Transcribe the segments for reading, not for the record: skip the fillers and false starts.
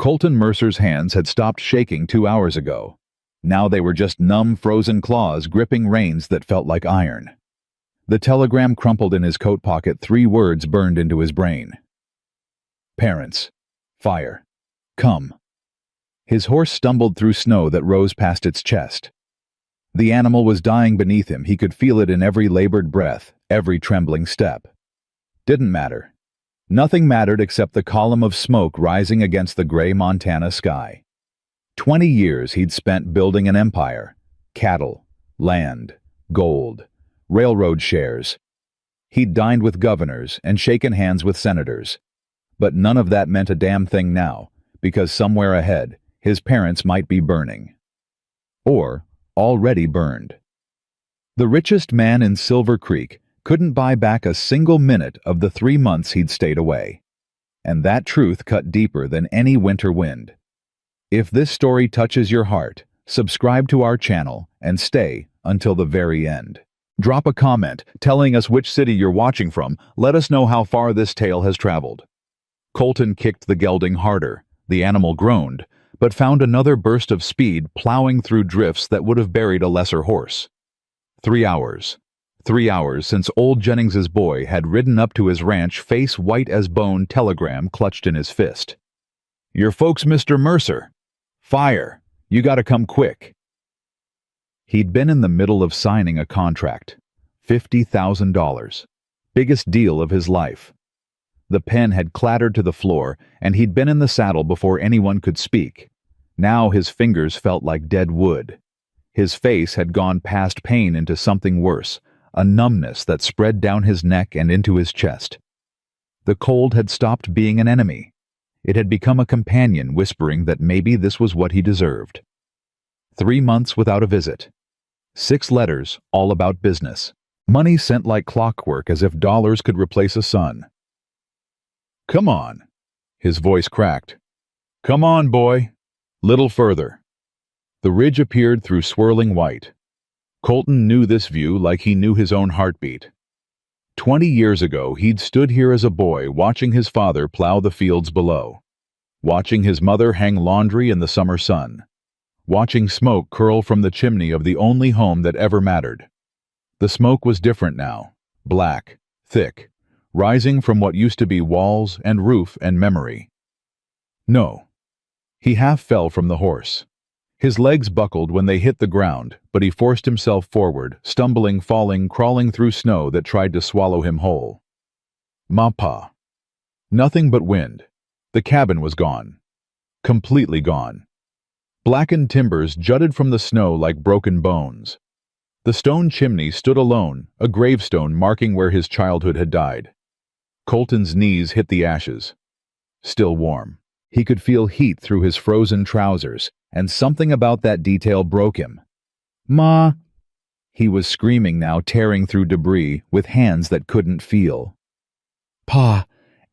Colton Mercer's hands had stopped shaking 2 hours ago. Now they were just numb, frozen claws gripping reins that felt like iron. The telegram crumpled in his coat pocket, 3 words burned into his brain. Parents. Fire. Come. His horse stumbled through snow that rose past its chest. The animal was dying beneath him. He could feel it in every labored breath, every trembling step. Didn't matter. Nothing mattered except the column of smoke rising against the gray Montana sky. 20 years he'd spent building an empire. Cattle, land, gold, railroad shares. He'd dined with governors and shaken hands with senators. But none of that meant a damn thing now, because somewhere ahead, his parents might be burning. Or already burned. The richest man in Silver Creek couldn't buy back a single minute of the 3 months he'd stayed away. And that truth cut deeper than any winter wind. If this story touches your heart, subscribe to our channel and stay until the very end. Drop a comment telling us which city you're watching from. Let us know how far this tale has traveled. Colton kicked the gelding harder. The animal groaned, but found another burst of speed plowing through drifts that would have buried a lesser horse. 3 hours. 3 hours since old Jennings's boy had ridden up to his ranch, face white as bone, telegram clutched in his fist. Your folks, Mr. Mercer. Fire. You gotta come quick. He'd been in the middle of signing a contract. $50,000. Biggest deal of his life. The pen had clattered to the floor, and he'd been in the saddle before anyone could speak. Now his fingers felt like dead wood. His face had gone past pain into something worse, a numbness that spread down his neck and into his chest. The cold had stopped being an enemy. It had become a companion whispering that maybe this was what he deserved. 3 months without a visit. 6 letters, all about business. Money sent like clockwork, as if dollars could replace a son. Come on. His voice cracked. Come on, boy. Little further. The ridge appeared through swirling white. Colton knew this view like he knew his own heartbeat. 20 years ago, he'd stood here as a boy watching his father plow the fields below, watching his mother hang laundry in the summer sun, watching smoke curl from the chimney of the only home that ever mattered. The smoke was different now, black, thick, rising from what used to be walls and roof and memory. No. He half fell from the horse. His legs buckled when they hit the ground, but he forced himself forward, stumbling, falling, crawling through snow that tried to swallow him whole. Mapa. Nothing but wind. The cabin was gone. Completely gone. Blackened timbers jutted from the snow like broken bones. The stone chimney stood alone, a gravestone marking where his childhood had died. Colton's knees hit the ashes. Still warm. He could feel heat through his frozen trousers, and something about that detail broke him. Ma! He was screaming now, tearing through debris, with hands that couldn't feel. Pa!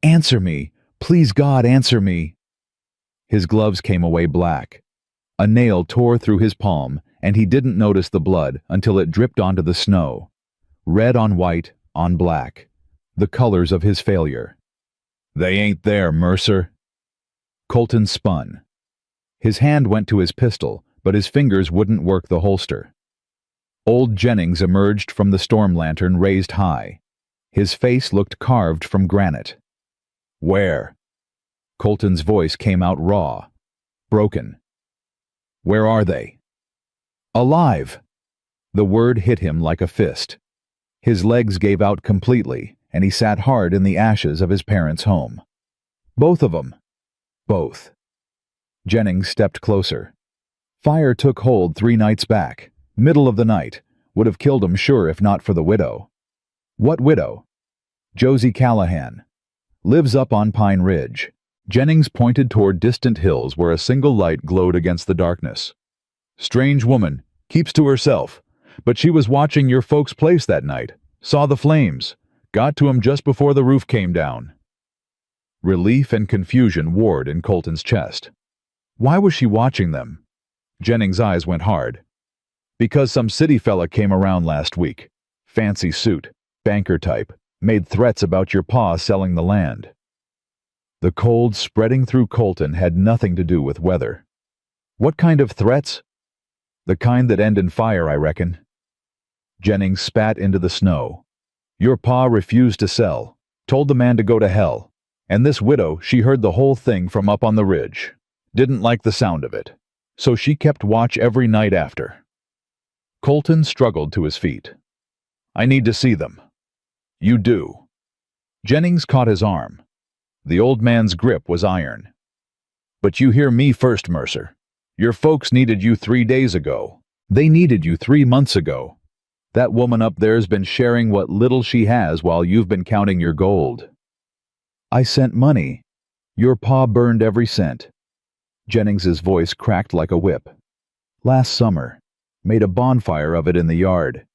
Answer me! Please, God, answer me! His gloves came away black. A nail tore through his palm, and he didn't notice the blood until it dripped onto the snow. Red on white, on black. The colors of his failure. They ain't there, Mercer. Colton spun. His hand went to his pistol, but his fingers wouldn't work the holster. Old Jennings emerged from the storm lantern raised high. His face looked carved from granite. Where? Colton's voice came out raw, broken. Where are they? Alive! The word hit him like a fist. His legs gave out completely, and he sat hard in the ashes of his parents' home. Both of them. Both. Jennings stepped closer. Fire took hold 3 nights back. Middle of the night. Would have killed him, sure, if not for the widow. What widow? Josie Callahan. Lives up on Pine Ridge. Jennings pointed toward distant hills where a single light glowed against the darkness. Strange woman. Keeps to herself. But she was watching your folks' place that night. Saw the flames. Got to him just before the roof came down. Relief and confusion warred in Colton's chest. Why was she watching them? Jennings' eyes went hard. Because some city fella came around last week. Fancy suit, banker type, made threats about your pa selling the land. The cold spreading through Colton had nothing to do with weather. What kind of threats? The kind that end in fire, I reckon. Jennings spat into the snow. Your pa refused to sell, told the man to go to hell, and this widow, she heard the whole thing from up on the ridge. Didn't like the sound of it, so she kept watch every night after. Colton struggled to his feet. I need to see them. You do. Jennings caught his arm. The old man's grip was iron. But you hear me first, Mercer. Your folks needed you 3 days ago. They needed you 3 months ago. That woman up there's been sharing what little she has while you've been counting your gold. I sent money. Your pa burned every cent. Jennings's voice cracked like a whip. Last summer. Made a bonfire of it in the yard.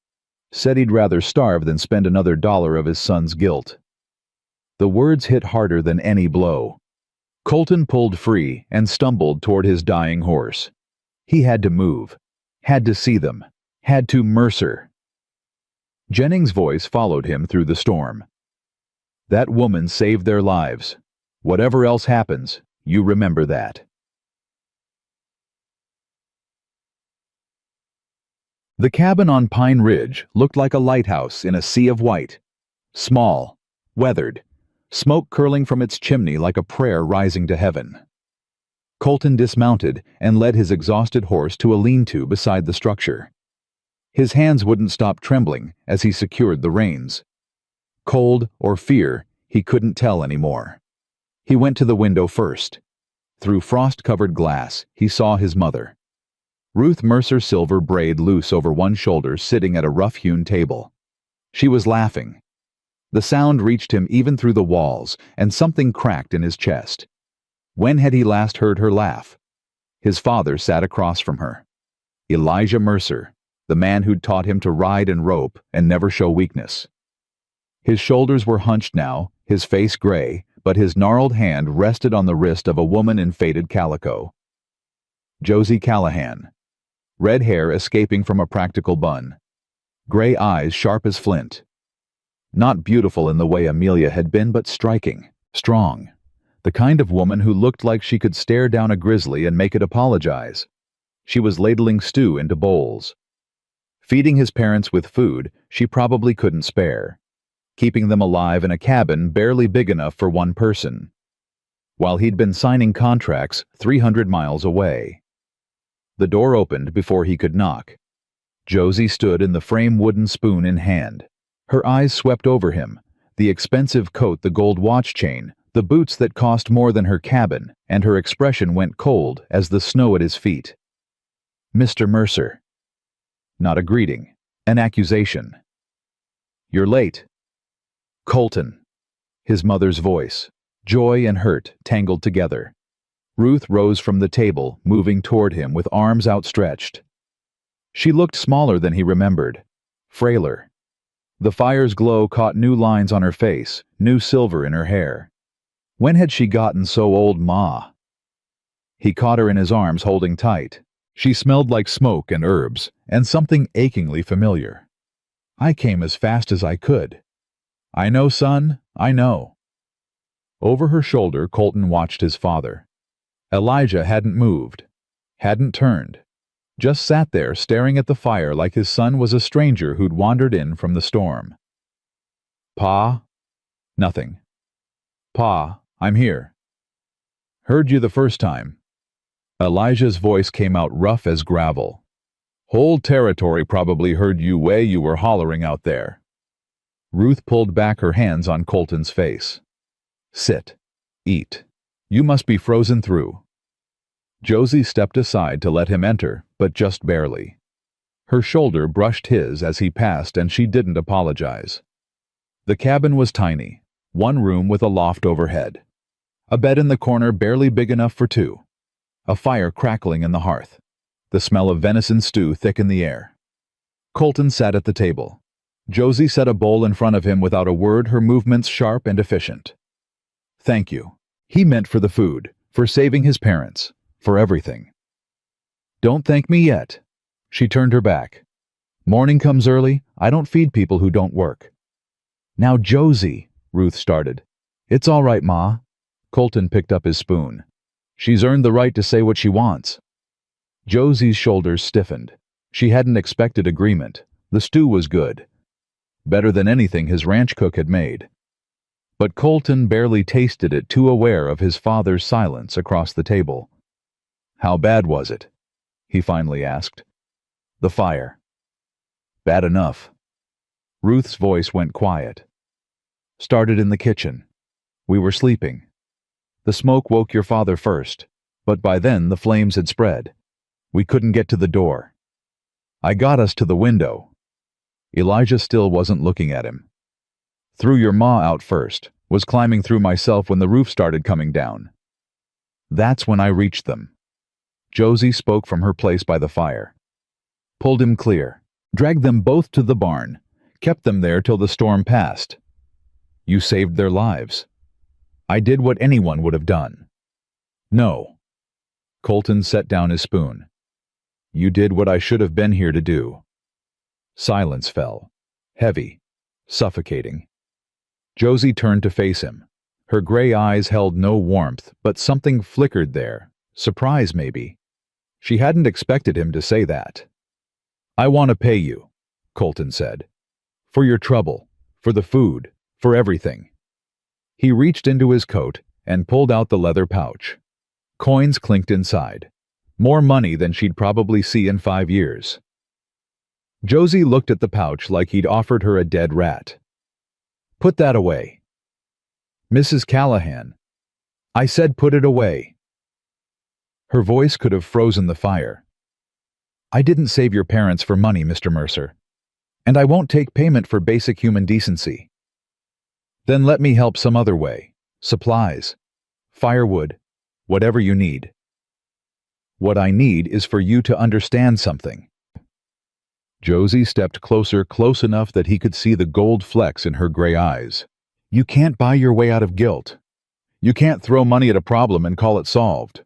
Said he'd rather starve than spend another dollar of his son's guilt. The words hit harder than any blow. Colton pulled free and stumbled toward his dying horse. He had to move. Had to see them. Had to Mercer. Jennings' voice followed him through the storm. That woman saved their lives. Whatever else happens, you remember that. The cabin on Pine Ridge looked like a lighthouse in a sea of white. Small, weathered, smoke curling from its chimney like a prayer rising to heaven. Colton dismounted and led his exhausted horse to a lean-to beside the structure. His hands wouldn't stop trembling as he secured the reins. Cold or fear, he couldn't tell anymore. He went to the window first. Through frost-covered glass, he saw his mother. Ruth Mercer's silver braid loose over one shoulder, sitting at a rough-hewn table. She was laughing. The sound reached him even through the walls, and something cracked in his chest. When had he last heard her laugh? His father sat across from her. Elijah Mercer, the man who'd taught him to ride and rope and never show weakness. His shoulders were hunched now, his face gray, but his gnarled hand rested on the wrist of a woman in faded calico. Josie Callahan. Red hair escaping from a practical bun. Gray eyes sharp as flint. Not beautiful in the way Amelia had been, but striking, strong. The kind of woman who looked like she could stare down a grizzly and make it apologize. She was ladling stew into bowls. Feeding his parents with food she probably couldn't spare. Keeping them alive in a cabin barely big enough for one person. While he'd been signing contracts 300 miles away. The door opened before he could knock. Josie stood in the frame, wooden spoon in hand. Her eyes swept over him, the expensive coat, the gold watch chain, the boots that cost more than her cabin, and her expression went cold as the snow at his feet. Mr. Mercer. Not a greeting, an accusation. You're late. Colton. His mother's voice, joy and hurt tangled together. Ruth rose from the table, moving toward him with arms outstretched. She looked smaller than he remembered, frailer. The fire's glow caught new lines on her face, new silver in her hair. When had she gotten so old, Ma? He caught her in his arms, holding tight. She smelled like smoke and herbs, and something achingly familiar. I came as fast as I could. I know, son, I know. Over her shoulder, Colton watched his father. Elijah hadn't moved, hadn't turned, just sat there staring at the fire like his son was a stranger who'd wandered in from the storm. Pa? Nothing. Pa, I'm here. Heard you the first time. Elijah's voice came out rough as gravel. Whole territory probably heard you way you were hollering out there. Ruth pulled back her hands on Colton's face. Sit. Eat. You must be frozen through. Josie stepped aside to let him enter, but just barely. Her shoulder brushed his as he passed, and she didn't apologize. The cabin was tiny, one room with a loft overhead. A bed in the corner barely big enough for two. A fire crackling in the hearth. The smell of venison stew thick in the air. Colton sat at the table. Josie set a bowl in front of him without a word, her movements sharp and efficient. Thank you. He meant for the food, for saving his parents, for everything. Don't thank me yet. She turned her back. Morning comes early. I don't feed people who don't work. Now, Josie, Ruth started. It's all right, Ma. Colton picked up his spoon. She's earned the right to say what she wants. Josie's shoulders stiffened. She hadn't expected agreement. The stew was good. Better than anything his ranch cook had made. But Colton barely tasted it, too aware of his father's silence across the table. "How bad was it?" he finally asked. "The fire." "Bad enough." Ruth's voice went quiet. "Started in the kitchen. We were sleeping. The smoke woke your father first, but by then the flames had spread. We couldn't get to the door. I got us to the window." Elijah still wasn't looking at him. "Threw your ma out first, was climbing through myself when the roof started coming down. That's when I reached them." Josie spoke from her place by the fire. "Pulled him clear, dragged them both to the barn, kept them there till the storm passed. You saved their lives. I did what anyone would have done." "No." Colton set down his spoon. "You did what I should have been here to do." Silence fell, heavy, suffocating. Josie turned to face him. Her gray eyes held no warmth, but something flickered there. Surprise, maybe. She hadn't expected him to say that. "I want to pay you," Colton said. "For your trouble, for the food, for everything." He reached into his coat and pulled out the leather pouch. Coins clinked inside. More money than she'd probably see in 5 years. Josie looked at the pouch like he'd offered her a dead rat. "Put that away." "Mrs. Callahan." "I said put it away." Her voice could have frozen the fire. "I didn't save your parents for money, Mr. Mercer. And I won't take payment for basic human decency." "Then let me help some other way. Supplies. Firewood. Whatever you need." "What I need is for you to understand something." Josie stepped closer, close enough that he could see the gold flecks in her gray eyes. "You can't buy your way out of guilt. You can't throw money at a problem and call it solved.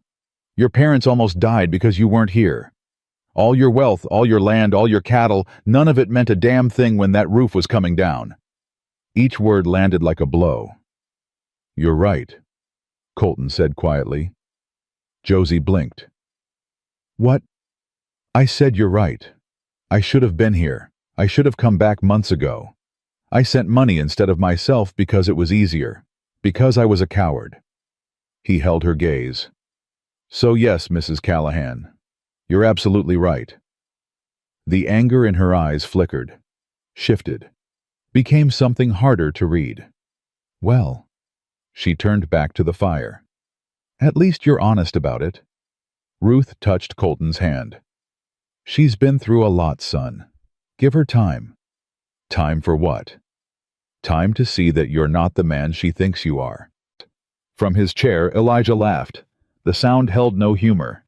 Your parents almost died because you weren't here. All your wealth, all your land, all your cattle, none of it meant a damn thing when that roof was coming down." Each word landed like a blow. "You're right," Colton said quietly. Josie blinked. "What?" "I said you're right. I should have been here. I should have come back months ago. I sent money instead of myself because it was easier. Because I was a coward." He held her gaze. "So yes, Mrs. Callahan. You're absolutely right." The anger in her eyes flickered, shifted, became something harder to read. "Well," she turned back to the fire. "At least you're honest about it." Ruth touched Colton's hand. "She's been through a lot, son. Give her time." "Time for what?" "Time to see that you're not the man she thinks you are." From his chair, Elijah laughed. The sound held no humor.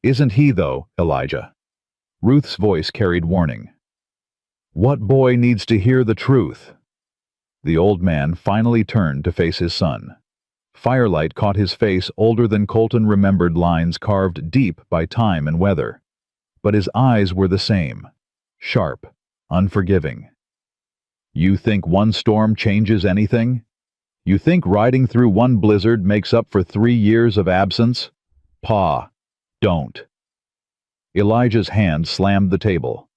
"Isn't he, though, Elijah?" Ruth's voice carried warning. "What boy needs to hear the truth?" The old man finally turned to face his son. Firelight caught his face, older than Colton remembered, lines carved deep by time and weather. But his eyes were the same, sharp, unforgiving. "You think one storm changes anything? You think riding through one blizzard makes up for 3 years of absence? Pa, don't." Elijah's hand slammed the table.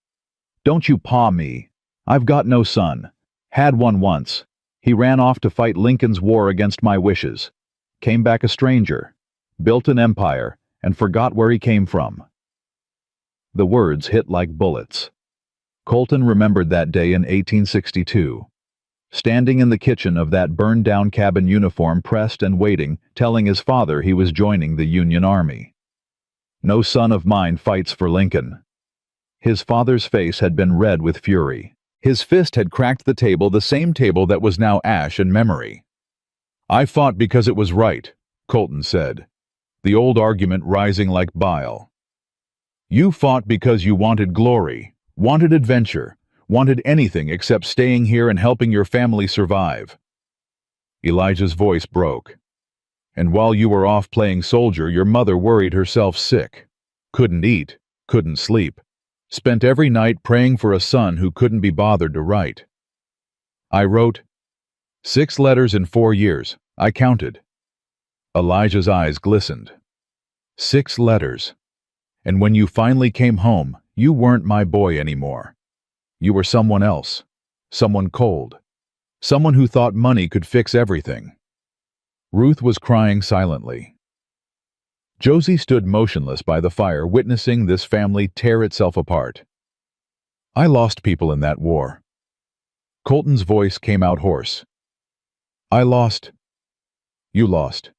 "Don't you paw me. I've got no son. Had one once. He ran off to fight Lincoln's war against my wishes. Came back a stranger. Built an empire, and forgot where he came from." The words hit like bullets. Colton remembered that day in 1862. Standing in the kitchen of that burned-down cabin, uniform pressed and waiting, telling his father he was joining the Union Army. "No son of mine fights for Lincoln." His father's face had been red with fury. His fist had cracked the table, the same table that was now ash and memory. "I fought because it was right," Colton said, the old argument rising like bile. "You fought because you wanted glory, wanted adventure, wanted anything except staying here and helping your family survive." Elijah's voice broke. "And while you were off playing soldier, your mother worried herself sick. Couldn't eat, couldn't sleep. Spent every night praying for a son who couldn't be bothered to write. I wrote 6 letters in 4 years. I counted. Elijah's eyes glistened. 6 letters. And when you finally came home, you weren't my boy anymore. You were someone else. Someone cold. Someone who thought money could fix everything. Ruth was crying silently. Josie stood motionless by the fire, witnessing this family tear itself apart. I lost people in that war. Colton's voice came out hoarse. I lost. You lost.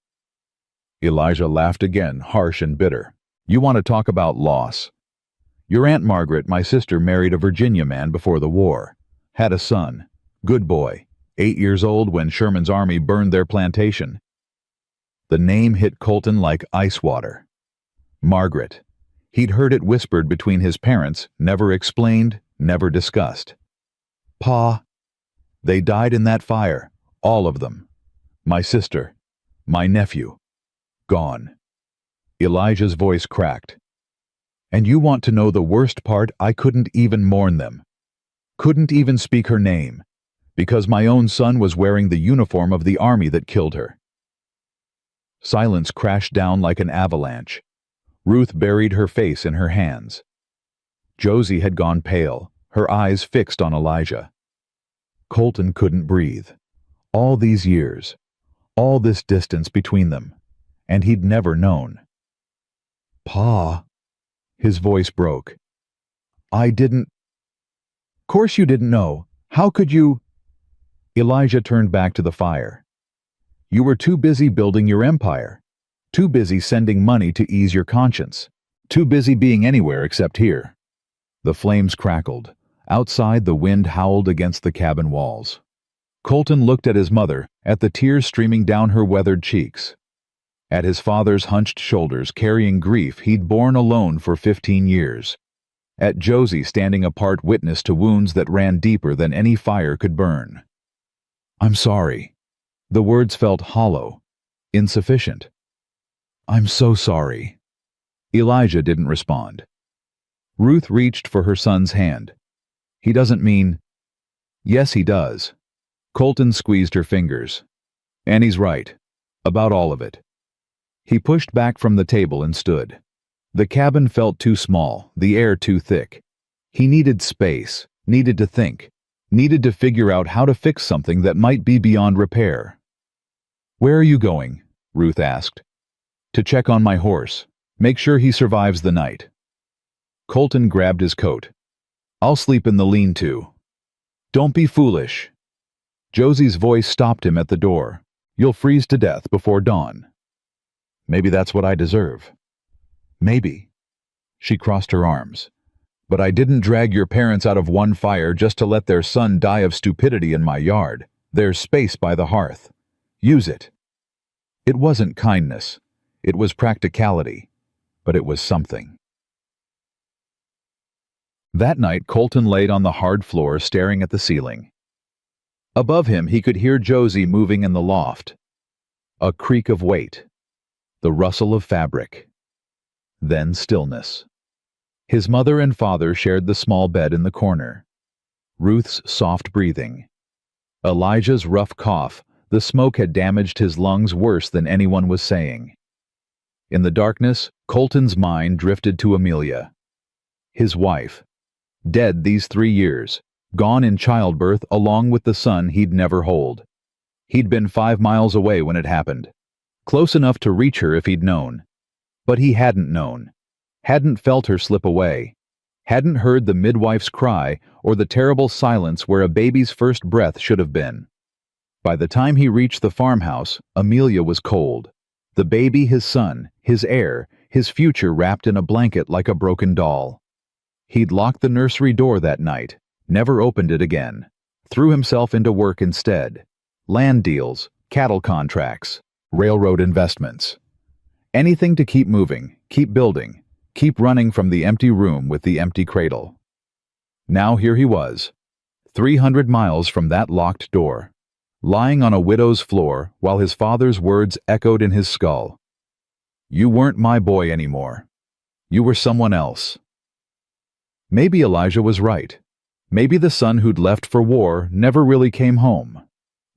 Elijah laughed again, harsh and bitter. You want to talk about loss? Your Aunt Margaret, my sister, married a Virginia man before the war. Had a son. Good boy. 8 years old when Sherman's army burned their plantation. The name hit Colton like ice water. Margaret. He'd heard it whispered between his parents, never explained, never discussed. Pa. They died in that fire. All of them. My sister. My nephew. Gone. Elijah's voice cracked. And you want to know the worst part? I couldn't even mourn them. Couldn't even speak her name. Because my own son was wearing the uniform of the army that killed her. Silence crashed down like an avalanche. Ruth buried her face in her hands. Josie had gone pale, her eyes fixed on Elijah. Colton couldn't breathe. All these years, all this distance between them, and he'd never known. Pa, his voice broke. I didn't. Course you didn't know. How could you? Elijah turned back to the fire. You were too busy building your empire. Too busy sending money to ease your conscience. Too busy being anywhere except here. The flames crackled. Outside, the wind howled against the cabin walls. Colton looked at his mother, at the tears streaming down her weathered cheeks. At his father's hunched shoulders, carrying grief he'd borne alone for 15 years. At Josie standing apart, witness to wounds that ran deeper than any fire could burn. I'm sorry. The words felt hollow, insufficient. I'm so sorry. Elijah didn't respond. Ruth reached for her son's hand. He doesn't mean... Yes, he does. Colton squeezed her fingers. And he's right. About all of it. He pushed back from the table and stood. The cabin felt too small, the air too thick. He needed space, needed to think, needed to figure out how to fix something that might be beyond repair. Where are you going? Ruth asked. To check on my horse. Make sure he survives the night. Colton grabbed his coat. I'll sleep in the lean-to. Don't be foolish. Josie's voice stopped him at the door. You'll freeze to death before dawn. Maybe that's what I deserve. Maybe. She crossed her arms. But I didn't drag your parents out of one fire just to let their son die of stupidity in my yard. There's space by the hearth. Use it. It wasn't kindness. It was practicality. But it was something. That night, Colton laid on the hard floor staring at the ceiling. Above him, he could hear Josie moving in the loft. A creak of weight. The rustle of fabric. Then stillness. His mother and father shared the small bed in the corner. Ruth's soft breathing. Elijah's rough cough. The smoke had damaged his lungs worse than anyone was saying. In the darkness, Colton's mind drifted to Amelia. His wife. Dead these 3 years. Gone in childbirth along with the son he'd never hold. He'd been 5 miles away when it happened. Close enough to reach her if he'd known. But he hadn't known. Hadn't felt her slip away. Hadn't heard the midwife's cry or the terrible silence where a baby's first breath should have been. By the time he reached the farmhouse, Amelia was cold. The baby, his son, his heir, his future wrapped in a blanket like a broken doll. He'd locked the nursery door that night, never opened it again, threw himself into work instead. Land deals, cattle contracts, railroad investments. Anything to keep moving, keep building, keep running from the empty room with the empty cradle. Now here he was, 300 miles from that locked door, lying on a widow's floor while his father's words echoed in his skull. You weren't my boy anymore. You were someone else. Maybe Elijah was right. Maybe the son who'd left for war never really came home.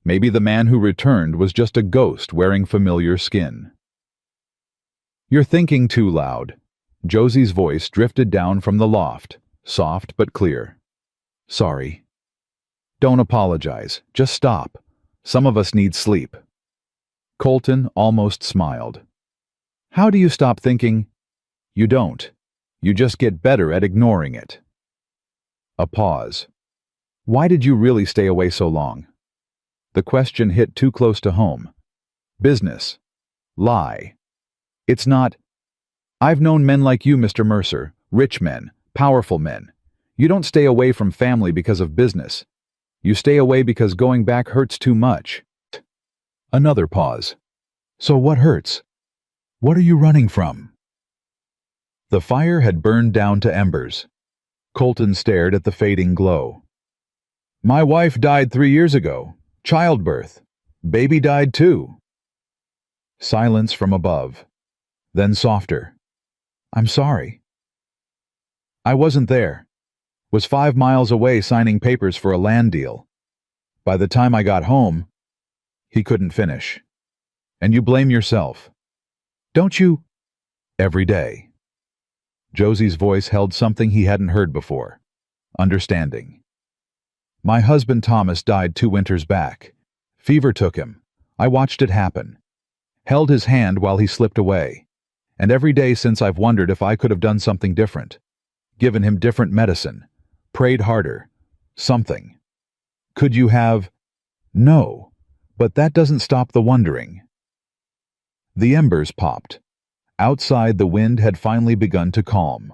Maybe the man who returned was just a ghost wearing familiar skin. "You're thinking too loud." Josie's voice drifted down from the loft, soft but clear. "Sorry." "Don't apologize. Just stop. Some of us need sleep." Colton almost smiled. "How do you stop thinking?" "You don't. You just get better at ignoring it." A pause. "Why did you really stay away so long?" The question hit too close to home. Business. Lie. It's not. "I've known men like you, Mr. Mercer, rich men, powerful men. You don't stay away from family because of business. You stay away because going back hurts too much." Another pause. "So what hurts? What are you running from?" The fire had burned down to embers. Colton stared at the fading glow. "My wife died 3 years ago. Childbirth. Baby died too." Silence from above. Then softer. "I'm sorry." "I wasn't there. Was 5 miles away signing papers for a land deal. By the time I got home..." He couldn't finish. "And you blame yourself. Don't you?" "Every day." Josie's voice held something he hadn't heard before. Understanding. "My husband Thomas died 2 winters back. Fever took him. I watched it happen. Held his hand while he slipped away. And every day since I've wondered if I could have done something different. Given him different medicine. Prayed harder. Something. Could you have?" "No. But that doesn't stop the wondering." The embers popped. Outside, the wind had finally begun to calm.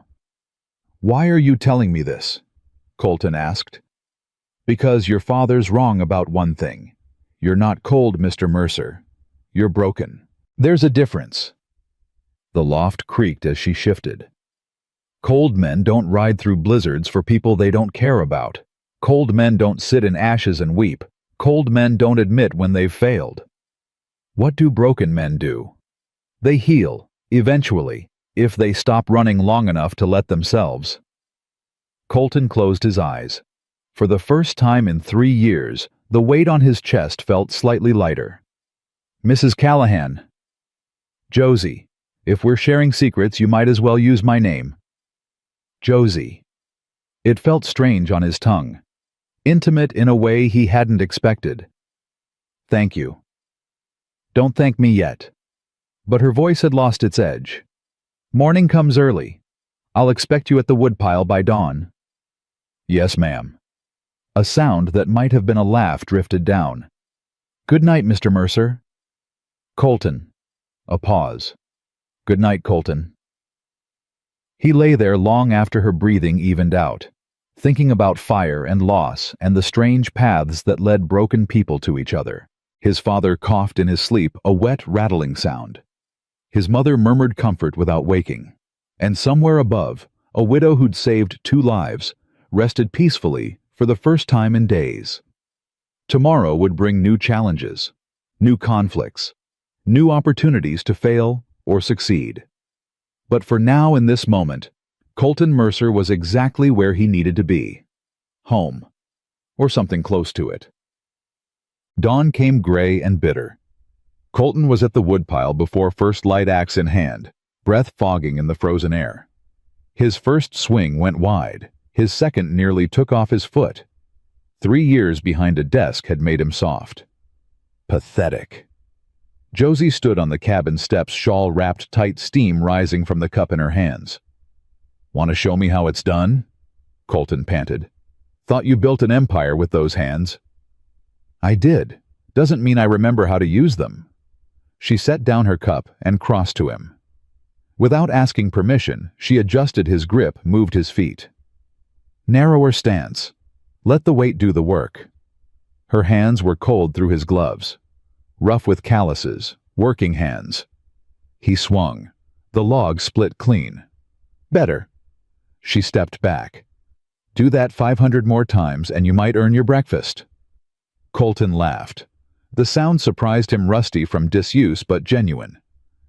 "Why are you telling me this?" Colton asked. "Because your father's wrong about one thing. You're not cold, Mr. Mercer. You're broken. There's a difference." The loft creaked as she shifted. "Cold men don't ride through blizzards for people they don't care about. Cold men don't sit in ashes and weep. Cold men don't admit when they've failed. What do broken men do? They heal, eventually, if they stop running long enough to let themselves." Colton closed his eyes. For the first time in 3 years, the weight on his chest felt slightly lighter. "Mrs. Callahan." "Josie. If we're sharing secrets, you might as well use my name." "Josie." It felt strange on his tongue. Intimate in a way he hadn't expected. "Thank you." "Don't thank me yet." But her voice had lost its edge. "Morning comes early. I'll expect you at the woodpile by dawn." "Yes, ma'am." A sound that might have been a laugh drifted down. "Good night, Mr. Mercer." "Colton." A pause. "Good night, Colton." He lay there long after her breathing evened out, thinking about fire and loss and the strange paths that led broken people to each other. His father coughed in his sleep, a wet, rattling sound. His mother murmured comfort without waking. And somewhere above, a widow who'd saved 2 lives, rested peacefully for the first time in days. Tomorrow would bring new challenges, new conflicts, new opportunities to fail or succeed. But for now, in this moment, Colton Mercer was exactly where he needed to be. Home. Or something close to it. Dawn came gray and bitter. Colton was at the woodpile before first light axe in hand, breath fogging in the frozen air. His first swing went wide. His second nearly took off his foot. 3 years behind a desk had made him soft. Pathetic. Josie stood on the cabin steps, shawl wrapped tight, steam rising from the cup in her hands. "Want to show me how it's done?" Colton panted. "Thought you built an empire with those hands." "I did. Doesn't mean I remember how to use them." She set down her cup and crossed to him. Without asking permission, she adjusted his grip, moved his feet. Narrower stance. Let the weight do the work. Her hands were cold through his gloves. Rough with calluses, working hands. He swung. The log split clean. "Better." She stepped back. "Do that 500 more times and you might earn your breakfast." Colton laughed. The sound surprised him, rusty from disuse but genuine.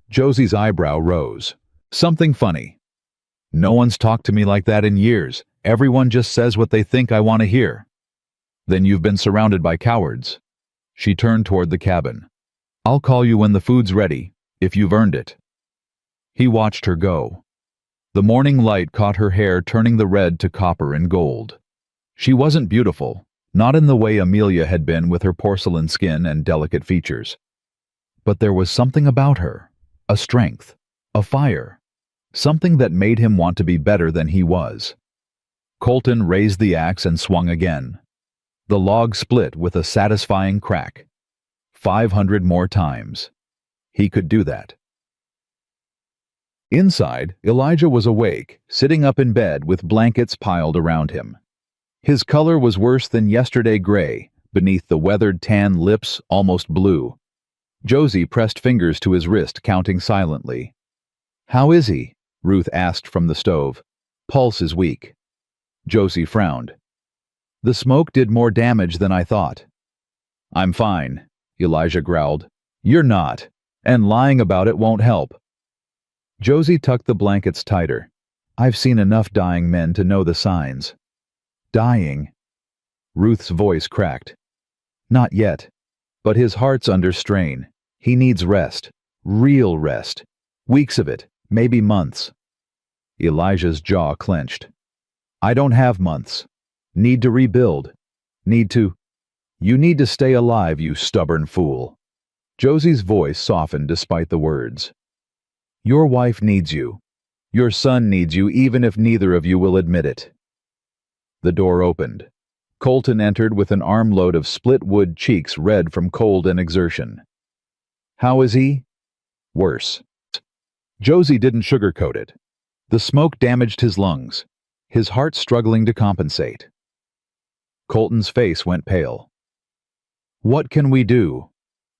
Josie's eyebrow rose. "Something funny." "No one's talked to me like that in years. Everyone just says what they think I want to hear." "Then you've been surrounded by cowards." She turned toward the cabin. "I'll call you when the food's ready, if you've earned it." He watched her go. The morning light caught her hair turning the red to copper and gold. She wasn't beautiful, not in the way Amelia had been with her porcelain skin and delicate features. But there was something about her, a strength, a fire, something that made him want to be better than he was. Colton raised the axe and swung again. The log split with a satisfying crack. 500 more times. He could do that. Inside, Elijah was awake, sitting up in bed with blankets piled around him. His color was worse than yesterday gray, beneath the weathered tan lips almost blue. Josie pressed fingers to his wrist, counting silently. "How is he?" Ruth asked from the stove. "Pulse is weak." Josie frowned. "The smoke did more damage than I thought." "I'm fine," Elijah growled. "You're not, and lying about it won't help." Josie tucked the blankets tighter. "I've seen enough dying men to know the signs." "Dying?" Ruth's voice cracked. "Not yet, but his heart's under strain. He needs rest, real rest. Weeks of it, maybe months." Elijah's jaw clenched. "I don't have months. Need to rebuild. Need to—" "You need to stay alive, you stubborn fool." Josie's voice softened despite the words. "Your wife needs you. Your son needs you, even if neither of you will admit it." The door opened. Colton entered with an armload of split wood, cheeks red from cold and exertion. "How is he?" "Worse." Josie didn't sugarcoat it. The smoke damaged his lungs, his heart struggling to compensate. Colton's face went pale. "What can we do?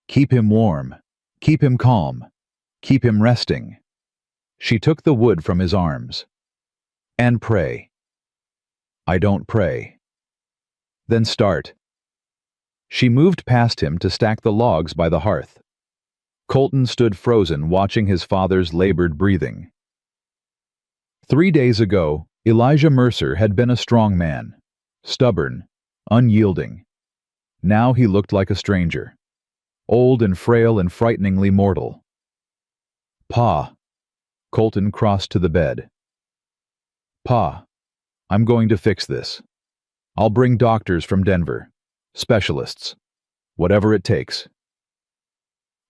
Keep him warm. Keep him calm. Keep him resting." She took the wood from his arms. "And pray." "I don't pray." "Then start." She moved past him to stack the logs by the hearth. Colton stood frozen, watching his father's labored breathing. 3 days ago, Elijah Mercer had been a strong man, stubborn, unyielding. Now he looked like a stranger, old and frail and frighteningly mortal. "Pa." Colton crossed to the bed. "Pa, I'm going to fix this. I'll bring doctors from Denver, specialists, whatever it takes."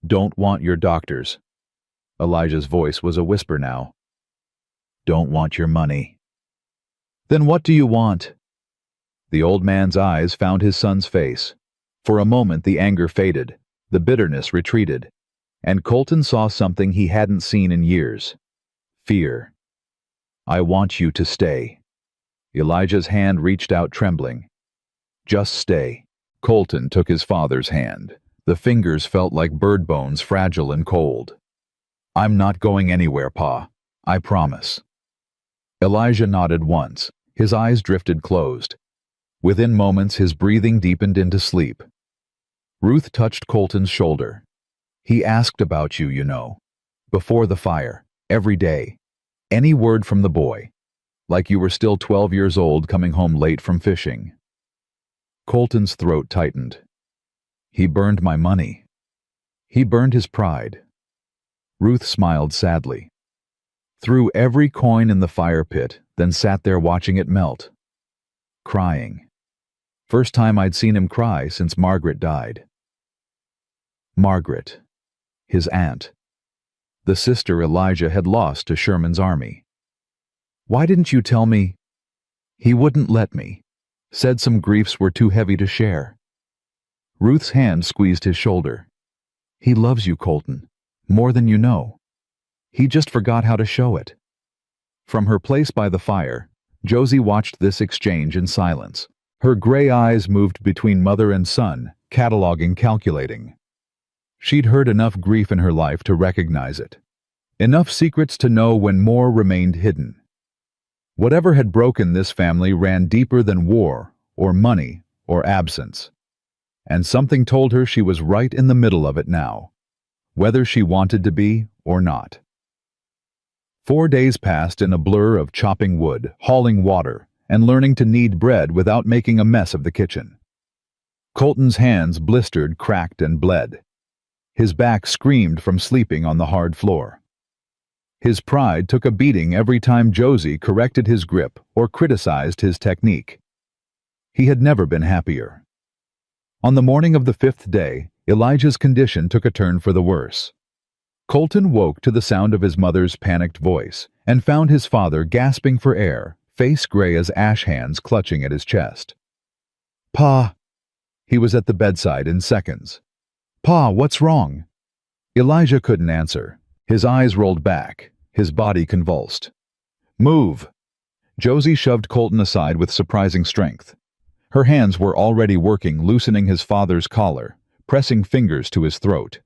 "Don't want your doctors." Elijah's voice was a whisper now. "Don't want your money." "Then what do you want?" The old man's eyes found his son's face. For a moment the anger faded, the bitterness retreated, and Colton saw something he hadn't seen in years. Fear. "I want you to stay." Elijah's hand reached out trembling. "Just stay." Colton took his father's hand. The fingers felt like bird bones, fragile and cold. "I'm not going anywhere, Pa. I promise." Elijah nodded once. His eyes drifted closed. Within moments, his breathing deepened into sleep. Ruth touched Colton's shoulder. "He asked about you, you know. Before the fire. Every day. Any word from the boy. Like you were still 12 years old, coming home late from fishing." Colton's throat tightened. "He burned my money. He burned his pride." Ruth smiled sadly. "Threw every coin in the fire pit, then sat there watching it melt. Crying. First time I'd seen him cry since Margaret died." Margaret. His aunt. The sister Elijah had lost to Sherman's army. "Why didn't you tell me?" "He wouldn't let me. Said some griefs were too heavy to share." Ruth's hand squeezed his shoulder. "He loves you, Colton, more than you know. He just forgot how to show it." From her place by the fire, Josie watched this exchange in silence. Her gray eyes moved between mother and son, cataloging, calculating. She'd heard enough grief in her life to recognize it. Enough secrets to know when more remained hidden. Whatever had broken this family ran deeper than war, or money, or absence. And something told her she was right in the middle of it now, whether she wanted to be or not. 4 days passed in a blur of chopping wood, hauling water, and learning to knead bread without making a mess of the kitchen. Colton's hands blistered, cracked, and bled. His back screamed from sleeping on the hard floor. His pride took a beating every time Josie corrected his grip or criticized his technique. He had never been happier. On the morning of the 5th day, Elijah's condition took a turn for the worse. Colton woke to the sound of his mother's panicked voice and found his father gasping for air, face gray as ash hands clutching at his chest. "Pa!" He was at the bedside in seconds. "Pa, what's wrong?" Elijah couldn't answer. His eyes rolled back, his body convulsed. "Move!" Josie shoved Colton aside with surprising strength. Her hands were already working, loosening his father's collar, pressing fingers to his throat.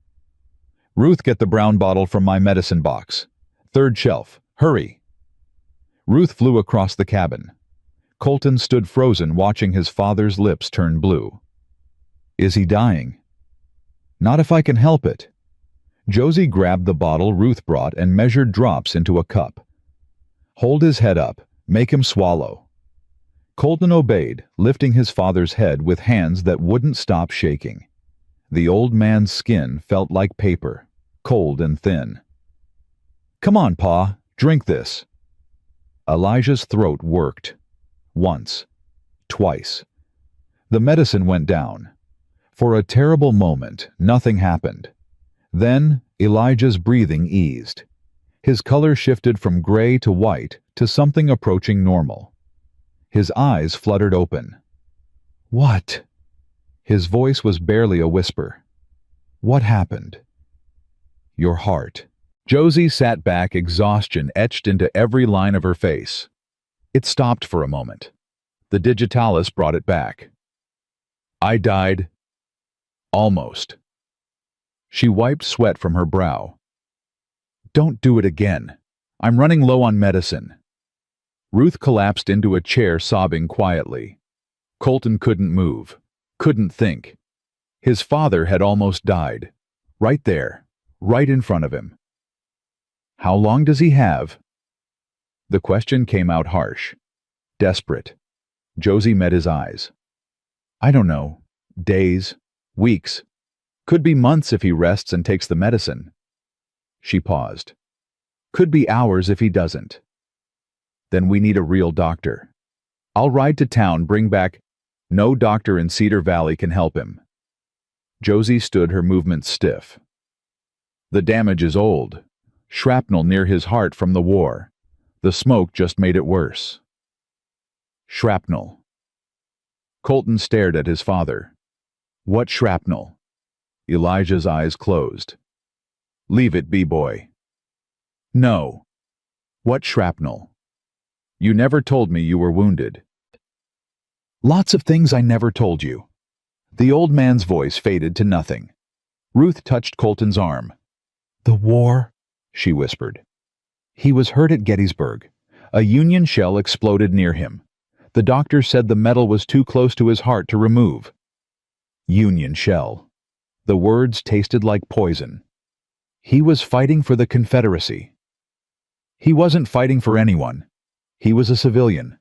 "Ruth, get the brown bottle from my medicine box. 3rd shelf. Hurry!" Ruth flew across the cabin. Colton stood frozen, watching his father's lips turn blue. "Is he dying?" "Not if I can help it." Josie grabbed the bottle Ruth brought and measured drops into a cup. "Hold his head up. Make him swallow." Colton obeyed, lifting his father's head with hands that wouldn't stop shaking. The old man's skin felt like paper, cold and thin. "Come on, Pa, drink this." Elijah's throat worked. Once. Twice. The medicine went down. For a terrible moment, nothing happened. Then, Elijah's breathing eased. His color shifted from gray to white to something approaching normal. His eyes fluttered open. "What?" His voice was barely a whisper. "What happened?" "Your heart." Josie sat back, exhaustion etched into every line of her face. It stopped for a moment. The digitalis brought it back. "I died. Almost." She wiped sweat from her brow. "Don't do it again. I'm running low on medicine." Ruth collapsed into a chair, sobbing quietly. Colton couldn't move, couldn't think. His father had almost died. Right there, right in front of him. "How long does he have?" The question came out harsh, desperate. Josie met his eyes. "I don't know. Days, weeks. Could be months if he rests and takes the medicine." She paused. "Could be hours if he doesn't." "Then we need a real doctor. I'll ride to town, bring back—" "No doctor in Cedar Valley can help him." Josie stood, her movements stiff. "The damage is old. Shrapnel near his heart from the war. The smoke just made it worse." "Shrapnel." Colton stared at his father. "What shrapnel?" Elijah's eyes closed. "Leave it be, boy." "No." "What shrapnel? You never told me you were wounded." "Lots of things I never told you." The old man's voice faded to nothing. Ruth touched Colton's arm. "The war," she whispered. "He was hurt at Gettysburg. A Union shell exploded near him. The doctor said the metal was too close to his heart to remove." Union shell. The words tasted like poison. He was fighting for the Confederacy. He wasn't fighting for anyone. He was a civilian,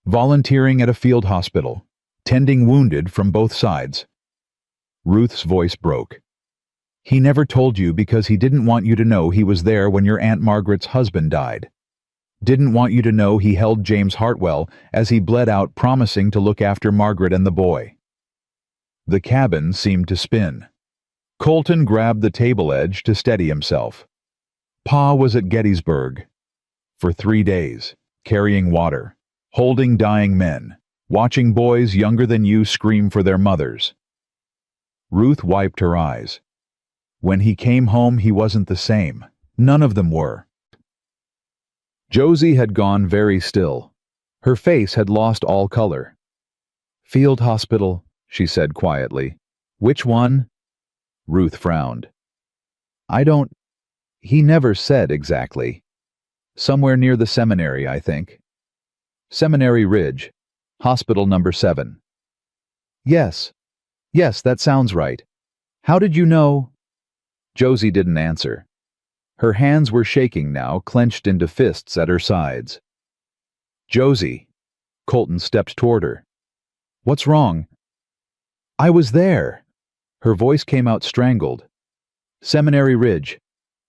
volunteering at a field hospital, tending wounded from both sides. Ruth's voice broke. "He never told you because he didn't want you to know he was there when your Aunt Margaret's husband died. Didn't want you to know he held James Hartwell as he bled out, promising to look after Margaret and the boy." The cabin seemed to spin. Colton grabbed the table edge to steady himself. "Pa was at Gettysburg for 3 days, carrying water, holding dying men, watching boys younger than you scream for their mothers." Ruth wiped her eyes. "When he came home, he wasn't the same. None of them were." Josie had gone very still. Her face had lost all color. "Field hospital," she said quietly. "Which one?" Ruth frowned. He never said exactly. Somewhere near the seminary, I think." "Seminary Ridge. Hospital number 7. Yes, that sounds right. How did you know?" Josie didn't answer. Her hands were shaking now, clenched into fists at her sides. "Josie." Colton stepped toward her. "What's wrong?" I was there. Her voice came out strangled. Seminary Ridge.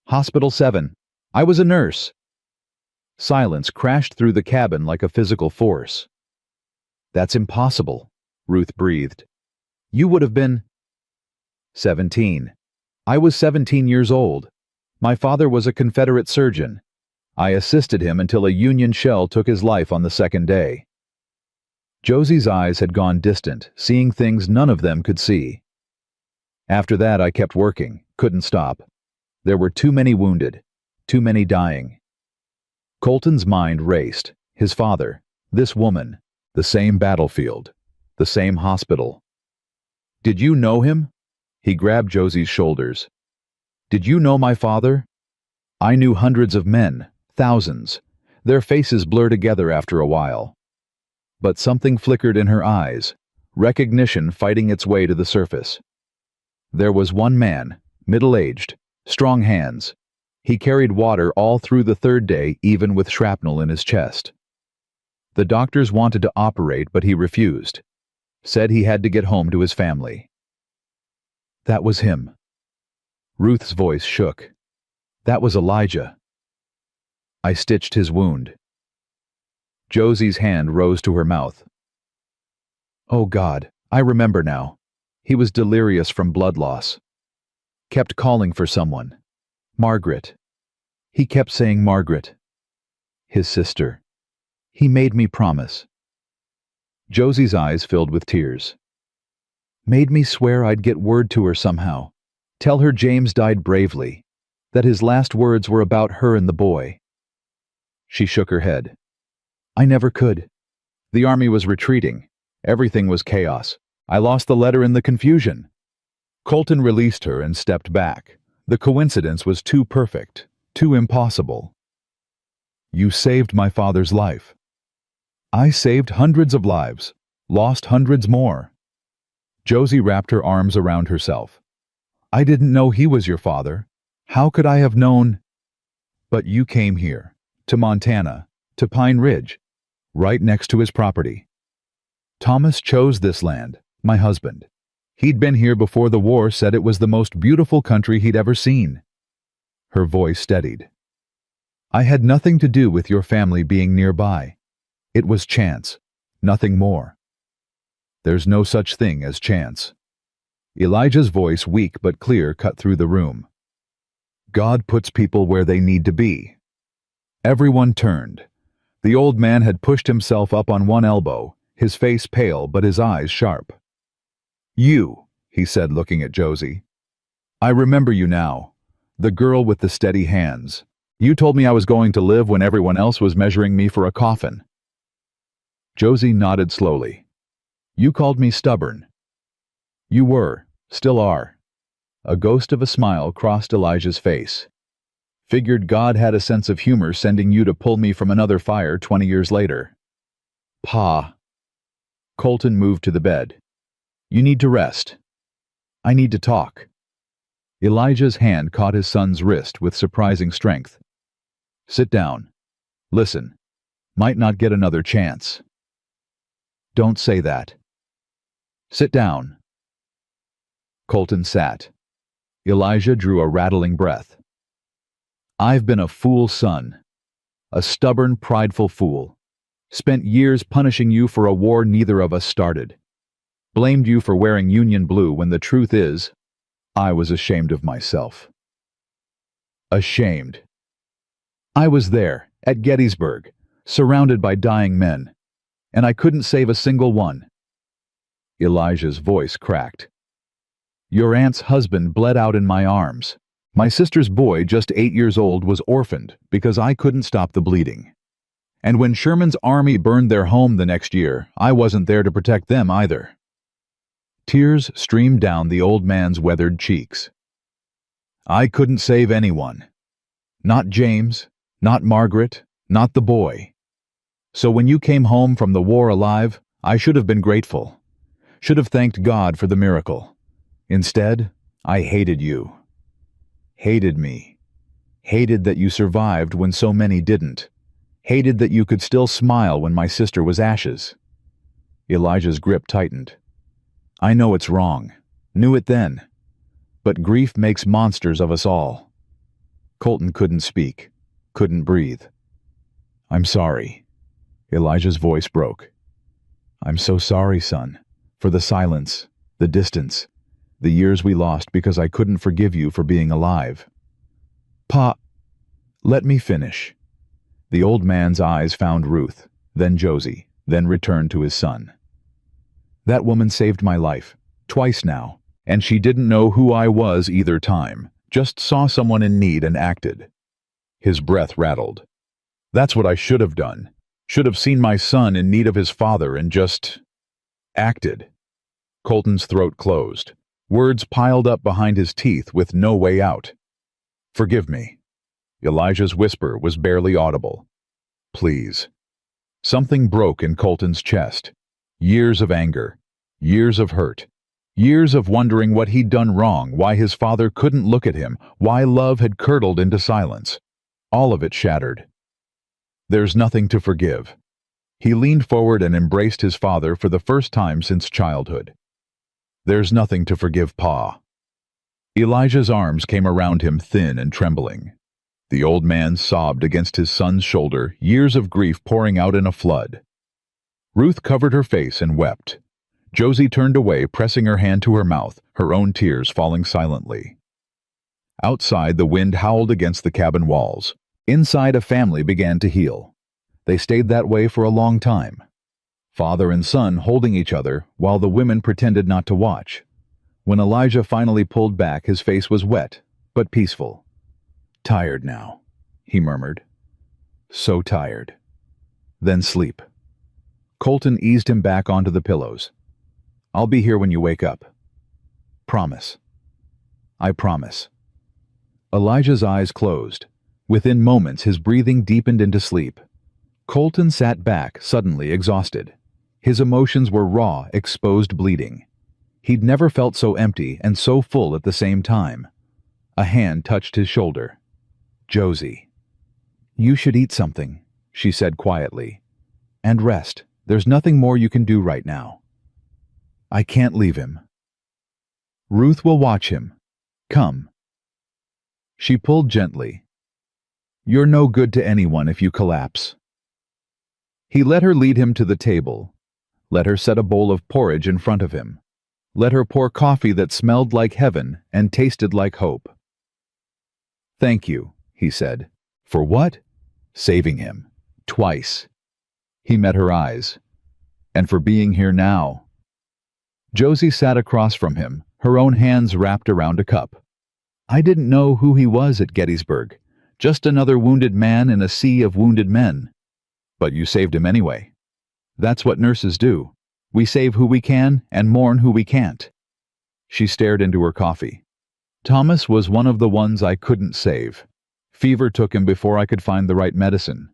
Hospital 7. I was a nurse. Silence crashed through the cabin like a physical force. That's impossible, Ruth breathed. You would have been 17. I was 17 years old. My father was a Confederate surgeon. I assisted him until a Union shell took his life on the second day. Josie's eyes had gone distant, seeing things none of them could see. After that, I kept working, couldn't stop. There were too many wounded, too many dying. Colton's mind raced. His father, this woman, the same battlefield, the same hospital. Did you know him? He grabbed Josie's shoulders. Did you know my father? I knew hundreds of men, thousands. Their faces blur together after a while. But something flickered in her eyes, recognition fighting its way to the surface. There was one man, middle-aged, strong hands. He carried water all through the third day, even with shrapnel in his chest. The doctors wanted to operate, but he refused. Said he had to get home to his family. That was him. Ruth's voice shook. That was Elijah. I stitched his wound. Josie's hand rose to her mouth. Oh God, I remember now. He was delirious from blood loss. Kept calling for someone. Margaret. He kept saying Margaret. His sister. He made me promise. Josie's eyes filled with tears. Made me swear I'd get word to her somehow. Tell her James died bravely. That his last words were about her and the boy. She shook her head. I never could. The army was retreating. Everything was chaos. I lost the letter in the confusion. Colton released her and stepped back. The coincidence was too perfect, too impossible. You saved my father's life. I saved hundreds of lives, lost hundreds more. Josie wrapped her arms around herself. I didn't know he was your father. How could I have known? But you came here, to Montana, to Pine Ridge, right next to his property. Thomas chose this land, my husband. He'd been here before the war, said it was the most beautiful country he'd ever seen. Her voice steadied. I had nothing to do with your family being nearby. It was chance, nothing more. There's no such thing as chance. Elijah's voice, weak but clear, cut through the room. God puts people where they need to be. Everyone turned. The old man had pushed himself up on one elbow, his face pale but his eyes sharp. You, he said, looking at Josie. I remember you now. The girl with the steady hands. You told me I was going to live when everyone else was measuring me for a coffin. Josie nodded slowly. You called me stubborn. You were, still are. A ghost of a smile crossed Elijah's face. Figured God had a sense of humor sending you to pull me from another fire 20 years later. Pa. Colton moved to the bed. You need to rest. I need to talk. Elijah's hand caught his son's wrist with surprising strength. Sit down. Listen. Might not get another chance. Don't say that. Sit down. Colton sat. Elijah drew a rattling breath. I've been a fool son. A stubborn, prideful fool. Spent years punishing you for a war neither of us started. Blamed you for wearing Union blue when the truth is, I was ashamed of myself. Ashamed. I was there, at Gettysburg, surrounded by dying men, and I couldn't save a single one. Elijah's voice cracked. Your aunt's husband bled out in my arms. My sister's boy, just 8 years old, was orphaned because I couldn't stop the bleeding. And when Sherman's army burned their home the next year, I wasn't there to protect them either. Tears streamed down the old man's weathered cheeks. I couldn't save anyone. Not James, not Margaret, not the boy. So when you came home from the war alive, I should have been grateful. Should have thanked God for the miracle. Instead, I hated you. Hated me. Hated that you survived when so many didn't. Hated that you could still smile when my sister was ashes. Elijah's grip tightened. I know it's wrong. Knew it then. But grief makes monsters of us all. Colton couldn't speak, couldn't breathe. I'm sorry. Elijah's voice broke. I'm so sorry, son, for the silence, the distance, the years we lost because I couldn't forgive you for being alive. Pa, let me finish. The old man's eyes found Ruth, then Josie, then returned to his son. That woman saved my life, twice now, and she didn't know who I was either time, just saw someone in need and acted. His breath rattled. That's what I should have done. Should have seen my son in need of his father and just acted. Colton's throat closed. Words piled up behind his teeth with no way out. Forgive me. Elijah's whisper was barely audible. Please. Something broke in Colton's chest. Years of anger. Years of hurt. Years of wondering what he'd done wrong, why his father couldn't look at him, why love had curdled into silence. All of it shattered. There's nothing to forgive. He leaned forward and embraced his father for the first time since childhood. There's nothing to forgive, Pa. Elijah's arms came around him thin and trembling. The old man sobbed against his son's shoulder, years of grief pouring out in a flood. Ruth covered her face and wept. Josie turned away, pressing her hand to her mouth, her own tears falling silently. Outside, the wind howled against the cabin walls. Inside, a family began to heal. They stayed that way for a long time. Father and son holding each other while the women pretended not to watch. When Elijah finally pulled back, his face was wet, but peaceful. Tired now, he murmured. So tired. Then sleep. Colton eased him back onto the pillows. I'll be here when you wake up. Promise. I promise. Elijah's eyes closed. Within moments, his breathing deepened into sleep. Colton sat back, suddenly exhausted. His emotions were raw, exposed bleeding. He'd never felt so empty and so full at the same time. A hand touched his shoulder. Josie. You should eat something, she said quietly. And rest. There's nothing more you can do right now. I can't leave him. Ruth will watch him. Come. She pulled gently. You're no good to anyone if you collapse. He let her lead him to the table. Let her set a bowl of porridge in front of him. Let her pour coffee that smelled like heaven and tasted like hope. Thank you, he said. For what? Saving him. Twice. He met her eyes. And for being here now. Josie sat across from him, her own hands wrapped around a cup. I didn't know who he was at Gettysburg, just another wounded man in a sea of wounded men. But you saved him anyway. That's what nurses do. We save who we can and mourn who we can't. She stared into her coffee. Thomas was one of the ones I couldn't save. Fever took him before I could find the right medicine.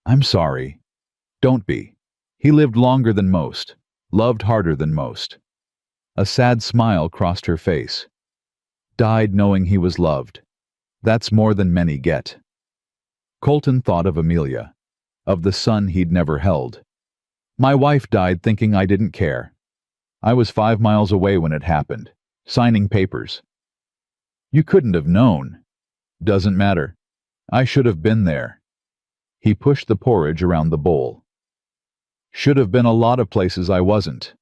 I'm sorry. Don't be. He lived longer than most, loved harder than most. A sad smile crossed her face. Died knowing he was loved. That's more than many get. Colton thought of Amelia, of the son he'd never held. My wife died thinking I didn't care. I was 5 miles away when it happened, signing papers. You couldn't have known. Doesn't matter. I should have been there. He pushed the porridge around the bowl. Should have been a lot of places I wasn't.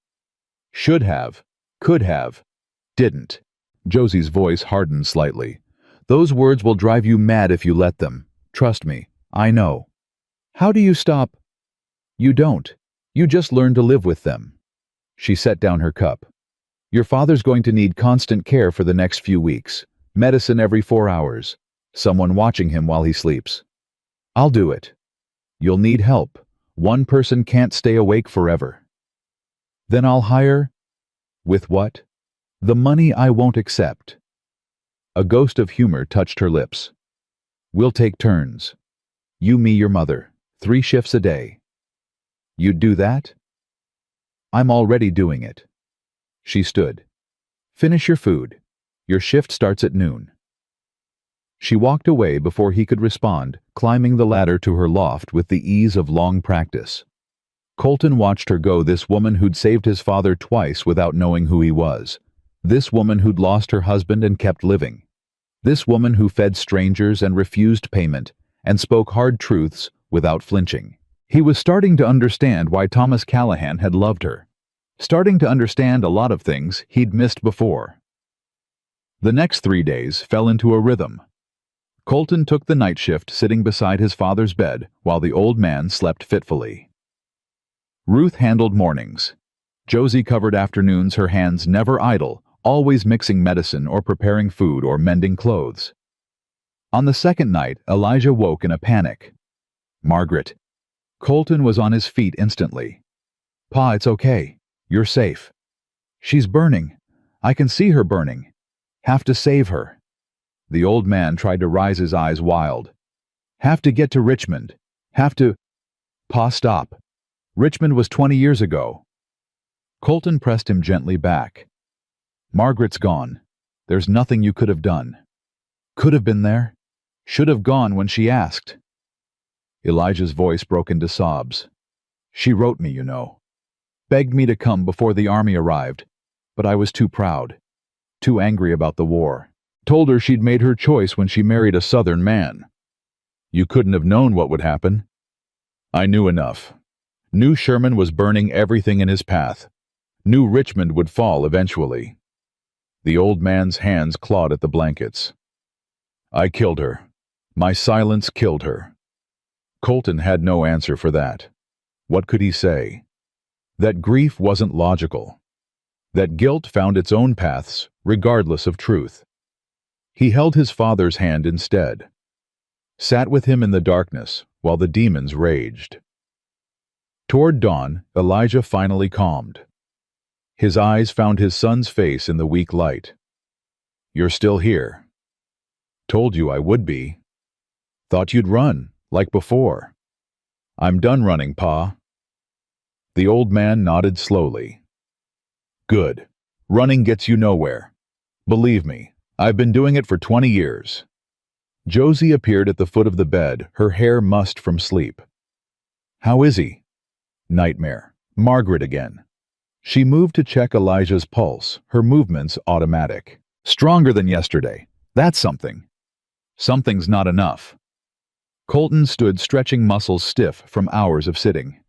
Should have. Could have. Didn't. Josie's voice hardened slightly. Those words will drive you mad if you let them. Trust me. I know. How do you stop? You don't. You just learn to live with them. She set down her cup. Your father's going to need constant care for the next few weeks. Medicine every 4 hours. Someone watching him while he sleeps. I'll do it. You'll need help. One person can't stay awake forever. Then I'll hire... With what? The money I won't accept. A ghost of humor touched her lips. We'll take turns. You, me, your mother. 3 shifts a day. You'd do that? I'm already doing it. She stood. Finish your food. Your shift starts at noon. She walked away before he could respond, climbing the ladder to her loft with the ease of long practice. Colton watched her go, this woman who'd saved his father twice without knowing who he was. This woman who'd lost her husband and kept living. This woman who fed strangers and refused payment, and spoke hard truths without flinching. He was starting to understand why Thomas Callahan had loved her. Starting to understand a lot of things he'd missed before. The next 3 days fell into a rhythm. Colton took the night shift sitting beside his father's bed while the old man slept fitfully. Ruth handled mornings. Josie covered afternoons, her hands never idle, always mixing medicine or preparing food or mending clothes. On the second night, Elijah woke in a panic. "Margaret." Colton was on his feet instantly. "Pa, it's okay. You're safe." "She's burning. I can see her burning. Have to save her." The old man tried to rise, his eyes wild. "Have to get to Richmond. Have to—" "Pa, stop. Richmond was 20 years ago." Colton pressed him gently back. "Margaret's gone. There's nothing you could have done. Could have been there. Should have gone when she asked." Elijah's voice broke into sobs. "She wrote me, you know. Begged me to come before the army arrived, but I was too proud. Too angry about the war. Told her she'd made her choice when she married a Southern man. You couldn't have known what would happen." "I knew enough. Knew Sherman was burning everything in his path. Knew Richmond would fall eventually." The old man's hands clawed at the blankets. "I killed her. My silence killed her." Colton had no answer for that. What could he say? That grief wasn't logical. That guilt found its own paths, regardless of truth. He held his father's hand instead. Sat with him in the darkness while the demons raged. Toward dawn, Elijah finally calmed. His eyes found his son's face in the weak light. "You're still here." "Told you I would be. Thought you'd run, like before." "I'm done running, Pa." The old man nodded slowly. "Good. Running gets you nowhere. Believe me, I've been doing it for 20 years. Josie appeared at the foot of the bed, her hair mussed from sleep. "How is he?" "Nightmare. Margaret again." She moved to check Elijah's pulse, her movements automatic. "Stronger than yesterday. That's something." "Something's not enough." Colton stood, stretching muscles stiff from hours of sitting.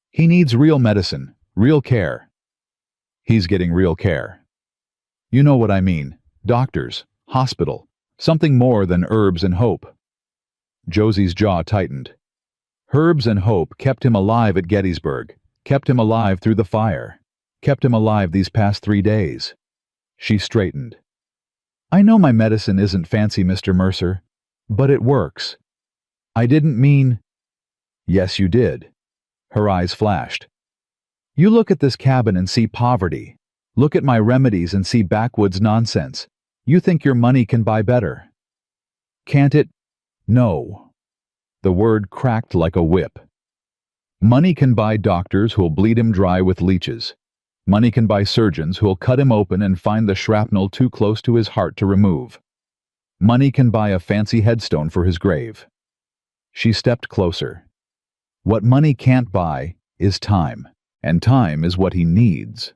"He needs real medicine, real care." "He's getting real care." "You know what I mean. Doctors, hospital, something more than herbs and hope." Josie's jaw tightened. Herbs and hope kept him alive at Gettysburg, kept him alive through the fire, kept him alive these past 3 days. She straightened. "I know my medicine isn't fancy, Mr. Mercer, but it works. I didn't mean—" "Yes, you did." Her eyes flashed. "You look at this cabin and see poverty. Look at my remedies and see backwoods nonsense. You think your money can buy better. Can't it?" "No." The word cracked like a whip. "Money can buy doctors who'll bleed him dry with leeches. Money can buy surgeons who'll cut him open and find the shrapnel too close to his heart to remove. Money can buy a fancy headstone for his grave." She stepped closer. "What money can't buy is time, and time is what he needs."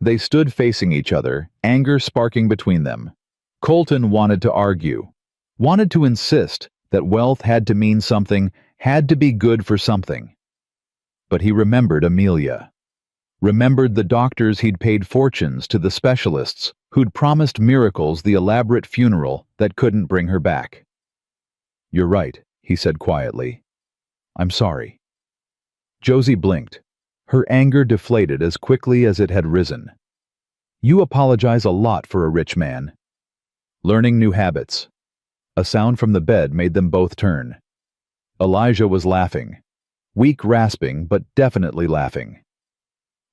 They stood facing each other, anger sparking between them. Colton wanted to argue, wanted to insist that wealth had to mean something, had to be good for something. But he remembered Amelia. Remembered the doctors he'd paid fortunes to, the specialists who'd promised miracles, the elaborate funeral that couldn't bring her back. "You're right," he said quietly. "I'm sorry." Josie blinked. Her anger deflated as quickly as it had risen. "You apologize a lot for a rich man." Learning new habits. A sound from the bed made them both turn. Elijah was laughing. Weak rasping, but definitely laughing.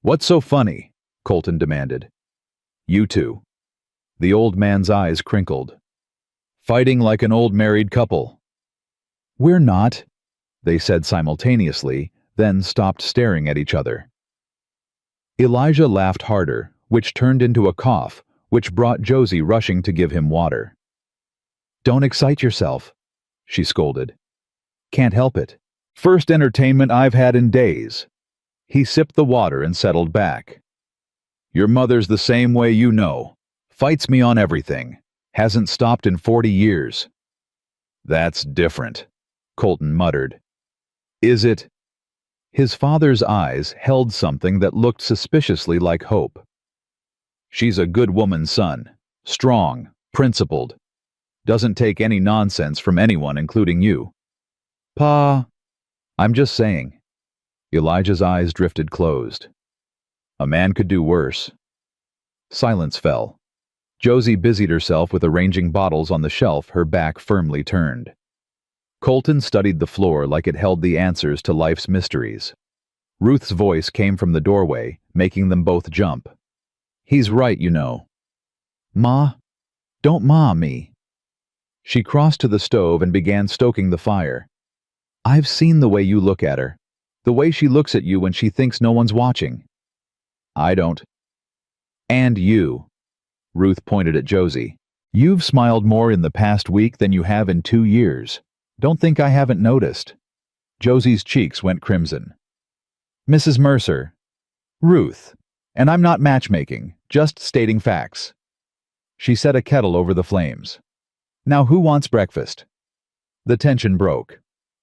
"What's so funny?" Colton demanded. "You two." The old man's eyes crinkled. "Fighting like an old married couple." "We're not," they said simultaneously, then stopped staring at each other. Elijah laughed harder, which turned into a cough, which brought Josie rushing to give him water. "Don't excite yourself," she scolded. "Can't help it. First entertainment I've had in days. He sipped the water and settled back. Your mother's the same way, you know. Fights me on everything. Hasn't stopped in 40 years. That's different, Colton muttered. Is it? His father's eyes held something that looked suspiciously like hope. She's a good woman, son. Strong, principled. Doesn't take any nonsense from anyone, including you. Pa, I'm just saying. Elijah's eyes drifted closed. A man could do worse. Silence fell. Josie busied herself with arranging bottles on the shelf, her back firmly turned. Colton studied the floor like it held the answers to life's mysteries. Ruth's voice came from the doorway, making them both jump. He's right, you know. Ma, don't ma me. She crossed to the stove and began stoking the fire. I've seen the way you look at her. The way she looks at you when she thinks no one's watching. I don't. And you. Ruth pointed at Josie. You've smiled more in the past week than you have in 2 years. Don't think I haven't noticed. Josie's cheeks went crimson. Mrs. Mercer. Ruth. And I'm not matchmaking, just stating facts. She set a kettle over the flames. Now who wants breakfast? The tension broke.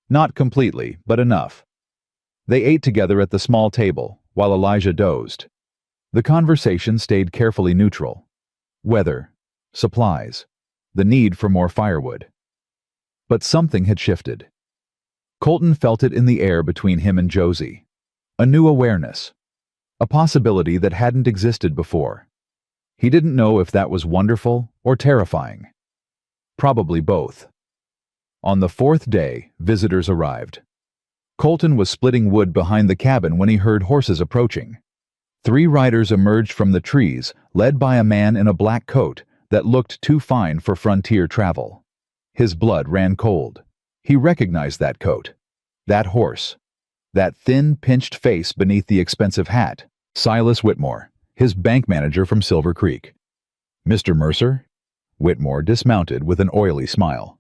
Not completely, but enough. They ate together at the small table, while Elijah dozed. The conversation stayed carefully neutral. Weather, supplies, the need for more firewood. But something had shifted. Colton felt it in the air between him and Josie. A new awareness. A possibility that hadn't existed before. He didn't know if that was wonderful or terrifying. Probably both. On the 4th day, visitors arrived. Colton was splitting wood behind the cabin when he heard horses approaching. 3 riders emerged from the trees, led by a man in a black coat that looked too fine for frontier travel. His blood ran cold. He recognized that coat, that horse, that thin, pinched face beneath the expensive hat. Silas Whitmore, his bank manager from Silver Creek. Mr. Mercer? Whitmore dismounted with an oily smile.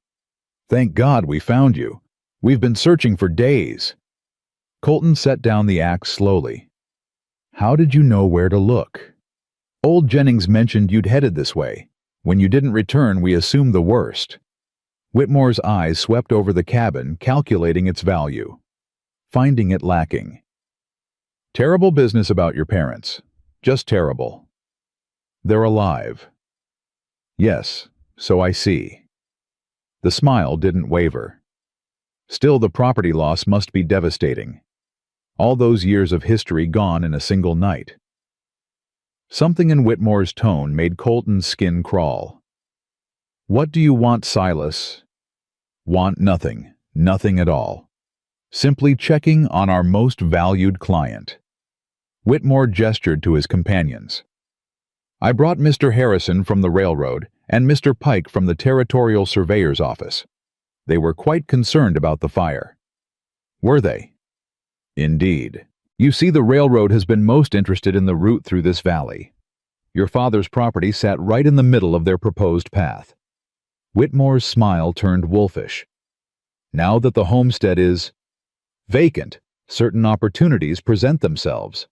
Thank God we found you. We've been searching for days. Colton set down the axe slowly. How did you know where to look? Old Jennings mentioned you'd headed this way. When you didn't return, we assumed the worst. Whitmore's eyes swept over the cabin, calculating its value. Finding it lacking. Terrible business about your parents. Just terrible. They're alive. Yes, so I see. The smile didn't waver. Still, the property loss must be devastating. All those years of history gone in a single night. Something in Whitmore's tone made Colton's skin crawl. What do you want, Silas? Want nothing. Nothing at all. Simply checking on our most valued client. Whitmore gestured to his companions. I brought Mr. Harrison from the railroad and Mr. Pike from the Territorial Surveyor's office. They were quite concerned about the fire. Were they? Indeed. You see, the railroad has been most interested in the route through this valley. Your father's property sat right in the middle of their proposed path. Whitmore's smile turned wolfish. Now that the homestead is vacant, certain opportunities present themselves.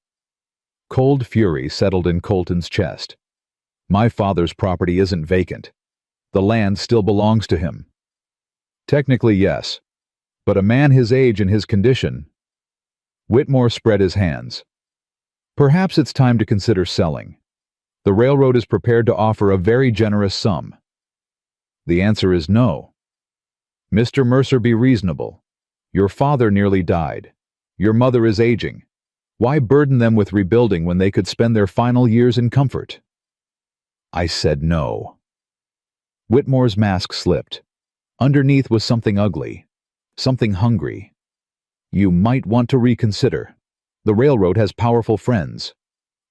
Cold fury settled in Colton's chest. My father's property isn't vacant. The land still belongs to him. Technically, yes. But a man his age and his condition. Whitmore spread his hands. Perhaps it's time to consider selling. The railroad is prepared to offer a very generous sum. The answer is no. Mr. Mercer, be reasonable. Your father nearly died. Your mother is aging. Why burden them with rebuilding when they could spend their final years in comfort? I said no. Whitmore's mask slipped. Underneath was something ugly, something hungry. You might want to reconsider. The railroad has powerful friends.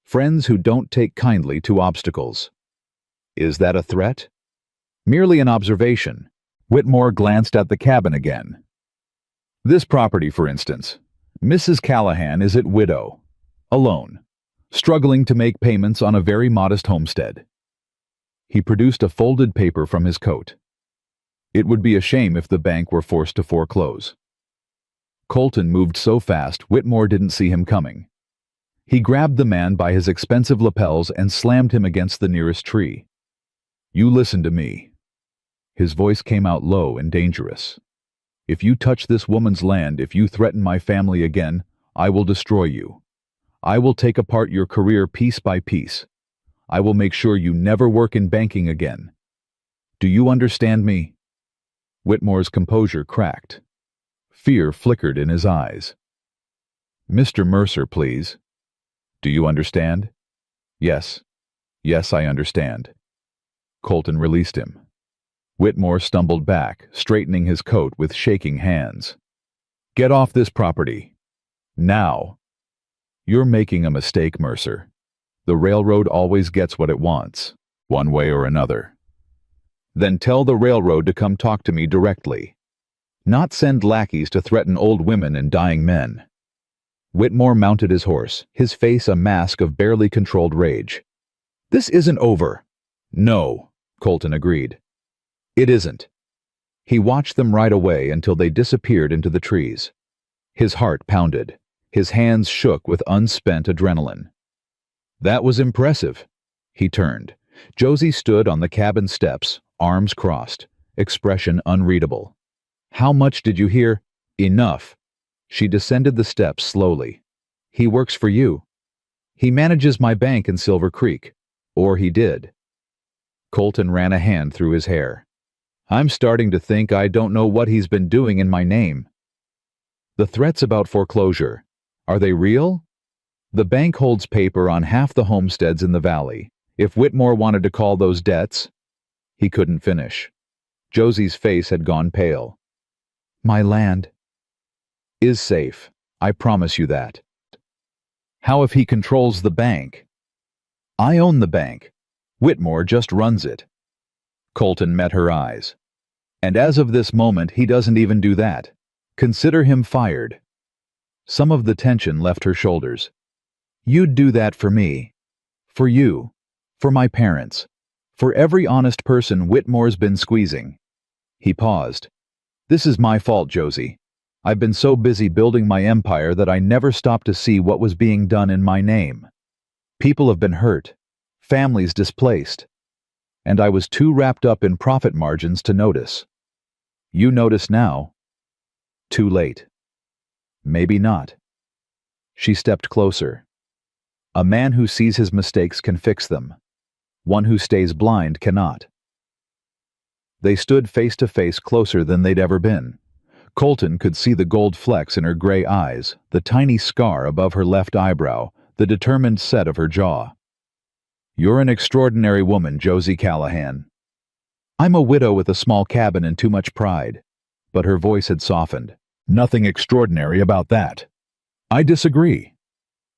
Friends who don't take kindly to obstacles. Is that a threat? Merely an observation. Whitmore glanced at the cabin again. This property, for instance. Mrs. Callahan is its widow, alone, struggling to make payments on a very modest homestead. He produced a folded paper from his coat. It would be a shame if the bank were forced to foreclose. Colton moved so fast, Whitmore didn't see him coming. He grabbed the man by his expensive lapels and slammed him against the nearest tree. "You listen to me." His voice came out low and dangerous. "If you touch this woman's land, if you threaten my family again, I will destroy you. I will take apart your career piece by piece. I will make sure you never work in banking again. Do you understand me?" Whitmore's composure cracked. Fear flickered in his eyes. "Mr. Mercer, please. Do you understand?" "Yes. Yes, I understand." Colton released him. Whitmore stumbled back, straightening his coat with shaking hands. "Get off this property. Now." "You're making a mistake, Mercer. The railroad always gets what it wants, one way or another." "Then tell the railroad to come talk to me directly. Not send lackeys to threaten old women and dying men." Whitmore mounted his horse, his face a mask of barely controlled rage. "This isn't over." "No," Colton agreed. "It isn't." He watched them ride away until they disappeared into the trees. His heart pounded. His hands shook with unspent adrenaline. "That was impressive." He turned. Josie stood on the cabin steps, arms crossed, expression unreadable. "How much did you hear?" "Enough." She descended the steps slowly. "He works for you. He manages my bank in Silver Creek. Or he did." Colton ran a hand through his hair. "I'm starting to think I don't know what he's been doing in my name." "The threats about foreclosure, are they real?" "The bank holds paper on half the homesteads in the valley. If Whitmore wanted to call those debts—" He couldn't finish. Josie's face had gone pale. "My land is safe. I promise you that." "How if he controls the bank?" "I own the bank. Whitmore just runs it." Colton met her eyes. "And as of this moment, he doesn't even do that. Consider him fired." Some of the tension left her shoulders. "You'd do that for me. For you. For my parents. For every honest person Whitmore's been squeezing." He paused. "This is my fault, Josie. I've been so busy building my empire that I never stopped to see what was being done in my name. People have been hurt. Families displaced. And I was too wrapped up in profit margins to notice. You notice now. Too late. Maybe not." She stepped closer. "A man who sees his mistakes can fix them. One who stays blind cannot." They stood face to face, closer than they'd ever been. Colton could see the gold flecks in her gray eyes, the tiny scar above her left eyebrow, the determined set of her jaw. "You're an extraordinary woman, Josie Callahan." "I'm a widow with a small cabin and too much pride." But her voice had softened. "Nothing extraordinary about that." "I disagree."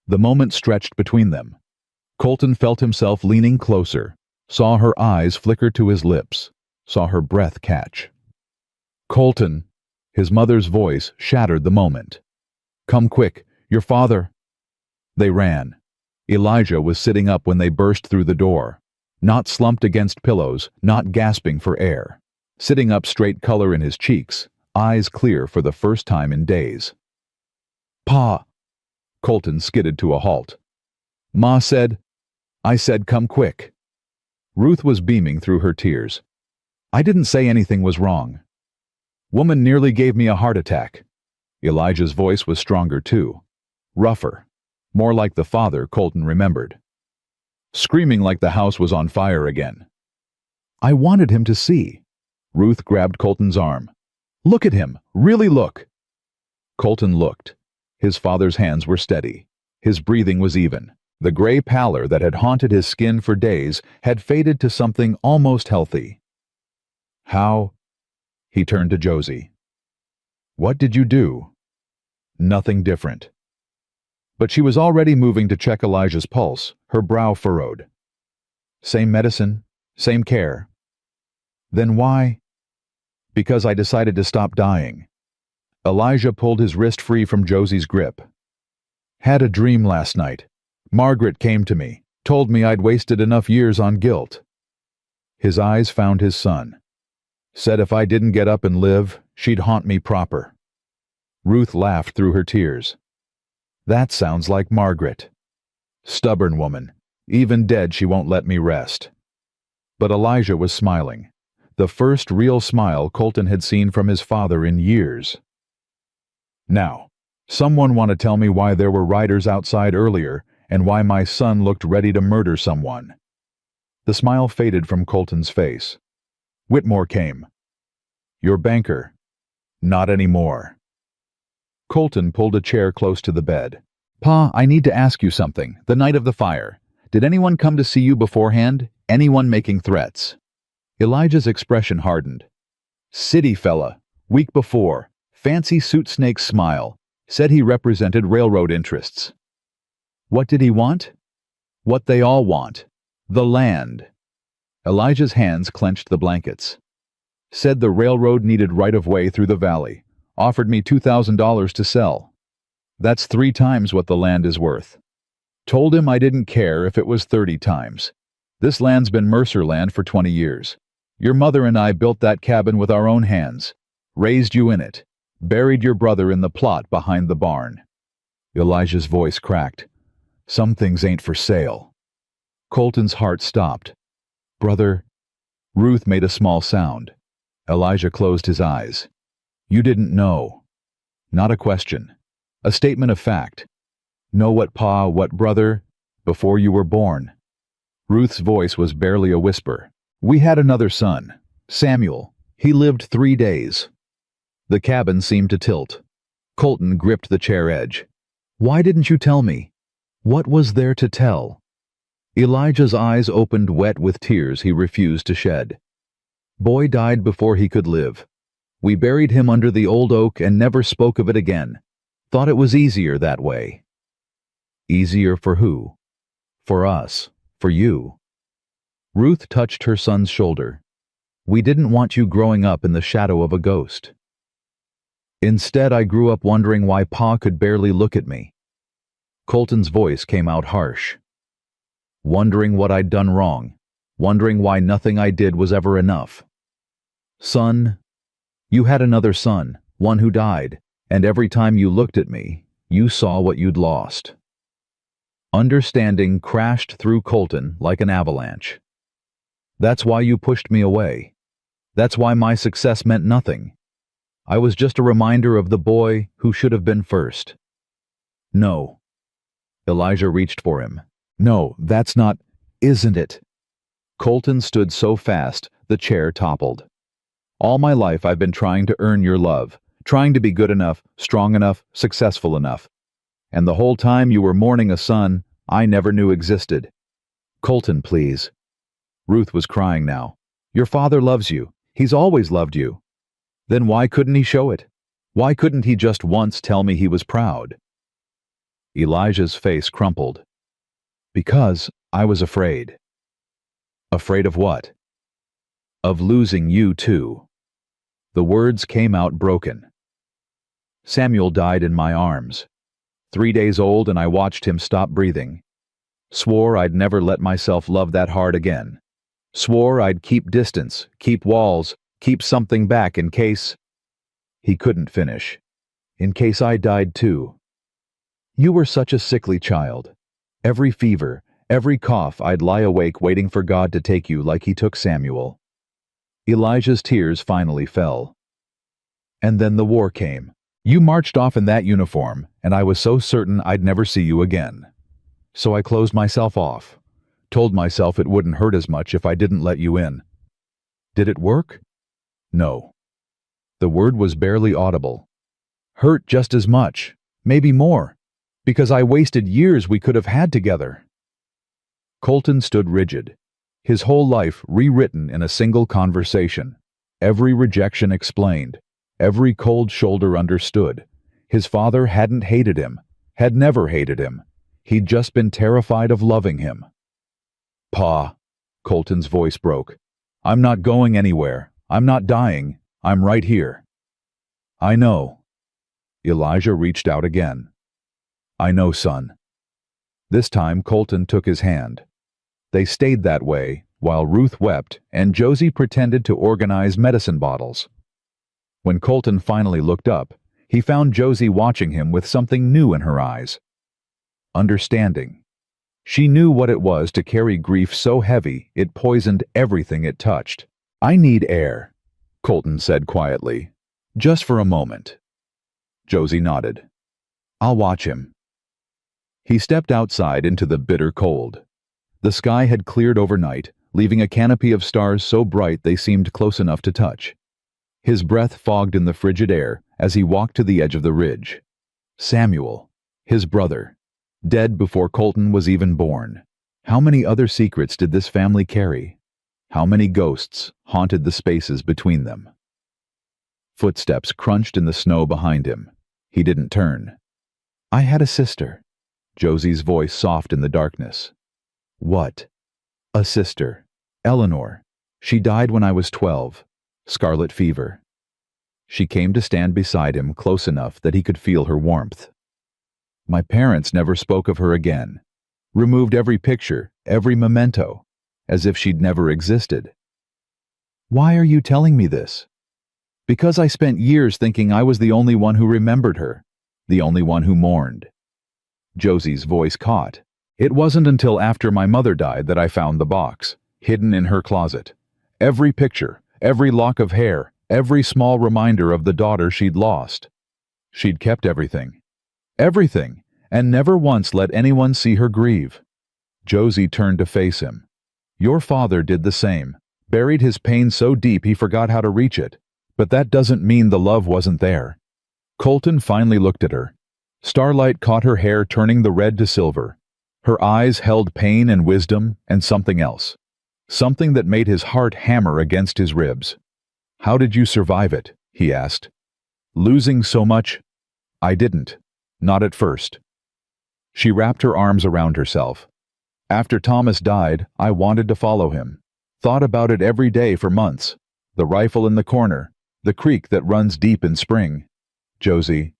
The moment stretched between them. Colton felt himself leaning closer, saw her eyes flicker to his lips, saw her breath catch. "Colton," his mother's voice shattered the moment. "Come quick, your father—" They ran. Elijah was sitting up when they burst through the door, not slumped against pillows, not gasping for air, sitting up straight, color in his cheeks, eyes clear for the first time in days. "Pa!" Colton skidded to a halt. "Ma said—" "I said come quick." Ruth was beaming through her tears. "I didn't say anything was wrong. Woman nearly gave me a heart attack." Elijah's voice was stronger too, rougher, more like the father Colton remembered. Screaming like the house was on fire again. "I wanted him to see." Ruth grabbed Colton's arm. "Look at him, really look." Colton looked. His father's hands were steady. His breathing was even. The gray pallor that had haunted his skin for days had faded to something almost healthy. "How?" He turned to Josie. "What did you do?" "Nothing different." But she was already moving to check Elijah's pulse, her brow furrowed. "Same medicine, same care." "Then why?" "Because I decided to stop dying." Elijah pulled his wrist free from Josie's grip. "Had a dream last night. Margaret came to me, told me I'd wasted enough years on guilt." His eyes found his son. "Said if I didn't get up and live, she'd haunt me proper." Ruth laughed through her tears. That sounds like Margaret. Stubborn woman. Even dead, she won't let me rest. But Elijah was smiling. The first real smile Colton had seen from his father in years. Now, someone want to tell me why there were riders outside earlier and why my son looked ready to murder someone. The smile faded from Colton's face. Whitmore came. Your banker. Not anymore. Colton pulled a chair close to the bed. Pa, I need to ask you something. The night of the fire. Did anyone come to see you beforehand? Anyone making threats? Elijah's expression hardened. City fella. Week before. Fancy suit snake smile. Said he represented railroad interests. What did he want? What they all want. The land. Elijah's hands clenched the blankets. Said the railroad needed right-of-way through the valley. Offered me $2,000 to sell. That's 3 times what the land is worth. Told him I didn't care if it was 30 times. This land's been Mercer land for 20 years. Your mother and I built that cabin with our own hands. Raised you in it. Buried your brother in the plot behind the barn. Elijah's voice cracked. Some things ain't for sale. Colton's heart stopped. Brother. Ruth made a small sound. Elijah closed his eyes. You didn't know. Not a question. A statement of fact. Know what pa, what brother, before you were born. Ruth's voice was barely a whisper. We had another son, Samuel. He lived 3 days. The cabin seemed to tilt. Colton gripped the chair edge. Why didn't you tell me? What was there to tell? Elijah's eyes opened wet with tears he refused to shed. Boy died before he could live. We buried him under the old oak and never spoke of it again. Thought it was easier that way. Easier for who? For us. For you. Ruth touched her son's shoulder. We didn't want you growing up in the shadow of a ghost. Instead, I grew up wondering why Pa could barely look at me. Colton's voice came out harsh. Wondering what I'd done wrong. Wondering why nothing I did was ever enough. Son, you had another son, one who died, and every time you looked at me, you saw what you'd lost. Understanding crashed through Colton like an avalanche. That's why you pushed me away. That's why my success meant nothing. I was just a reminder of the boy who should have been first. No. Elijah reached for him. No, that's not, isn't it? Colton stood so fast, the chair toppled. All my life I've been trying to earn your love, trying to be good enough, strong enough, successful enough. And the whole time you were mourning a son I never knew existed. Colton, please. Ruth was crying now. Your father loves you. He's always loved you. Then why couldn't he show it? Why couldn't he just once tell me he was proud? Elijah's face crumpled. Because I was afraid. Afraid of what? Of losing you too. The words came out broken. Samuel died in my arms. 3 days old, and I watched him stop breathing. Swore I'd never let myself love that hard again. Swore I'd keep distance, keep walls, keep something back in case... He couldn't finish. In case I died too. You were such a sickly child. Every fever, every cough, I'd lie awake waiting for God to take you like he took Samuel. Elijah's tears finally fell. And then the war came. You marched off in that uniform, and I was so certain I'd never see you again. So I closed myself off. Told myself it wouldn't hurt as much if I didn't let you in. Did it work? No. The word was barely audible. Hurt just as much, maybe more, because I wasted years we could have had together. Colton stood rigid. His whole life rewritten in a single conversation. Every rejection explained. Every cold shoulder understood. His father hadn't hated him, had never hated him. He'd just been terrified of loving him. Pa, Colton's voice broke. I'm not going anywhere. I'm not dying. I'm right here. I know. Elijah reached out again. I know, son. This time Colton took his hand. They stayed that way while Ruth wept and Josie pretended to organize medicine bottles. When Colton finally looked up, He found Josie watching him with something new in her eyes. Understanding. She knew what it was to carry grief so heavy it poisoned everything it touched. "I need air," Colton said quietly. "Just for a moment." Josie nodded. "I'll watch him." He stepped outside into the bitter cold. The sky had cleared overnight, leaving a canopy of stars so bright they seemed close enough to touch. His breath fogged in the frigid air as he walked to the edge of the ridge. Samuel, his brother, dead before Colton was even born. How many other secrets did this family carry? How many ghosts haunted the spaces between them? Footsteps crunched in the snow behind him. He didn't turn. "I had a sister," Josie's voice soft in the darkness. "What?" "A sister. Eleanor. She died when I was 12. Scarlet fever." She came to stand beside him close enough that he could feel her warmth. "My parents never spoke of her again. Removed every picture, every memento, as if she'd never existed." "Why are you telling me this?" "Because I spent years thinking I was the only one who remembered her, the only one who mourned." Josie's voice caught. "It wasn't until after my mother died that I found the box, hidden in her closet. Every picture, every lock of hair, every small reminder of the daughter she'd lost. She'd kept everything. Everything, and never once let anyone see her grieve." Josie turned to face him. "Your father did the same, buried his pain so deep he forgot how to reach it. But that doesn't mean the love wasn't there." Colton finally looked at her. Starlight caught her hair turning the red to silver. Her eyes held pain and wisdom and something else. Something that made his heart hammer against his ribs. "How did you survive it?" he asked. "Losing so much?" "I didn't. Not at first." She wrapped her arms around herself. "After Thomas died, I wanted to follow him. Thought about it every day for months. The rifle in the corner, the creek that runs deep in spring." "Josie."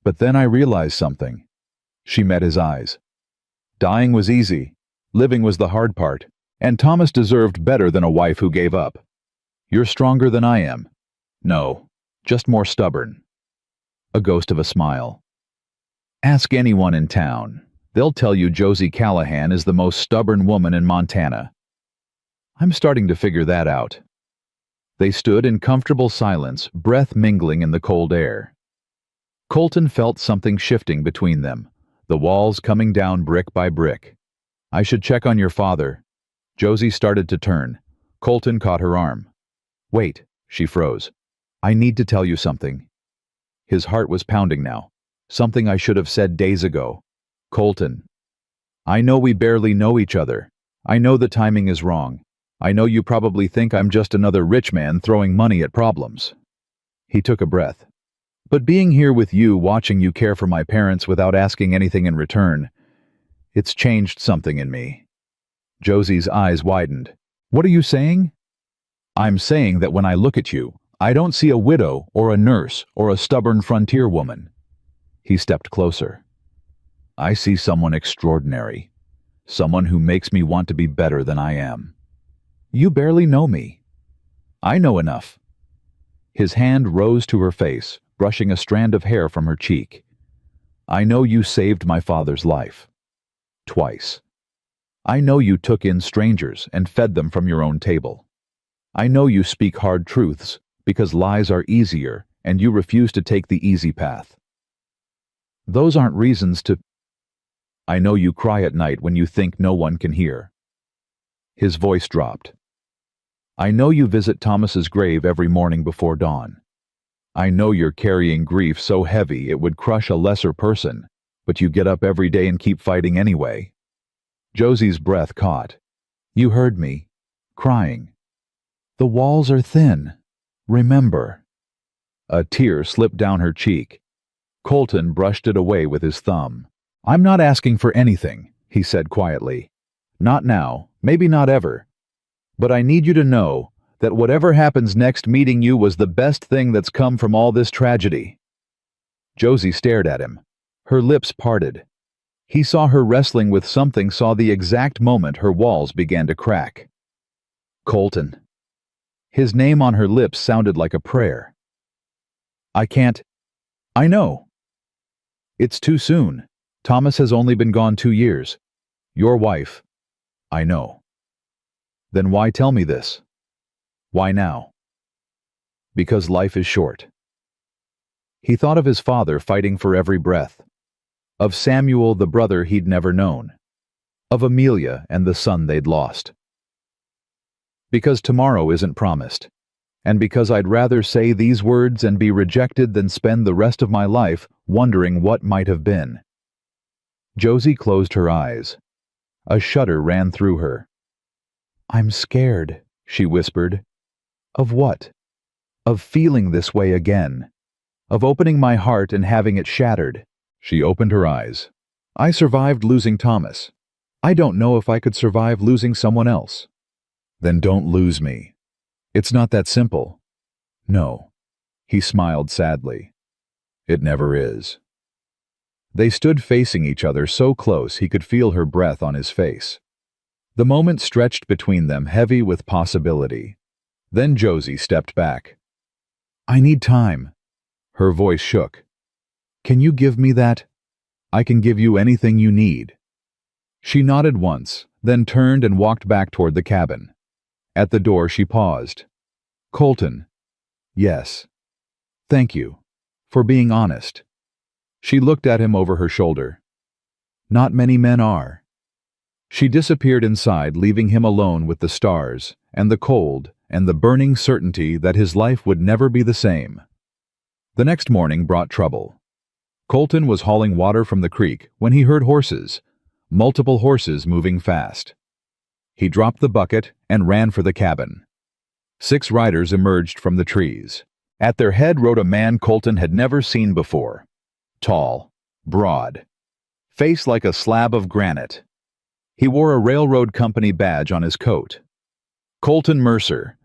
"But then I realized something." She met his eyes. "Dying was easy. Living was the hard part. And Thomas deserved better than a wife who gave up. You're stronger than I am. No, just more stubborn." A ghost of a smile. "Ask anyone in town. They'll tell you Josie Callahan is the most stubborn woman in Montana." "I'm starting to figure that out." They stood in comfortable silence, breath mingling in the cold air. Colton felt something shifting between them, the walls coming down brick by brick. "I should check on your father." Josie started to turn. Colton caught her arm. "Wait," she froze. "I need to tell you something." His heart was pounding now. "Something I should have said days ago." "Colton, I know we barely know each other. I know the timing is wrong. I know you probably think I'm just another rich man throwing money at problems." He took a breath. "But being here with you, watching you care for my parents without asking anything in return, it's changed something in me." Josie's eyes widened. "What are you saying?" "I'm saying that when I look at you, I don't see a widow or a nurse or a stubborn frontier woman." He stepped closer. "I see someone extraordinary. Someone who makes me want to be better than I am." "You barely know me." "I know enough." His hand rose to her face, brushing a strand of hair from her cheek. "I know you saved my father's life. Twice. I know you took in strangers and fed them from your own table. I know you speak hard truths because lies are easier and you refuse to take the easy path. Those aren't reasons to... I know you cry at night when you think no one can hear." His voice dropped. "I know you visit Thomas's grave every morning before dawn. I know you're carrying grief so heavy it would crush a lesser person, but you get up every day and keep fighting anyway." Josie's breath caught. "You heard me. Crying. The walls are thin. Remember." A tear slipped down her cheek. Colton brushed it away with his thumb. "I'm not asking for anything," he said quietly. "Not now, maybe not ever. But I need you to know that whatever happens next, meeting you was the best thing that's come from all this tragedy." Josie stared at him. Her lips parted. He saw her wrestling with something, saw the exact moment her walls began to crack. "Colton." His name on her lips sounded like a prayer. I can't I know. It's too soon. Thomas has only been gone 2 years. Your wife. I know. Then why tell me this? Why now? Because life is short. He thought of his father fighting for every breath, of Samuel, the brother he'd never known, of Amelia and the son they'd lost. Because tomorrow isn't promised, and because I'd rather say these words and be rejected than spend the rest of my life wondering what might have been. Josie closed her eyes. A shudder ran through her. I'm scared, she whispered. Of what? Of feeling this way again. Of opening my heart and having it shattered. She opened her eyes. I survived losing Thomas. I don't know if I could survive losing someone else. Then don't lose me. It's not that simple. No. He smiled sadly. It never is. They stood facing each other so close he could feel her breath on his face. The moment stretched between them heavy with possibility. Then Josie stepped back. I need time. Her voice shook. Can you give me that? I can give you anything you need. She nodded once, then turned and walked back toward the cabin. At the door she paused. Colton. Yes. Thank you. For being honest. She looked at him over her shoulder. Not many men are. She disappeared inside, leaving him alone with the stars, and the cold, and the burning certainty that his life would never be the same. The next morning brought trouble. Colton was hauling water from the creek when he heard horses, multiple horses moving fast. He dropped the bucket and ran for the cabin. 6 riders emerged from the trees. At their head rode a man Colton had never seen before. Tall, broad, face like a slab of granite. He wore a railroad company badge on his coat. Colton Mercer.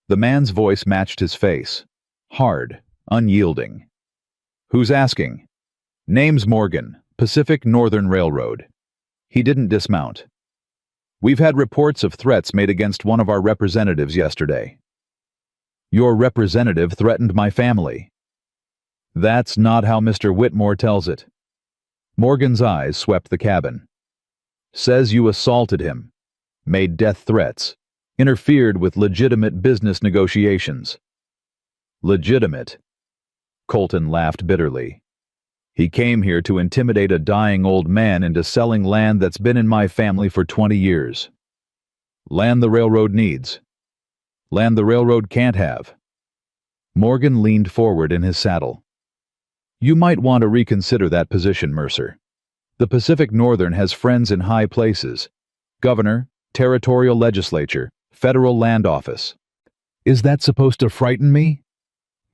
The man's voice matched his face. Hard, unyielding. Who's asking? Name's Morgan, Pacific Northern Railroad. He didn't dismount. We've had reports of threats made against one of our representatives yesterday. Your representative threatened my family. That's not how Mr. Whitmore tells it. Morgan's eyes swept the cabin. Says you assaulted him, made death threats, interfered with legitimate business negotiations. Legitimate? Colton laughed bitterly. He came here to intimidate a dying old man into selling land that's been in my family for 20 years. Land the railroad needs. Land the railroad can't have. Morgan leaned forward in his saddle. You might want to reconsider that position, Mercer. The Pacific Northern has friends in high places. Governor, territorial legislature, federal land office. Is that supposed to frighten me?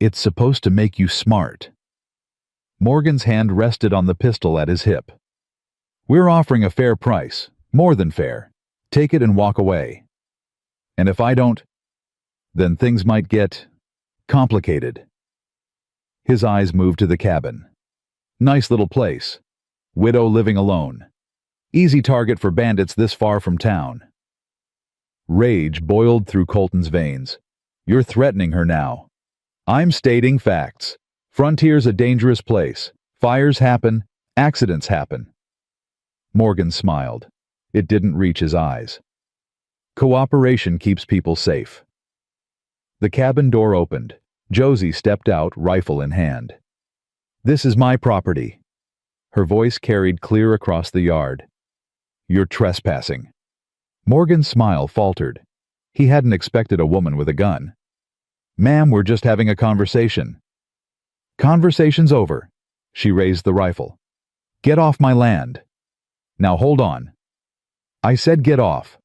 It's supposed to make you smart. Morgan's hand rested on the pistol at his hip. We're offering a fair price, more than fair. Take it and walk away. And if I don't, then things might get complicated. His eyes moved to the cabin. Nice little place. Widow living alone. Easy target for bandits this far from town. Rage boiled through Colton's veins. You're threatening her now. I'm stating facts. Frontier's a dangerous place. Fires happen, accidents happen. Morgan smiled. It didn't reach his eyes. Cooperation keeps people safe. The cabin door opened. Josie stepped out, rifle in hand. This is my property. Her voice carried clear across the yard. You're trespassing. Morgan's smile faltered. He hadn't expected a woman with a gun. Ma'am, we're just having a conversation. Conversation's over. She raised the rifle. Get off my land. Now hold on. I said get off.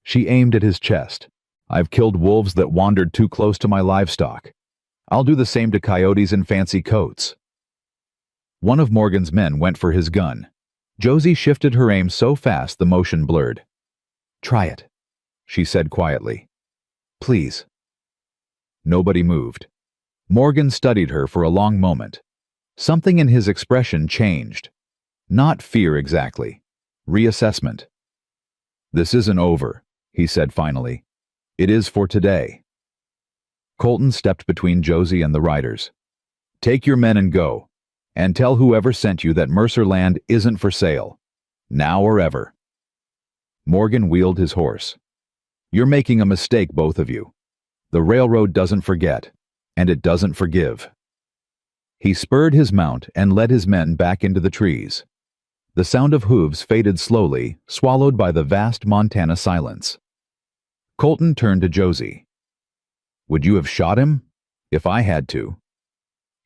She aimed at his chest. I've killed wolves that wandered too close to my livestock. I'll do the same to coyotes in fancy coats. One of Morgan's men went for his gun. Josie shifted her aim so fast the motion blurred. Try it, she said quietly. Please. Nobody moved. Morgan studied her for a long moment. Something in his expression changed. Not fear exactly. Reassessment. This isn't over, he said finally. It is for today. Colton stepped between Josie and the riders. Take your men and go. And tell whoever sent you that Mercer land isn't for sale. Now or ever." Morgan wheeled his horse. "You're making a mistake, both of you. The railroad doesn't forget, and it doesn't forgive." He spurred his mount and led his men back into the trees. The sound of hooves faded slowly, swallowed by the vast Montana silence. Colton turned to Josie. "Would you have shot him?" "If I had to."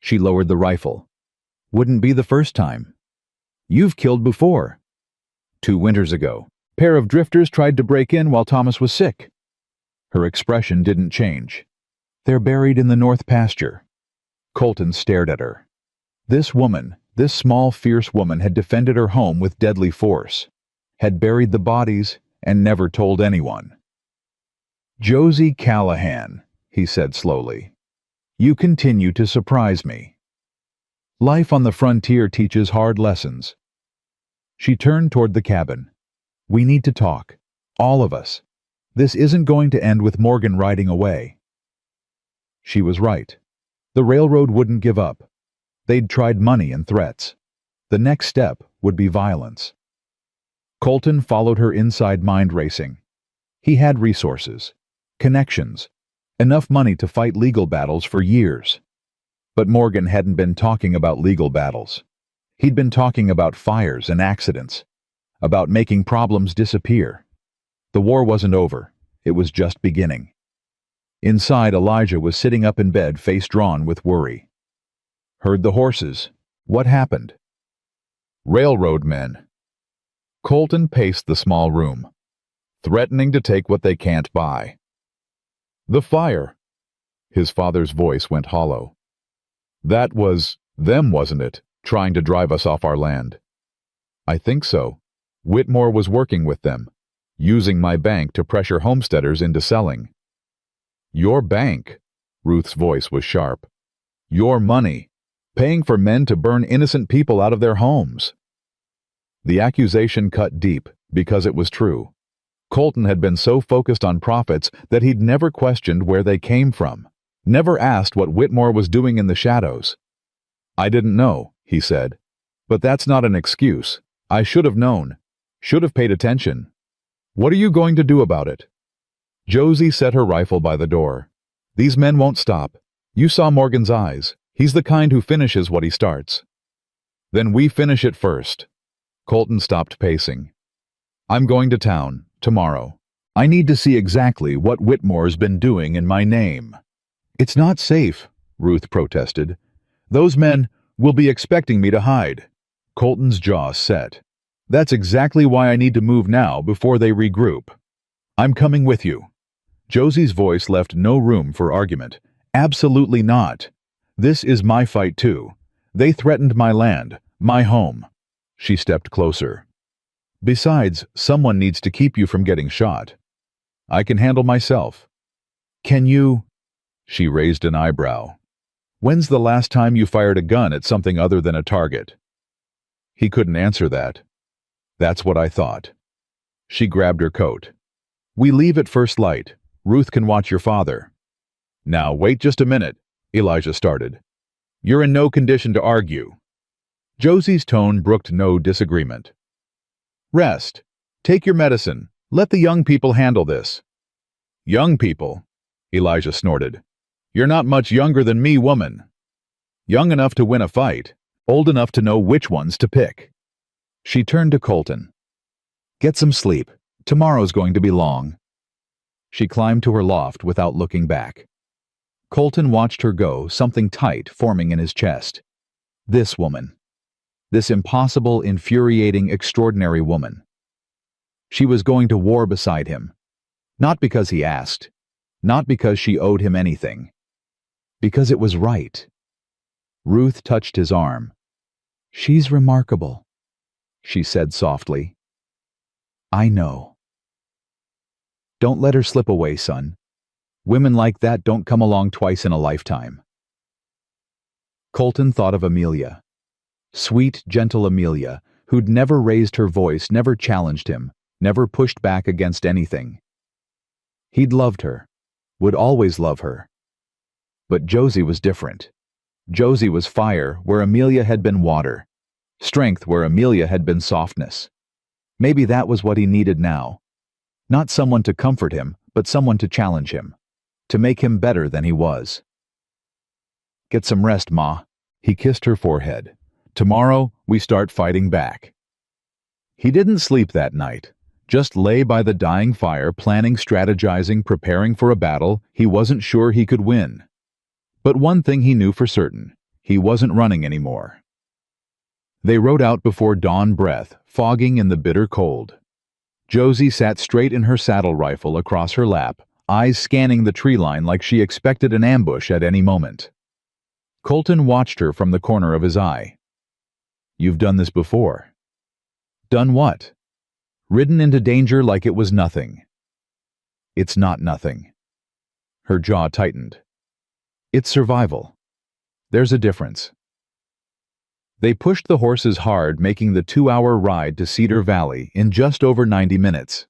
She lowered the rifle. "Wouldn't be the first time. You've killed before. 2 winters ago, pair of drifters tried to break in while Thomas was sick." Her expression didn't change. "They're buried in the north pasture." Colton stared at her. This woman, this small, fierce woman, had defended her home with deadly force, had buried the bodies, and never told anyone. "Josie Callahan," he said slowly, "you continue to surprise me. Life on the frontier teaches hard lessons." She turned toward the cabin. "We need to talk. All of us. This isn't going to end with Morgan riding away." She was right. The railroad wouldn't give up. They'd tried money and threats. The next step would be violence. Colton followed her inside, mind racing. He had resources, connections, enough money to fight legal battles for years. But Morgan hadn't been talking about legal battles. He'd been talking about fires and accidents, about making problems disappear. The war wasn't over. It was just beginning. Inside, Elijah was sitting up in bed, face drawn with worry. "Heard the horses. What happened?" "Railroad men." Colton paced the small room, threatening to take what they can't buy. "The fire." His father's voice went hollow. "That was them, wasn't it, trying to drive us off our land?" "I think so. Whitmore was working with them, using my bank to pressure homesteaders into selling." "Your bank?" Ruth's voice was sharp. "Your money, paying for men to burn innocent people out of their homes." The accusation cut deep because it was true. Colton had been so focused on profits that he'd never questioned where they came from, never asked what Whitmore was doing in the shadows. "I didn't know," he said. "But that's not an excuse. I should have known. Should have paid attention. What are you going to do about it?" Josie set her rifle by the door. "These men won't stop. You saw Morgan's eyes. He's the kind who finishes what he starts." "Then we finish it first." Colton stopped pacing. "I'm going to town, tomorrow. I need to see exactly what Whitmore's been doing in my name." "It's not safe," Ruth protested. "Those men will be expecting me to hide." Colton's jaw set. "That's exactly why I need to move now before they regroup. I'm coming with you." Josie's voice left no room for argument. "Absolutely not. This is my fight too. They threatened my land, my home." She stepped closer. "Besides, someone needs to keep you from getting shot. I can handle myself." "Can you?" She raised an eyebrow. "When's the last time you fired a gun at something other than a target?" He couldn't answer that. "That's what I thought." She grabbed her coat. "We leave at first light. Ruth can watch your father." "Now, wait just a minute," Elijah started. "You're in no condition to argue." Josie's tone brooked no disagreement. "Rest. Take your medicine. Let the young people handle this." "Young people?" Elijah snorted. "You're not much younger than me, woman. Young enough to win a fight, old enough to know which ones to pick." She turned to Colton. "Get some sleep. Tomorrow's going to be long." She climbed to her loft without looking back. Colton watched her go, something tight forming in his chest. This woman. This impossible, infuriating, extraordinary woman. She was going to war beside him. Not because he asked. Not because she owed him anything. Because it was right. Ruth touched his arm. "She's remarkable," she said softly. "I know. Don't let her slip away, son. Women like that don't come along twice in a lifetime." Colton thought of Amelia. Sweet, gentle Amelia, who'd never raised her voice, never challenged him, never pushed back against anything. He'd loved her, would always love her. But Josie was different. Josie was fire where Amelia had been water, strength where Amelia had been softness. Maybe that was what he needed now. Not someone to comfort him, but someone to challenge him, to make him better than he was. "Get some rest, Ma." He kissed her forehead. "Tomorrow, we start fighting back." He didn't sleep that night, just lay by the dying fire, planning, strategizing, preparing for a battle he wasn't sure he could win. But one thing he knew for certain, he wasn't running anymore. They rode out before dawn breath, fogging in the bitter cold. Josie sat straight in her saddle rifle across her lap, eyes scanning the tree line like she expected an ambush at any moment. Colton watched her from the corner of his eye. "You've done this before." "Done what?" "Ridden into danger like it was nothing." "It's not nothing." Her jaw tightened. "It's survival. There's a difference." They pushed the horses hard, making the 2-hour ride to Cedar Valley in just over 90 minutes.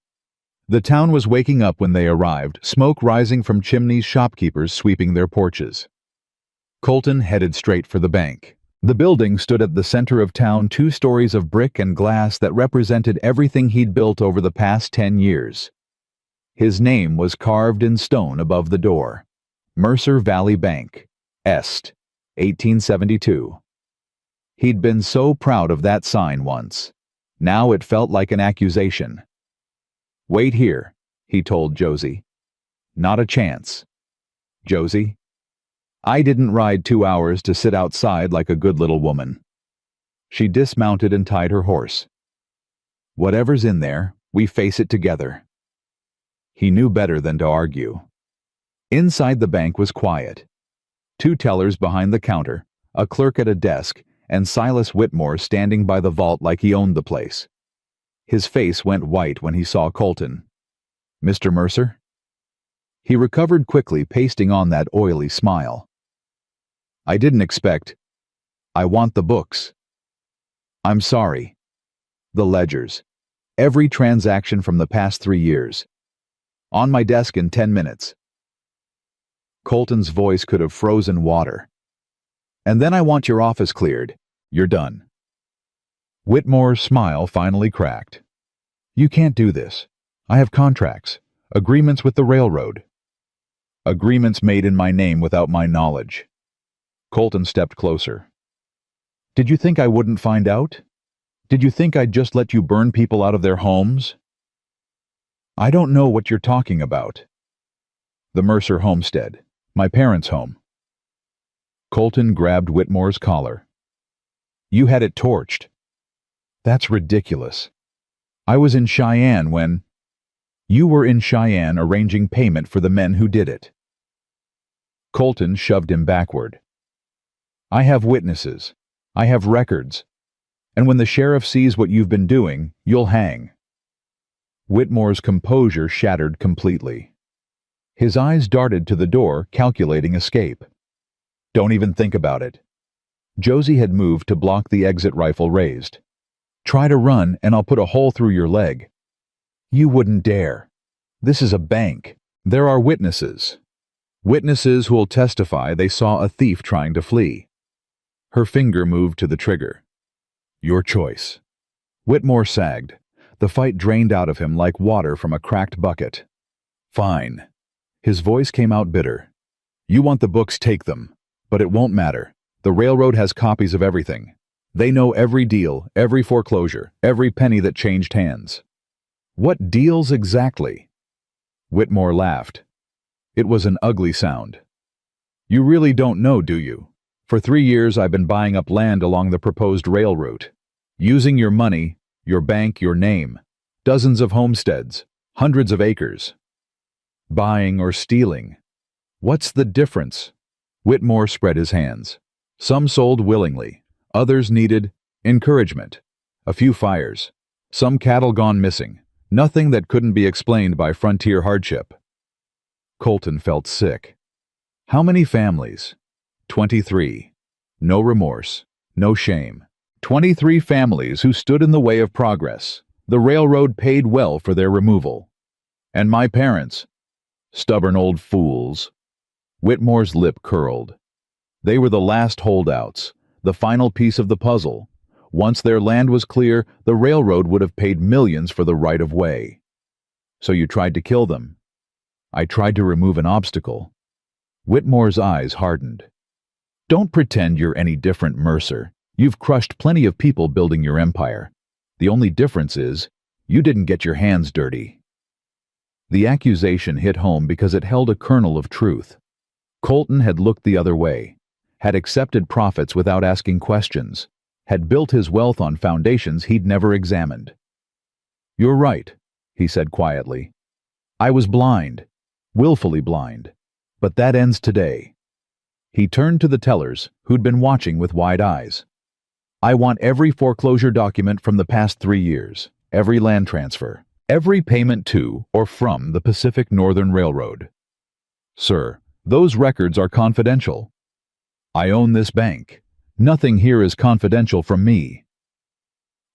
The town was waking up when they arrived, smoke rising from chimneys, shopkeepers sweeping their porches. Colton headed straight for the bank. The building stood at the center of town, 2 stories of brick and glass that represented everything he'd built over the past 10 years. His name was carved in stone above the door. Mercer Valley Bank, Est, 1872. He'd been so proud of that sign once. Now it felt like an accusation. "Wait here," he told Josie. "Not a chance." "Josie, I didn't ride 2 hours to sit outside like a good little woman." She dismounted and tied her horse. "Whatever's in there, we face it together." He knew better than to argue. Inside the bank was quiet. 2 tellers behind the counter, a clerk at a desk, and Silas Whitmore standing by the vault like he owned the place. His face went white when he saw Colton. "Mr. Mercer?" He recovered quickly, pasting on that oily smile. "I didn't expect. I want the books." "I'm sorry." "The ledgers. Every transaction from the past 3 years. On my desk in 10 minutes. Colton's voice could have frozen water. "And then I want your office cleared. You're done." Whitmore's smile finally cracked. "You can't do this. I have contracts, agreements with the railroad." "Agreements made in my name without my knowledge." Colton stepped closer. "Did you think I wouldn't find out? Did you think I'd just let you burn people out of their homes?" "I don't know what you're talking about." "The Mercer homestead, my parents' home." Colton grabbed Whitmore's collar. "You had it torched." "That's ridiculous. I was in Cheyenne when—" "You were in Cheyenne arranging payment for the men who did it." Colton shoved him backward. "I have witnesses. I have records. And when the sheriff sees what you've been doing, you'll hang." Whitmore's composure shattered completely. His eyes darted to the door, calculating escape. "Don't even think about it." Josie had moved to block the exit, rifle raised. "Try to run and I'll put a hole through your leg." "You wouldn't dare. This is a bank. There are witnesses. Witnesses who'll testify they saw a thief trying to flee." Her finger moved to the trigger. "Your choice." Whitmore sagged. The fight drained out of him like water from a cracked bucket. "Fine." His voice came out bitter. "You want the books, take them. But it won't matter. The railroad has copies of everything. They know every deal, every foreclosure, every penny that changed hands." "What deals exactly?" Whitmore laughed. It was an ugly sound. "You really don't know, do you? For 3 years I've been buying up land along the proposed rail route. Using your money, your bank, your name. Dozens of homesteads, hundreds of acres. Buying or stealing. What's the difference?" Whitmore spread his hands. "Some sold willingly. Others needed encouragement. A few fires. Some cattle gone missing. Nothing that couldn't be explained by frontier hardship." Colton felt sick. "How many families?" 23. No remorse. No shame. 23 families who stood in the way of progress. The railroad paid well for their removal. "And my parents. Stubborn old fools." Whitmore's lip curled. They were the last holdouts, the final piece of the puzzle. Once their land was clear, the railroad would have paid millions for the right of way. So you tried to kill them. I tried to remove an obstacle. Whitmore's eyes hardened. Don't pretend you're any different, Mercer. You've crushed plenty of people building your empire. The only difference is, you didn't get your hands dirty. The accusation hit home because it held a kernel of truth. Colton had looked the other way, had accepted profits without asking questions, had built his wealth on foundations he'd never examined. You're right, he said quietly. I was blind, willfully blind, but that ends today. He turned to the tellers, who'd been watching with wide eyes. I want every foreclosure document from the past 3 years, every land transfer, every payment to or from the Pacific Northern Railroad. Sir, those records are confidential. I own this bank. Nothing here is confidential from me.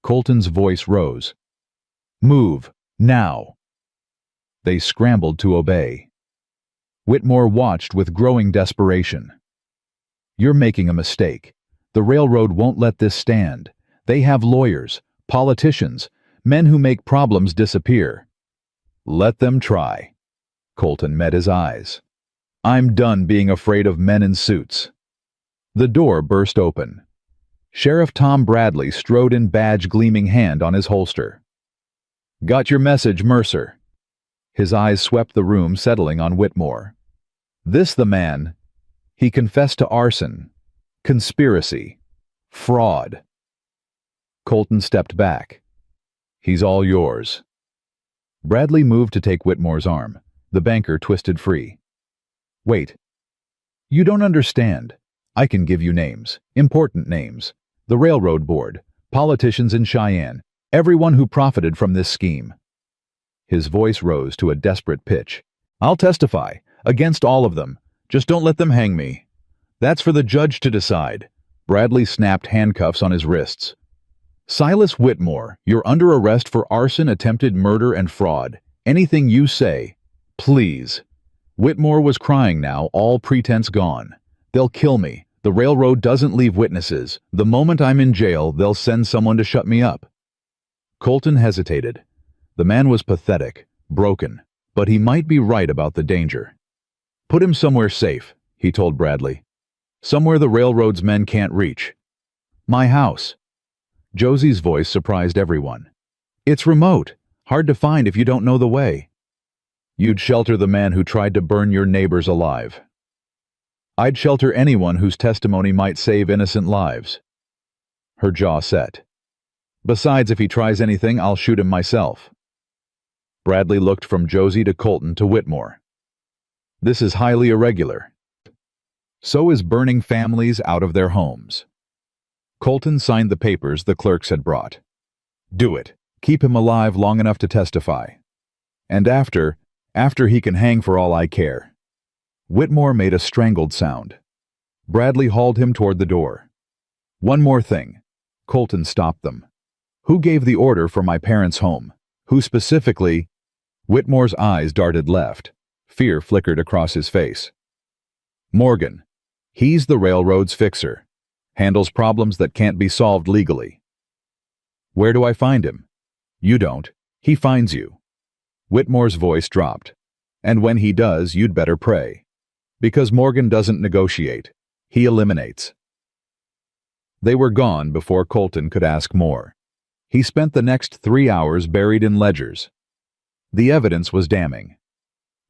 Colton's voice rose. Move, now. They scrambled to obey. Whitmore watched with growing desperation. You're making a mistake. The railroad won't let this stand. They have lawyers, politicians, men who make problems disappear. Let them try. Colton met his eyes. I'm done being afraid of men in suits. The door burst open. Sheriff Tom Bradley strode in, badge gleaming hand on his holster. Got your message, Mercer. His eyes swept the room, settling on Whitmore. This the man. He confessed to arson, conspiracy, fraud. Colton stepped back. He's all yours. Bradley moved to take Whitmore's arm. The banker twisted free. Wait. You don't understand. I can give you names, important names. The railroad board, politicians in Cheyenne, everyone who profited from this scheme. His voice rose to a desperate pitch. I'll testify, against all of them. Just don't let them hang me. That's for the judge to decide. Bradley snapped handcuffs on his wrists. Silas Whitmore, you're under arrest for arson, attempted murder, and fraud. Anything you say, please. Whitmore was crying now, all pretense gone. They'll kill me. The railroad doesn't leave witnesses. The moment I'm in jail, they'll send someone to shut me up. Colton hesitated. The man was pathetic, broken, but he might be right about the danger. Put him somewhere safe, he told Bradley. Somewhere the railroad's men can't reach. My house. Josie's voice surprised everyone. It's remote, hard to find if you don't know the way. You'd shelter the man who tried to burn your neighbors alive. I'd shelter anyone whose testimony might save innocent lives. Her jaw set. Besides, if he tries anything, I'll shoot him myself. Bradley looked from Josie to Colton to Whitmore. This is highly irregular. So is burning families out of their homes. Colton signed the papers the clerks had brought. Do it. Keep him alive long enough to testify. And after he can hang for all I care. Whitmore made a strangled sound. Bradley hauled him toward the door. One more thing. Colton stopped them. Who gave the order for my parents' home? Who specifically? Whitmore's eyes darted left. Fear flickered across his face. Morgan. He's the railroad's fixer. Handles problems that can't be solved legally. Where do I find him? You don't. He finds you. Whitmore's voice dropped. And when he does, you'd better pray. Because Morgan doesn't negotiate. He eliminates. They were gone before Colton could ask more. He spent the next 3 hours buried in ledgers. The evidence was damning.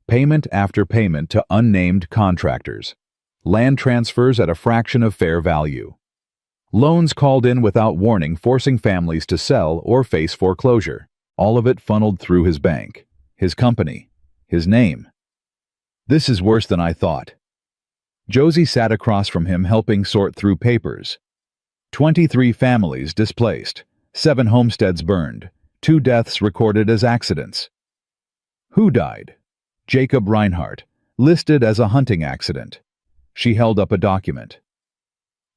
Payment after payment to unnamed contractors. Land transfers at a fraction of fair value. Loans called in without warning, forcing families to sell or face foreclosure. All of it funneled through his bank, his company, his name. This is worse than I thought. Josie sat across from him, helping sort through papers. 23 families displaced, 7 homesteads burned, 2 deaths recorded as accidents. Who died? Jacob Reinhardt, listed as a hunting accident. She held up a document.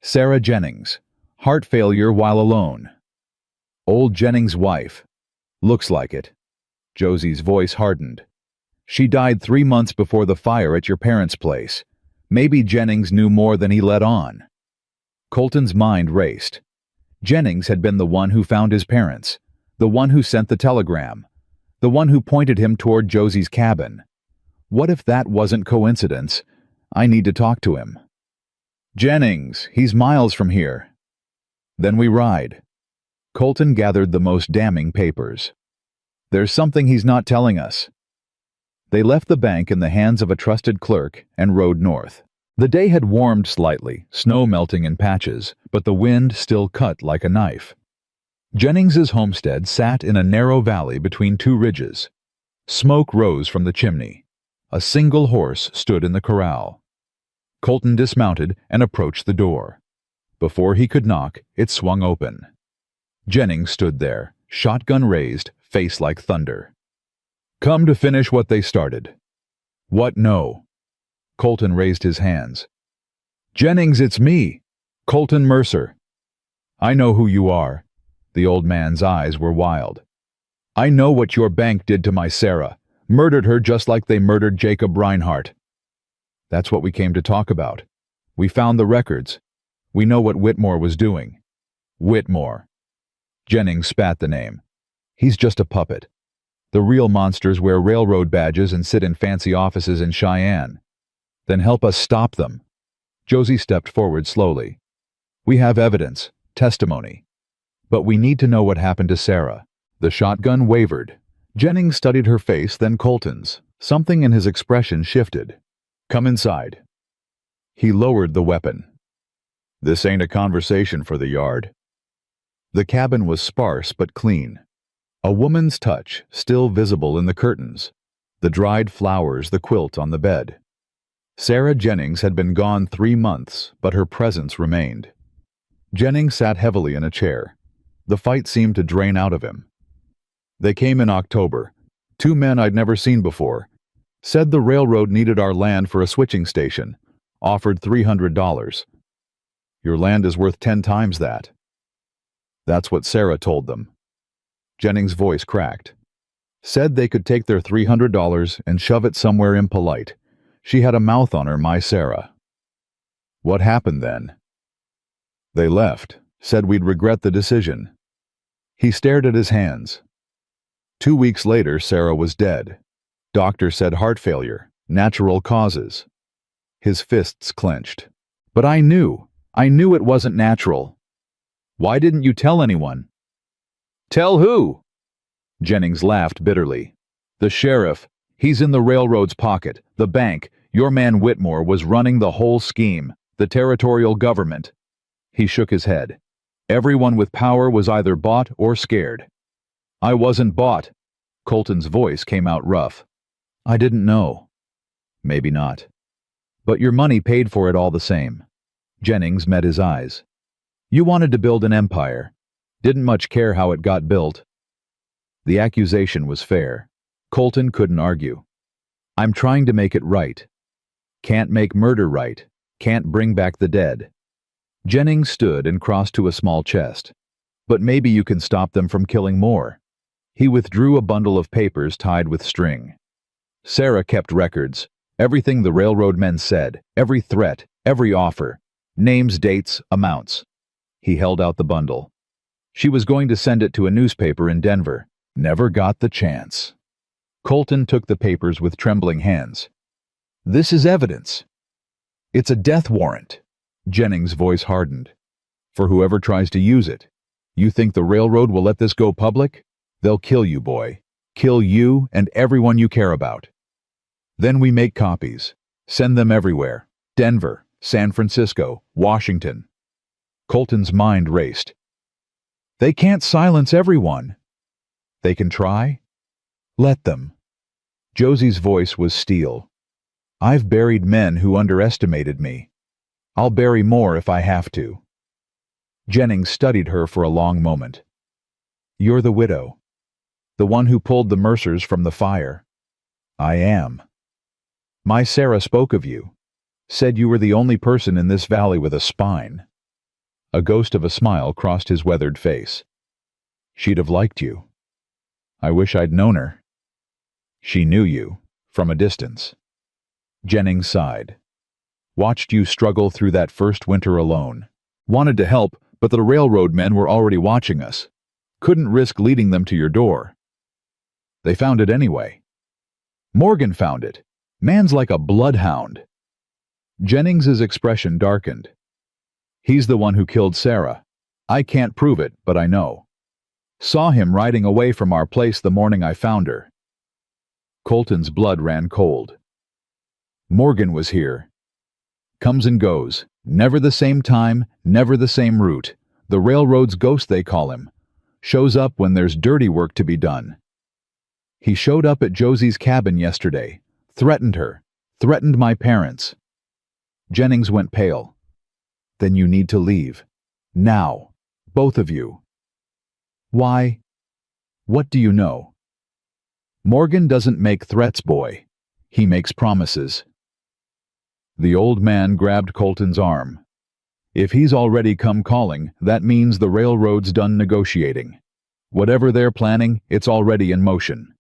Sarah Jennings, heart failure while alone. Old Jennings' wife. Looks like it. Josie's voice hardened. She died 3 months before the fire at your parents' place. Maybe Jennings knew more than he let on. Colton's mind raced. Jennings had been the one who found his parents, the one who sent the telegram, the one who pointed him toward Josie's cabin. What if that wasn't coincidence? I need to talk to him. Jennings, he's miles from here. Then we ride. Colton gathered the most damning papers. There's something he's not telling us. They left the bank in the hands of a trusted clerk and rode north. The day had warmed slightly, snow melting in patches, but the wind still cut like a knife. Jennings's homestead sat in a narrow valley between two ridges. Smoke rose from the chimney. A single horse stood in the corral. Colton dismounted and approached the door. Before he could knock, it swung open. Jennings stood there, shotgun raised, face like thunder. Come to finish what they started. What no? Colton raised his hands. Jennings, it's me, Colton Mercer. I know who you are. The old man's eyes were wild. I know what your bank did to my Sarah, murdered her just like they murdered Jacob Reinhardt. That's what we came to talk about. We found the records. We know what Whitmore was doing. Whitmore. Jennings spat the name. He's just a puppet. The real monsters wear railroad badges and sit in fancy offices in Cheyenne. Then help us stop them. Josie stepped forward slowly. We have evidence, testimony. But we need to know what happened to Sarah. The shotgun wavered. Jennings studied her face, then Colton's. Something in his expression shifted. Come inside. He lowered the weapon. This ain't a conversation for the yard. The cabin was sparse but clean. A woman's touch still visible in the curtains, the dried flowers, the quilt on the bed. Sarah Jennings had been gone 3 months, but her presence remained. Jennings sat heavily in a chair. The fight seemed to drain out of him. They came in October. 2 men I'd never seen before. Said the railroad needed our land for a switching station. Offered $300. Your land is worth 10 times that. That's what Sarah told them. Jennings' voice cracked. Said they could take their $300 and shove it somewhere impolite. She had a mouth on her, my Sarah. What happened then? They left, said we'd regret the decision. He stared at his hands. 2 weeks later, Sarah was dead. Doctor said heart failure, natural causes. His fists clenched. But I knew it wasn't natural. Why didn't you tell anyone? Tell who? Jennings laughed bitterly. The sheriff. He's in the railroad's pocket. The bank. Your man Whitmore was running the whole scheme. The territorial government. He shook his head. Everyone with power was either bought or scared. I wasn't bought. Colton's voice came out rough. I didn't know. Maybe not. But your money paid for it all the same. Jennings met his eyes. You wanted to build an empire. Didn't much care how it got built. The accusation was fair. Colton couldn't argue. I'm trying to make it right. Can't make murder right. Can't bring back the dead. Jennings stood and crossed to a small chest. But maybe you can stop them from killing more. He withdrew a bundle of papers tied with string. Sarah kept records. Everything the railroad men said, every threat, every offer. Names, dates, amounts. He held out the bundle. She was going to send it to a newspaper in Denver. Never got the chance. Colton took the papers with trembling hands. This is evidence. It's a death warrant. Jennings' voice hardened. For whoever tries to use it. You think the railroad will let this go public? They'll kill you, boy. Kill you and everyone you care about. Then we make copies. Send them everywhere. Denver, San Francisco, Washington. Colton's mind raced. They can't silence everyone. They can try. Let them. Josie's voice was steel. I've buried men who underestimated me. I'll bury more if I have to. Jennings studied her for a long moment. You're the widow. The one who pulled the Mercers from the fire. I am. My Sarah spoke of you. Said you were the only person in this valley with a spine. A ghost of a smile crossed his weathered face. She'd have liked you. I wish I'd known her. She knew you, from a distance. Jennings sighed. Watched you struggle through that first winter alone. Wanted to help, but the railroad men were already watching us. Couldn't risk leading them to your door. They found it anyway. Morgan found it. Man's like a bloodhound. Jennings's expression darkened. He's the one who killed Sarah. I can't prove it, but I know. Saw him riding away from our place the morning I found her. Colton's blood ran cold. Morgan was here. Comes and goes. Never the same time, never the same route. The railroad's ghost, they call him. Shows up when there's dirty work to be done. He showed up at Josie's cabin yesterday. Threatened her. Threatened my parents. Jennings went pale. Then you need to leave. Now. Both of you. Why? What do you know? Morgan doesn't make threats, boy. He makes promises. The old man grabbed Colton's arm. If he's already come calling, that means the railroad's done negotiating. Whatever they're planning, it's already in motion.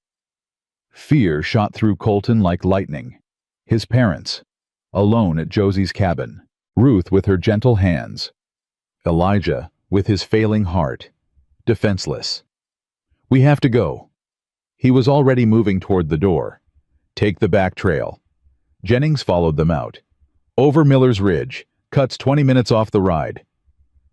Fear shot through Colton like lightning. His parents, alone at Josie's cabin. Ruth with her gentle hands. Elijah with his failing heart. Defenseless. We have to go. He was already moving toward the door. Take the back trail. Jennings followed them out. Over Miller's Ridge. Cuts 20 minutes off the ride.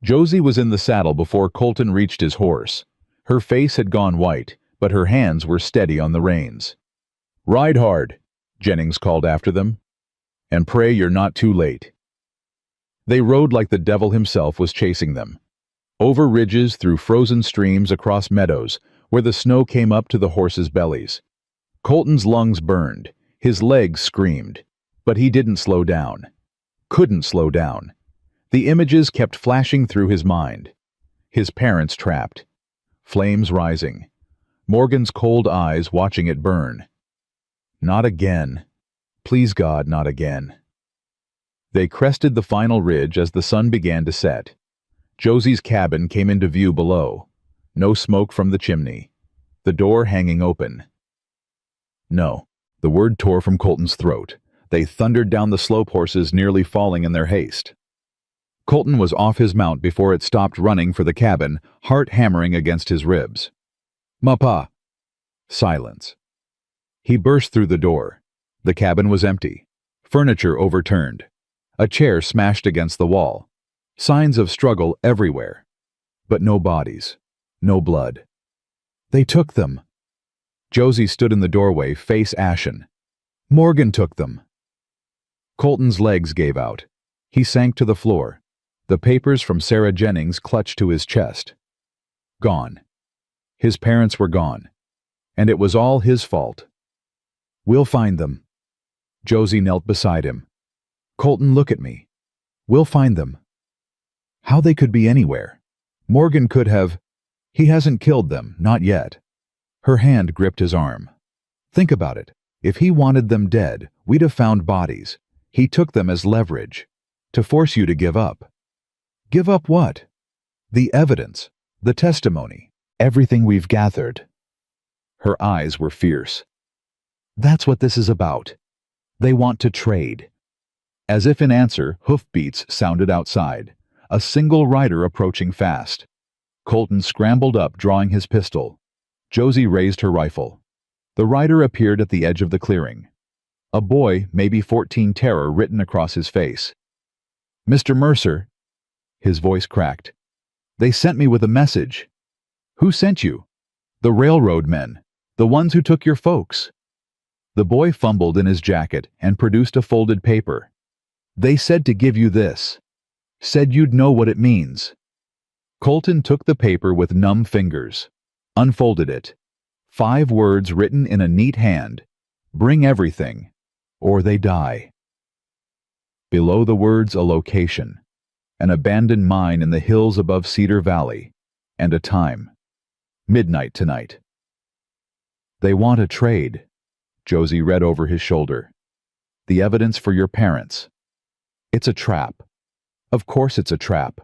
Josie was in the saddle before Colton reached his horse. Her face had gone white, but her hands were steady on the reins. Ride hard, Jennings called after them. And pray you're not too late. They rode like the devil himself was chasing them. Over ridges, through frozen streams, across meadows, where the snow came up to the horses' bellies. Colton's lungs burned. His legs screamed. But he didn't slow down. Couldn't slow down. The images kept flashing through his mind. His parents trapped. Flames rising. Morgan's cold eyes watching it burn. Not again. Please God, not again. They crested the final ridge as the sun began to set. Josie's cabin came into view below. No smoke from the chimney. The door hanging open. No. The word tore from Colton's throat. They thundered down the slope, horses nearly falling in their haste. Colton was off his mount before it stopped running for the cabin, heart hammering against his ribs. Mapa. Silence. He burst through the door. The cabin was empty. Furniture overturned. A chair smashed against the wall. Signs of struggle everywhere. But no bodies. No blood. They took them. Josie stood in the doorway, face ashen. Morgan took them. Colton's legs gave out. He sank to the floor. The papers from Sarah Jennings clutched to his chest. Gone. His parents were gone. And it was all his fault. We'll find them. Josie knelt beside him. Colton, look at me. We'll find them. How they could be anywhere. Morgan could have. He hasn't killed them, not yet. Her hand gripped his arm. Think about it. If he wanted them dead, we'd have found bodies. He took them as leverage. To force you to give up. Give up what? The evidence. The testimony. Everything we've gathered. Her eyes were fierce. That's what this is about. They want to trade. As if in answer, hoofbeats sounded outside. A single rider approaching fast. Colton scrambled up, drawing his pistol. Josie raised her rifle. The rider appeared at the edge of the clearing. A boy, maybe 14, terror written across his face. Mr. Mercer. His voice cracked. They sent me with a message. Who sent you? The railroad men. The ones who took your folks. The boy fumbled in his jacket and produced a folded paper. They said to give you this. Said you'd know what it means. Colton took the paper with numb fingers. Unfolded it. 5 words written in a neat hand. Bring everything, or they die. Below the words, a location. An abandoned mine in the hills above Cedar Valley. And a time. Midnight tonight. They want a trade. Josie read over his shoulder. The evidence for your parents. It's a trap. Of course it's a trap.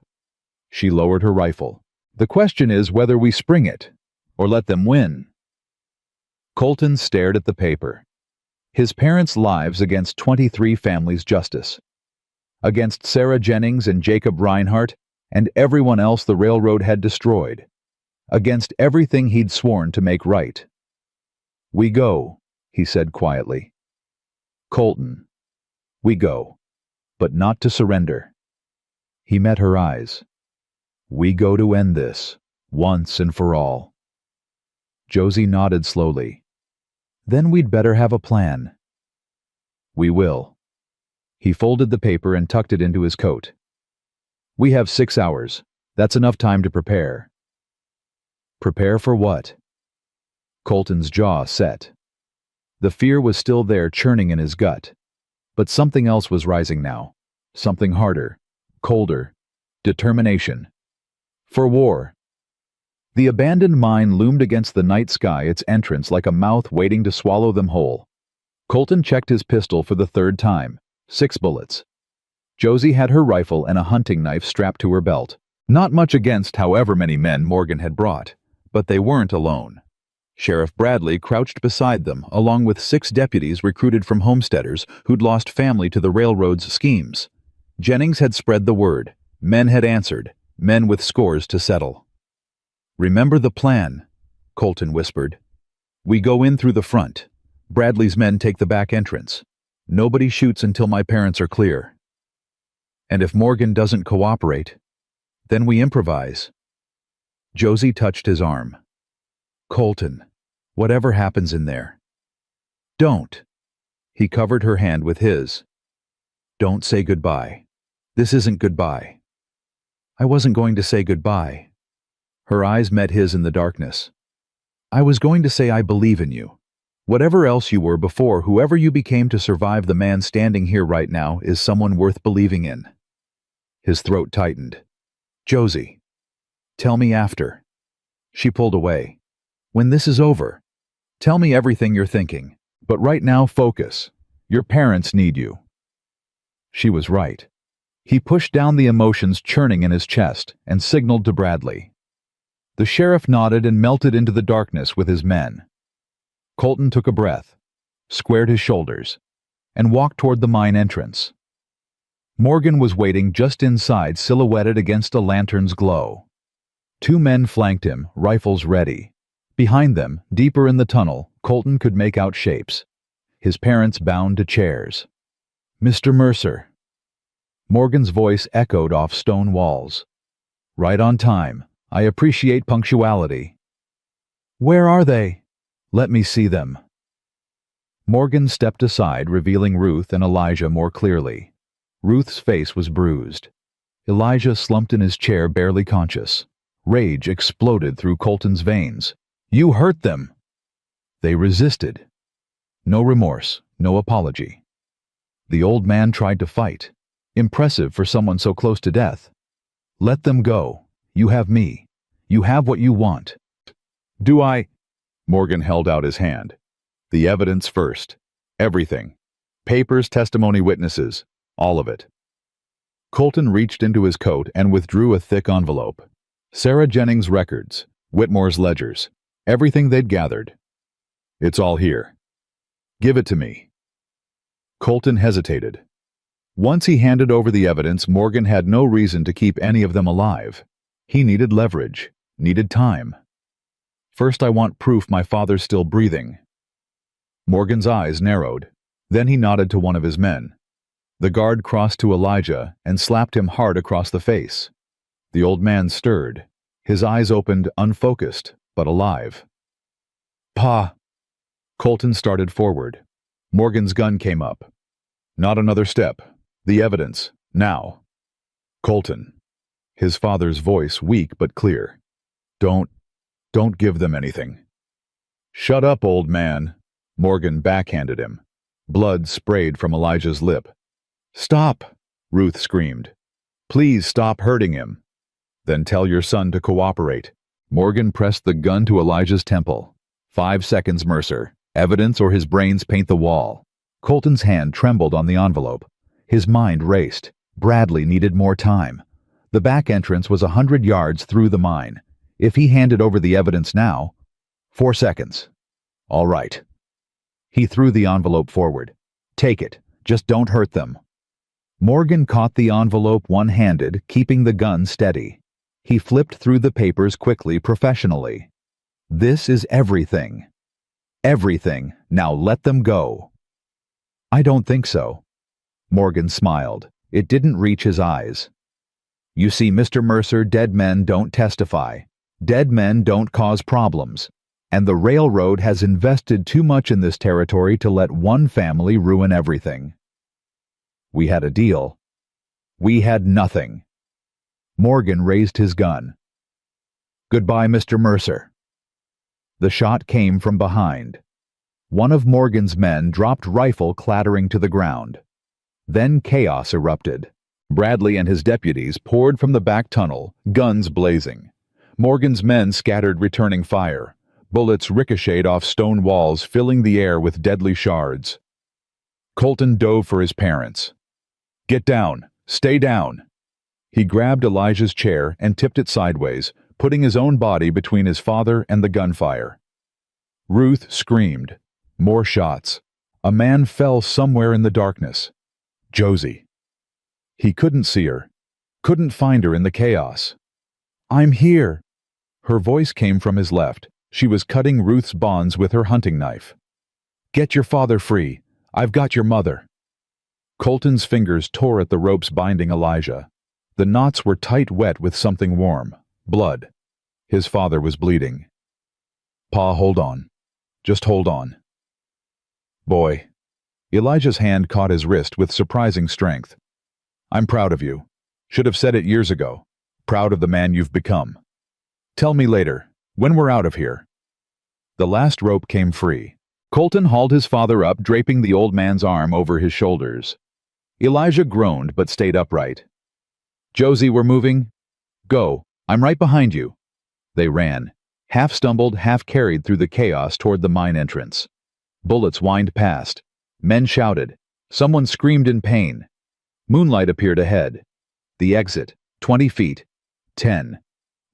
She lowered her rifle. The question is whether we spring it, or let them win. Colton stared at the paper. His parents' lives against 23 families' justice. Against Sarah Jennings and Jacob Reinhardt and everyone else the railroad had destroyed. Against everything he'd sworn to make right. "We go," he said quietly. "Colton, we go, but not to surrender." He met her eyes. "We go to end this, once and for all." Josie nodded slowly. "Then we'd better have a plan." "We will." He folded the paper and tucked it into his coat. "We have 6 hours. That's enough time to prepare." Prepare for what? Colton's jaw set. The fear was still there, churning in his gut. But something else was rising now. Something harder, colder, determination. For war. The abandoned mine loomed against the night sky, its entrance like a mouth waiting to swallow them whole. Colton checked his pistol for the 3rd time. 6 bullets. Josie had her rifle and a hunting knife strapped to her belt. Not much against however many men Morgan had brought. But they weren't alone. Sheriff Bradley crouched beside them, along with 6 deputies recruited from homesteaders who'd lost family to the railroad's schemes. Jennings had spread the word. Men had answered. Men with scores to settle. "Remember the plan," Colton whispered. "We go in through the front. Bradley's men take the back entrance. Nobody shoots until my parents are clear. And if Morgan doesn't cooperate, then we improvise." Josie touched his arm. "Colton, whatever happens in there, don't." He covered her hand with his. "Don't say goodbye. This isn't goodbye." "I wasn't going to say goodbye." Her eyes met his in the darkness. "I was going to say I believe in you. Whatever else you were before, whoever you became to survive, the man standing here right now is someone worth believing in." His throat tightened. "Josie. Tell me after." She pulled away. "When this is over, tell me everything you're thinking. But right now, focus. Your parents need you." She was right. He pushed down the emotions churning in his chest and signaled to Bradley. The sheriff nodded and melted into the darkness with his men. Colton took a breath, squared his shoulders, and walked toward the mine entrance. Morgan was waiting just inside, silhouetted against a lantern's glow. 2 men flanked him, rifles ready. Behind them, deeper in the tunnel, Colton could make out shapes. His parents bound to chairs. "Mr. Mercer." Morgan's voice echoed off stone walls. "Right on time. I appreciate punctuality." "Where are they?" "Let me see them." Morgan stepped aside, revealing Ruth and Elijah more clearly. Ruth's face was bruised. Elijah slumped in his chair, barely conscious. Rage exploded through Colton's veins. "You hurt them!" They resisted. No remorse, no apology. The old man tried to fight. Impressive for someone so close to death. "Let them go. You have me. You have what you want." "Do I?" Morgan held out his hand. "The evidence first. Everything. Papers, testimony, witnesses. All of it." Colton reached into his coat and withdrew a thick envelope. Sarah Jennings' records, Whitmore's ledgers, everything they'd gathered. "It's all here. Give it to me." Colton hesitated. Once he handed over the evidence, Morgan had no reason to keep any of them alive. He needed leverage, needed time. "First, I want proof my father's still breathing." Morgan's eyes narrowed. Then he nodded to one of his men. The guard crossed to Elijah and slapped him hard across the face. The old man stirred. His eyes opened, unfocused, but alive. "Pa!" Colton started forward. Morgan's gun came up. "Not another step. The evidence, now." "Colton." His father's voice weak but clear. Don't give them anything." "Shut up, old man," Morgan backhanded him. Blood sprayed from Elijah's lip. "Stop," Ruth screamed. "Please stop hurting him." "Then tell your son to cooperate." Morgan pressed the gun to Elijah's temple. 5 seconds, Mercer. Evidence or his brains paint the wall. Colton's hand trembled on the envelope. His mind raced. Bradley needed more time. The back entrance was 100 yards through the mine. If he handed over the evidence now... 4 seconds. "All right." He threw the envelope forward. "Take it. Just don't hurt them." Morgan caught the envelope one-handed, keeping the gun steady. He flipped through the papers quickly, professionally. "This is everything. Everything. Now let them go." "I don't think so." Morgan smiled. It didn't reach his eyes. "You see, Mr. Mercer, dead men don't testify. Dead men don't cause problems. And the railroad has invested too much in this territory to let one family ruin everything. We had a deal. We had nothing." Morgan raised his gun. "Goodbye, Mr. Mercer." The shot came from behind. One of Morgan's men dropped rifle clattering to the ground. Then chaos erupted. Bradley and his deputies poured from the back tunnel, guns blazing. Morgan's men scattered, returning fire. Bullets ricocheted off stone walls, filling the air with deadly shards. Colton dove for his parents. "Get down! Stay down!" He grabbed Elijah's chair and tipped it sideways, putting his own body between his father and the gunfire. Ruth screamed. More shots. A man fell somewhere in the darkness. Josie. He couldn't see her. Couldn't find her in the chaos. "I'm here." Her voice came from his left. She was cutting Ruth's bonds with her hunting knife. "Get your father free. I've got your mother." Colton's fingers tore at the ropes binding Elijah. The knots were tight, wet with something warm. Blood. His father was bleeding. "Pa, hold on. Just hold on." "Boy." Elijah's hand caught his wrist with surprising strength. "I'm proud of you. Should have said it years ago. Proud of the man you've become. Tell me later, when we're out of here." The last rope came free. Colton hauled his father up, draping the old man's arm over his shoulders. Elijah groaned but stayed upright. "Josie, we're moving. Go. I'm right behind you." They ran, half stumbled, half carried through the chaos toward the mine entrance. Bullets whined past. Men shouted. Someone screamed in pain. Moonlight appeared ahead. The exit, 20 feet. 10.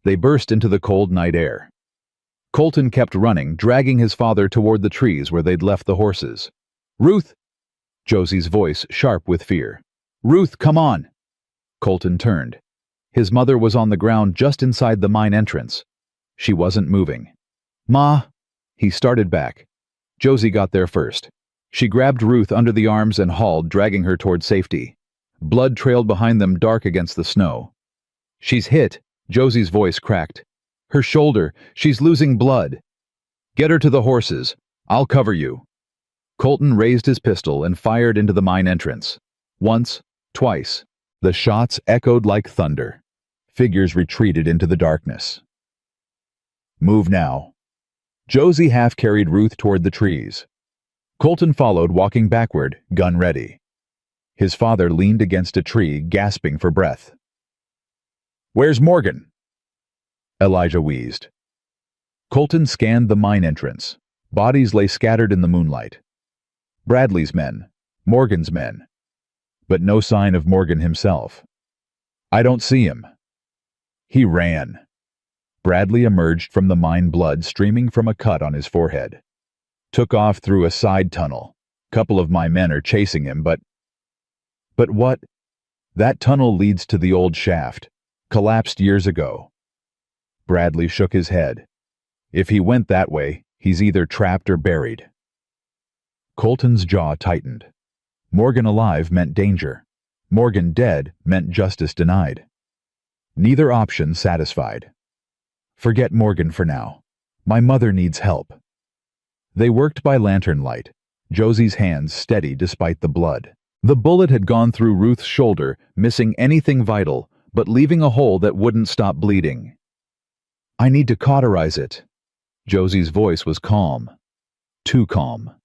They burst into the cold night air. Colton kept running, dragging his father toward the trees where they'd left the horses. "Ruth!" Josie's voice sharp with fear. "Ruth, come on!" Colton turned. His mother was on the ground just inside the mine entrance. She wasn't moving. "Ma!" He started back. Josie got there first. She grabbed Ruth under the arms and hauled, dragging her toward safety. Blood trailed behind them, dark against the snow. "She's hit," Josie's voice cracked. "Her shoulder. She's losing blood." "Get her to the horses. I'll cover you." Colton raised his pistol and fired into the mine entrance. Once, twice. The shots echoed like thunder. Figures retreated into the darkness. "Move now." Josie half-carried Ruth toward the trees. Colton followed, walking backward, gun ready. His father leaned against a tree, gasping for breath. "Where's Morgan?" Elijah wheezed. Colton scanned the mine entrance. Bodies lay scattered in the moonlight. Bradley's men, Morgan's men. But no sign of Morgan himself. "I don't see him." He ran. Bradley emerged from the mine, blood streaming from a cut on his forehead. "Took off through a side tunnel. Couple of my men are chasing him, but..." "But what?" "That tunnel leads to the old shaft. Collapsed years ago." Bradley shook his head. "If he went that way, he's either trapped or buried." Colton's jaw tightened. Morgan alive meant danger. Morgan dead meant justice denied. Neither option satisfied. "Forget Morgan for now. My mother needs help." They worked by lantern light, Josie's hands steady despite the blood. The bullet had gone through Ruth's shoulder, missing anything vital, but leaving a hole that wouldn't stop bleeding. "I need to cauterize it." Josie's voice was calm. Too calm.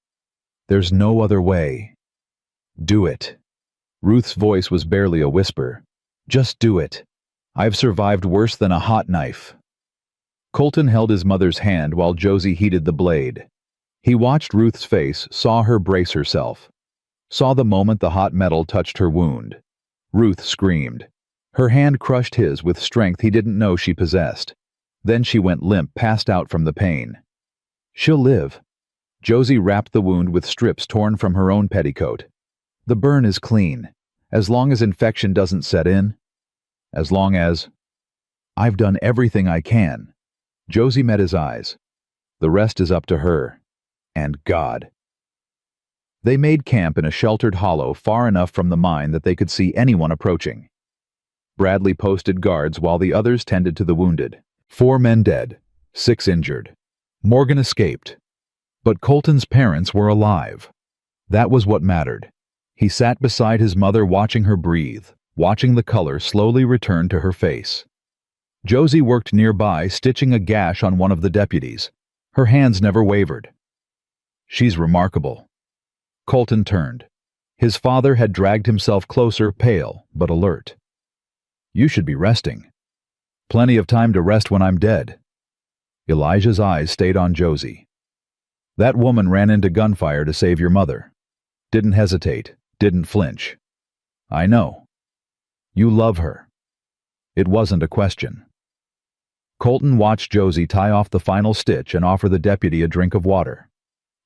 "There's no other way." "Do it." Ruth's voice was barely a whisper. "Just do it. I've survived worse than a hot knife." Colton held his mother's hand while Josie heated the blade. He watched Ruth's face, saw her brace herself. Saw the moment the hot metal touched her wound. Ruth screamed. Her hand crushed his with strength he didn't know she possessed. Then she went limp, passed out from the pain. "She'll live." Josie wrapped the wound with strips torn from her own petticoat. "The burn is clean. As long as infection doesn't set in, as long as I've done everything I can. Josie met his eyes. The rest is up to her. And God. They made camp in a sheltered hollow far enough from the mine that they could see anyone approaching. Bradley posted guards while the others tended to the wounded. 4 men dead, 6 injured. Morgan escaped. But Colton's parents were alive. That was what mattered. He sat beside his mother watching her breathe, watching the color slowly return to her face. Josie worked nearby, stitching a gash on one of the deputies. Her hands never wavered. She's remarkable. Colton turned. His father had dragged himself closer, pale but alert. You should be resting. Plenty of time to rest when I'm dead. Elijah's eyes stayed on Josie. That woman ran into gunfire to save your mother. Didn't hesitate, didn't flinch. I know. You love her. It wasn't a question. Colton watched Josie tie off the final stitch and offer the deputy a drink of water.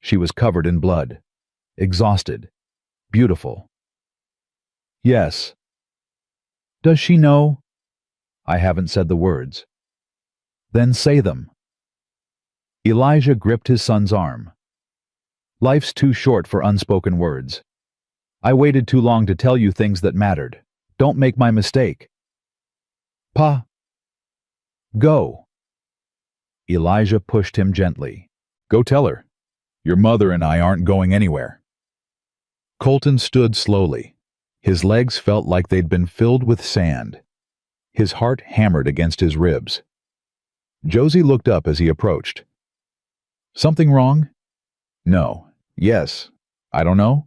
She was covered in blood. Exhausted. Beautiful. Yes. Does she know? I haven't said the words. Then say them. Elijah gripped his son's arm. Life's too short for unspoken words. I waited too long to tell you things that mattered. Don't make my mistake. Pa. Go. Elijah pushed him gently. Go tell her. Your mother and I aren't going anywhere. Colton stood slowly. His legs felt like they'd been filled with sand. His heart hammered against his ribs. Josie looked up as he approached. Something wrong? No. Yes. I don't know.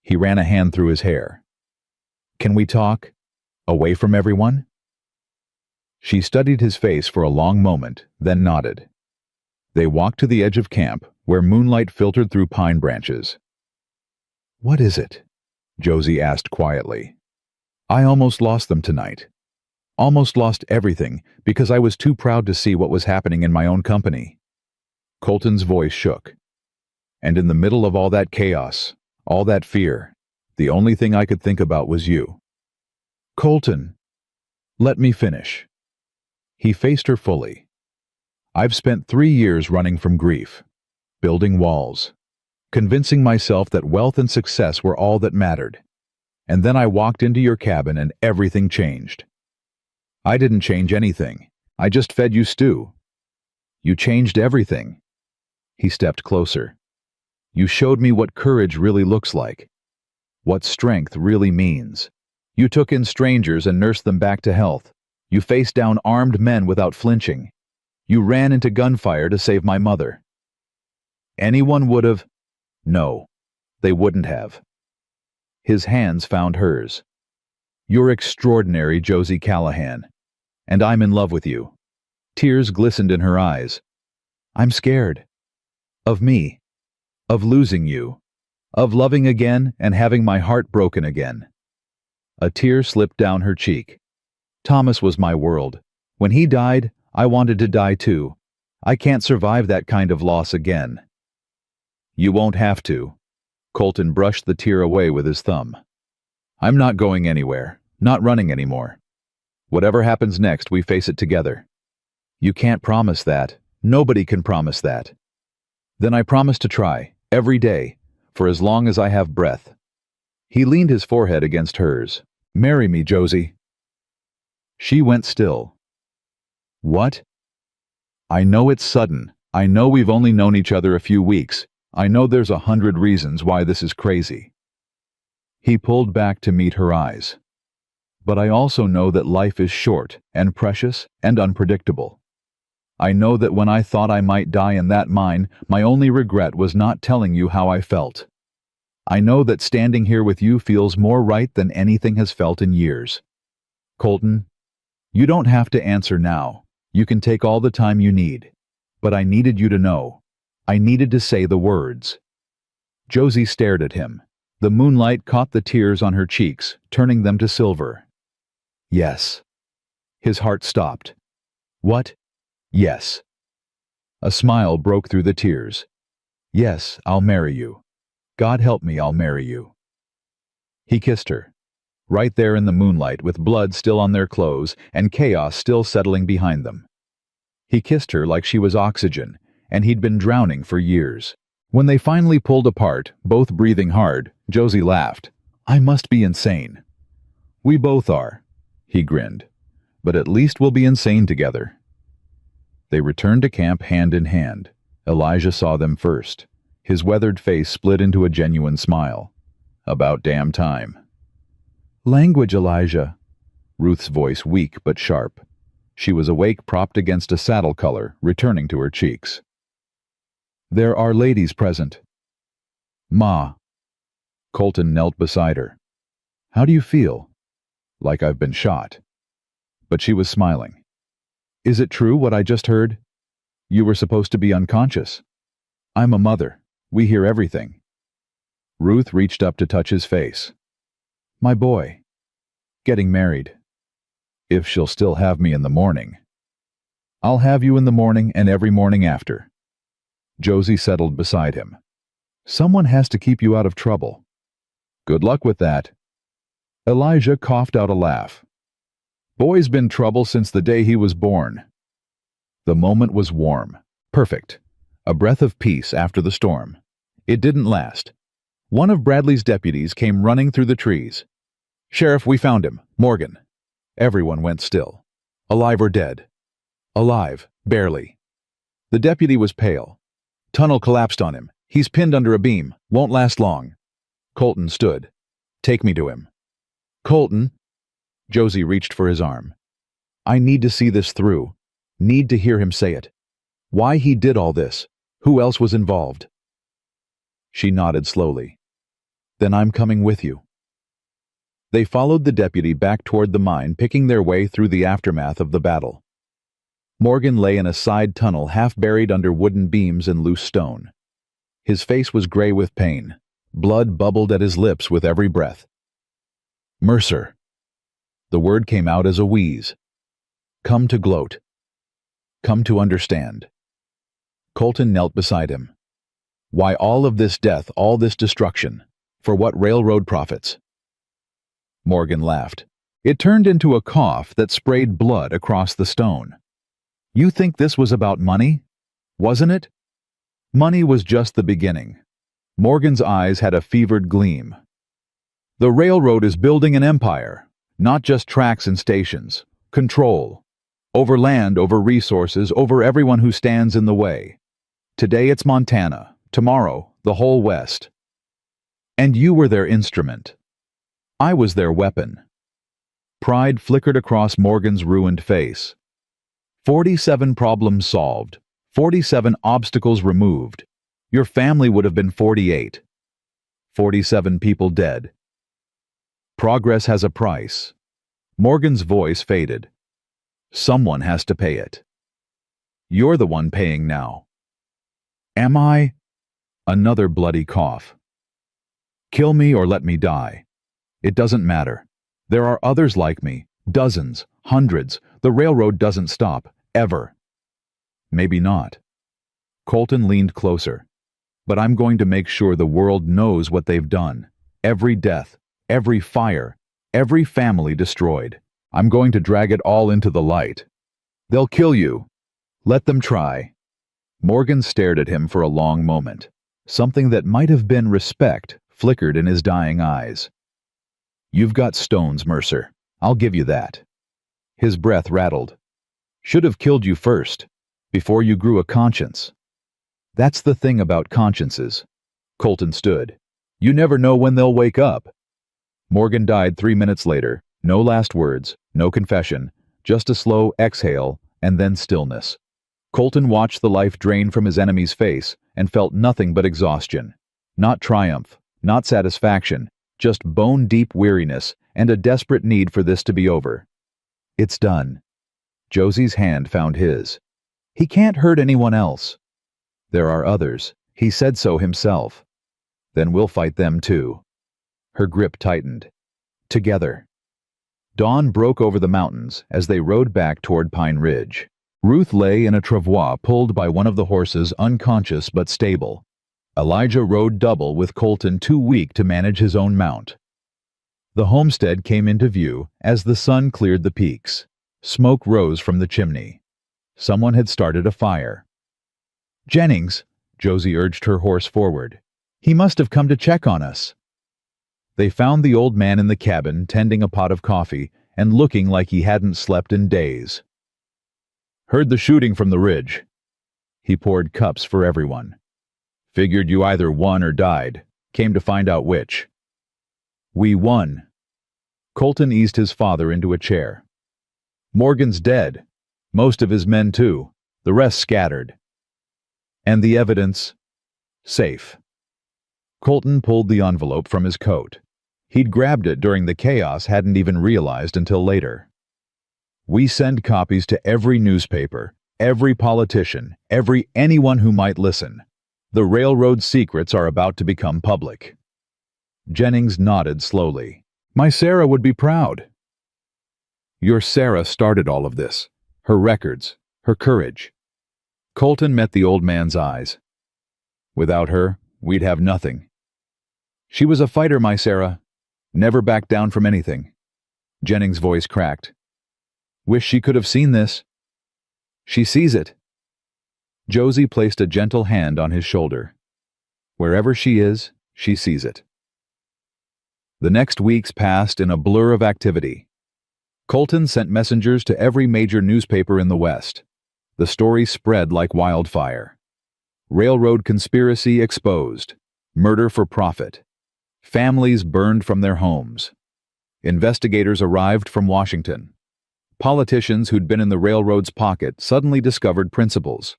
He ran a hand through his hair. Can we talk? Away from everyone? She studied his face for a long moment, then nodded. They walked to the edge of camp, where moonlight filtered through pine branches. What is it? Josie asked quietly. I almost lost them tonight. Almost lost everything because I was too proud to see what was happening in my own company. Colton's voice shook. And in the middle of all that chaos, all that fear, the only thing I could think about was you. Colton, let me finish. He faced her fully. I've spent 3 years running from grief, building walls, convincing myself that wealth and success were all that mattered. And then I walked into your cabin and everything changed. I didn't change anything. I just fed you stew. You changed everything. He stepped closer. You showed me what courage really looks like, what strength really means. You took in strangers and nursed them back to health. You faced down armed men without flinching. You ran into gunfire to save my mother. Anyone would have. No, they wouldn't have. His hands found hers. You're extraordinary, Josie Callahan. And I'm in love with you. Tears glistened in her eyes. I'm scared. Of me. Of losing you. Of loving again and having my heart broken again. A tear slipped down her cheek. Thomas was my world. When he died, I wanted to die too. I can't survive that kind of loss again. You won't have to. Colton brushed the tear away with his thumb. I'm not going anywhere, not running anymore. Whatever happens next, we face it together. You can't promise that. Nobody can promise that. Then I promise to try, every day, for as long as I have breath. He leaned his forehead against hers. Marry me, Josie. She went still. What? I know it's sudden. I know we've only known each other a few weeks. I know there's 100 reasons why this is crazy. He pulled back to meet her eyes. But I also know that life is short and precious and unpredictable. I know that when I thought I might die in that mine, my only regret was not telling you how I felt. I know that standing here with you feels more right than anything has felt in years. Colton, you don't have to answer now. You can take all the time you need. But I needed you to know. I needed to say the words. Josie stared at him. The moonlight caught the tears on her cheeks, turning them to silver. Yes. His heart stopped. What? Yes. A smile broke through the tears. Yes, I'll marry you. God help me, I'll marry you. He kissed her. right there in the moonlight with blood still on their clothes and chaos still settling behind them. He kissed her like she was oxygen, and he'd been drowning for years. When they finally pulled apart, both breathing hard, Josie laughed. "I must be insane." "We both are," he grinned. "But at least we'll be insane together." They returned to camp hand in hand. Elijah saw them first. His weathered face split into a genuine smile. "About damn time." "Language, Elijah." Ruth's voice weak but sharp. She was awake, propped against a saddle color, returning to her cheeks. "There are ladies present." "Ma." Colton knelt beside her. "How do you feel?" "Like I've been shot." But she was smiling. "Is it true what I just heard? You were supposed to be unconscious." "I'm a mother. We hear everything." Ruth reached up to touch his face. "My boy. Getting married. If she'll still have me in the morning." "I'll have you in the morning and every morning after." Josie settled beside him. "Someone has to keep you out of trouble." "Good luck with that." Elijah coughed out a laugh. "Boy's been trouble since the day he was born." The moment was warm, perfect, a breath of peace after the storm. It didn't last. One of Bradley's deputies came running through the trees. "Sheriff, we found him, Morgan." Everyone went still. "Alive or dead?" "Alive, barely." The deputy was pale. "Tunnel collapsed on him. He's pinned under a beam. Won't last long." Colton stood. "Take me to him." "Colton." Josie reached for his arm. "I need to see this through. Need to hear him say it. Why he did all this. Who else was involved?" She nodded slowly. "Then I'm coming with you." They followed the deputy back toward the mine, picking their way through the aftermath of the battle. Morgan lay in a side tunnel half buried under wooden beams and loose stone. His face was gray with pain. Blood bubbled at his lips with every breath. "Mercer." The word came out as a wheeze. "Come to gloat. Come to understand." Colton knelt beside him. "Why all of this death, all this destruction? For what railroad profits?" Morgan laughed. It turned into a cough that sprayed blood across the stone. "You think this was about money? Wasn't it?" Money was just the beginning. Morgan's eyes had a fevered gleam. "The railroad is building an empire, not just tracks and stations. Control. Over land, over resources, over everyone who stands in the way. Today it's Montana, tomorrow the whole West. And you were their instrument. I was their weapon." Pride flickered across Morgan's ruined face. 47 problems solved, 47 obstacles removed. Your family would have been 48. 47 people dead. Progress has a price. Morgan's voice faded. Someone has to pay it. You're the one paying now. Am I? Another bloody cough. Kill me or let me die. It doesn't matter. There are others like me, dozens, hundreds. The railroad doesn't stop, ever. Maybe not. Colton leaned closer. But I'm going to make sure the world knows what they've done. Every death, every fire, every family destroyed. I'm going to drag it all into the light. They'll kill you. Let them try. Morgan stared at him for a long moment. Something that might have been respect flickered in his dying eyes. You've got stones, Mercer. I'll give you that. His breath rattled. Should have killed you first, before you grew a conscience. That's the thing about consciences. Colton stood. You never know when they'll wake up. Morgan died 3 minutes later. No last words, no confession, just a slow exhale and then stillness. Colton watched the life drain from his enemy's face and felt nothing but exhaustion. Not triumph, not satisfaction, just bone-deep weariness and a desperate need for this to be over. It's done. Josie's hand found his. He can't hurt anyone else. There are others. He said so himself. Then we'll fight them too. Her grip tightened. Together. Dawn broke over the mountains as they rode back toward Pine Ridge. Ruth lay in a travois pulled by one of the horses, unconscious but stable. Elijah rode double with Colton too weak to manage his own mount. The homestead came into view as the sun cleared the peaks. Smoke rose from the chimney. Someone had started a fire. "Jennings," Josie urged her horse forward. "He must have come to check on us." They found the old man in the cabin tending a pot of coffee and looking like he hadn't slept in days. "Heard the shooting from the ridge." He poured cups for everyone. "Figured you either won or died. Came to find out which." "We won." Colton eased his father into a chair. "Morgan's dead. Most of his men too. The rest scattered." "And the evidence?" "Safe." Colton pulled the envelope from his coat. He'd grabbed it during the chaos, hadn't even realized until later. "We send copies to every newspaper, every politician, anyone who might listen. The railroad secrets are about to become public." Jennings nodded slowly. "My Sarah would be proud." "Your Sarah started all of this. Her records, her courage." Colton met the old man's eyes. "Without her, we'd have nothing. She was a fighter, my Sarah. Never backed down from anything." Jennings' voice cracked. "Wish she could have seen this." "She sees it." Josie placed a gentle hand on his shoulder. "Wherever she is, she sees it." The next weeks passed in a blur of activity. Colton sent messengers to every major newspaper in the West. The story spread like wildfire. Railroad conspiracy exposed. Murder for profit. Families burned from their homes. Investigators arrived from Washington. Politicians who'd been in the railroad's pocket suddenly discovered principles.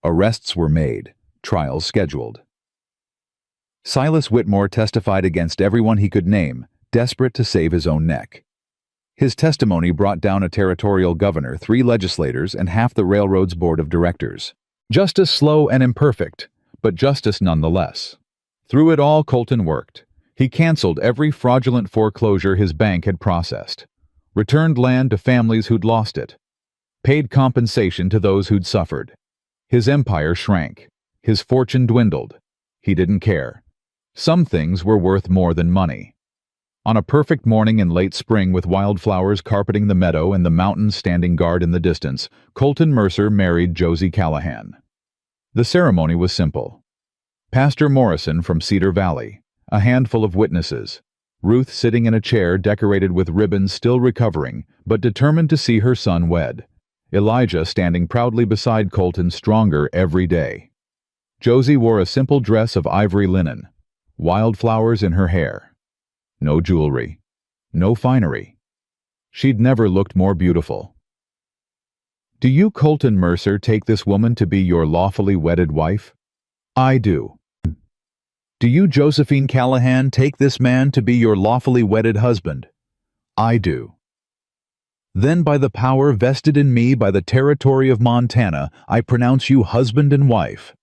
Arrests were made. Trials scheduled. Silas Whitmore testified against everyone he could name, desperate to save his own neck. His testimony brought down a territorial governor, 3 legislators, and half the railroad's board of directors. Justice slow and imperfect, but justice nonetheless. Through it all, Colton worked. He canceled every fraudulent foreclosure his bank had processed, returned land to families who'd lost it, paid compensation to those who'd suffered. His empire shrank. His fortune dwindled. He didn't care. Some things were worth more than money. On a perfect morning in late spring, with wildflowers carpeting the meadow and the mountains standing guard in the distance, Colton Mercer married Josie Callahan. The ceremony was simple. Pastor Morrison from Cedar Valley, a handful of witnesses, Ruth sitting in a chair decorated with ribbons, still recovering, but determined to see her son wed, Elijah standing proudly beside Colton, stronger every day. Josie wore a simple dress of ivory linen, wildflowers in her hair. No jewelry, no finery. She'd never looked more beautiful. "Do you, Colton Mercer, take this woman to be your lawfully wedded wife?" "I do." "Do you, Josephine Callahan, take this man to be your lawfully wedded husband?" "I do." "Then by the power vested in me by the territory of Montana, I pronounce you husband and wife."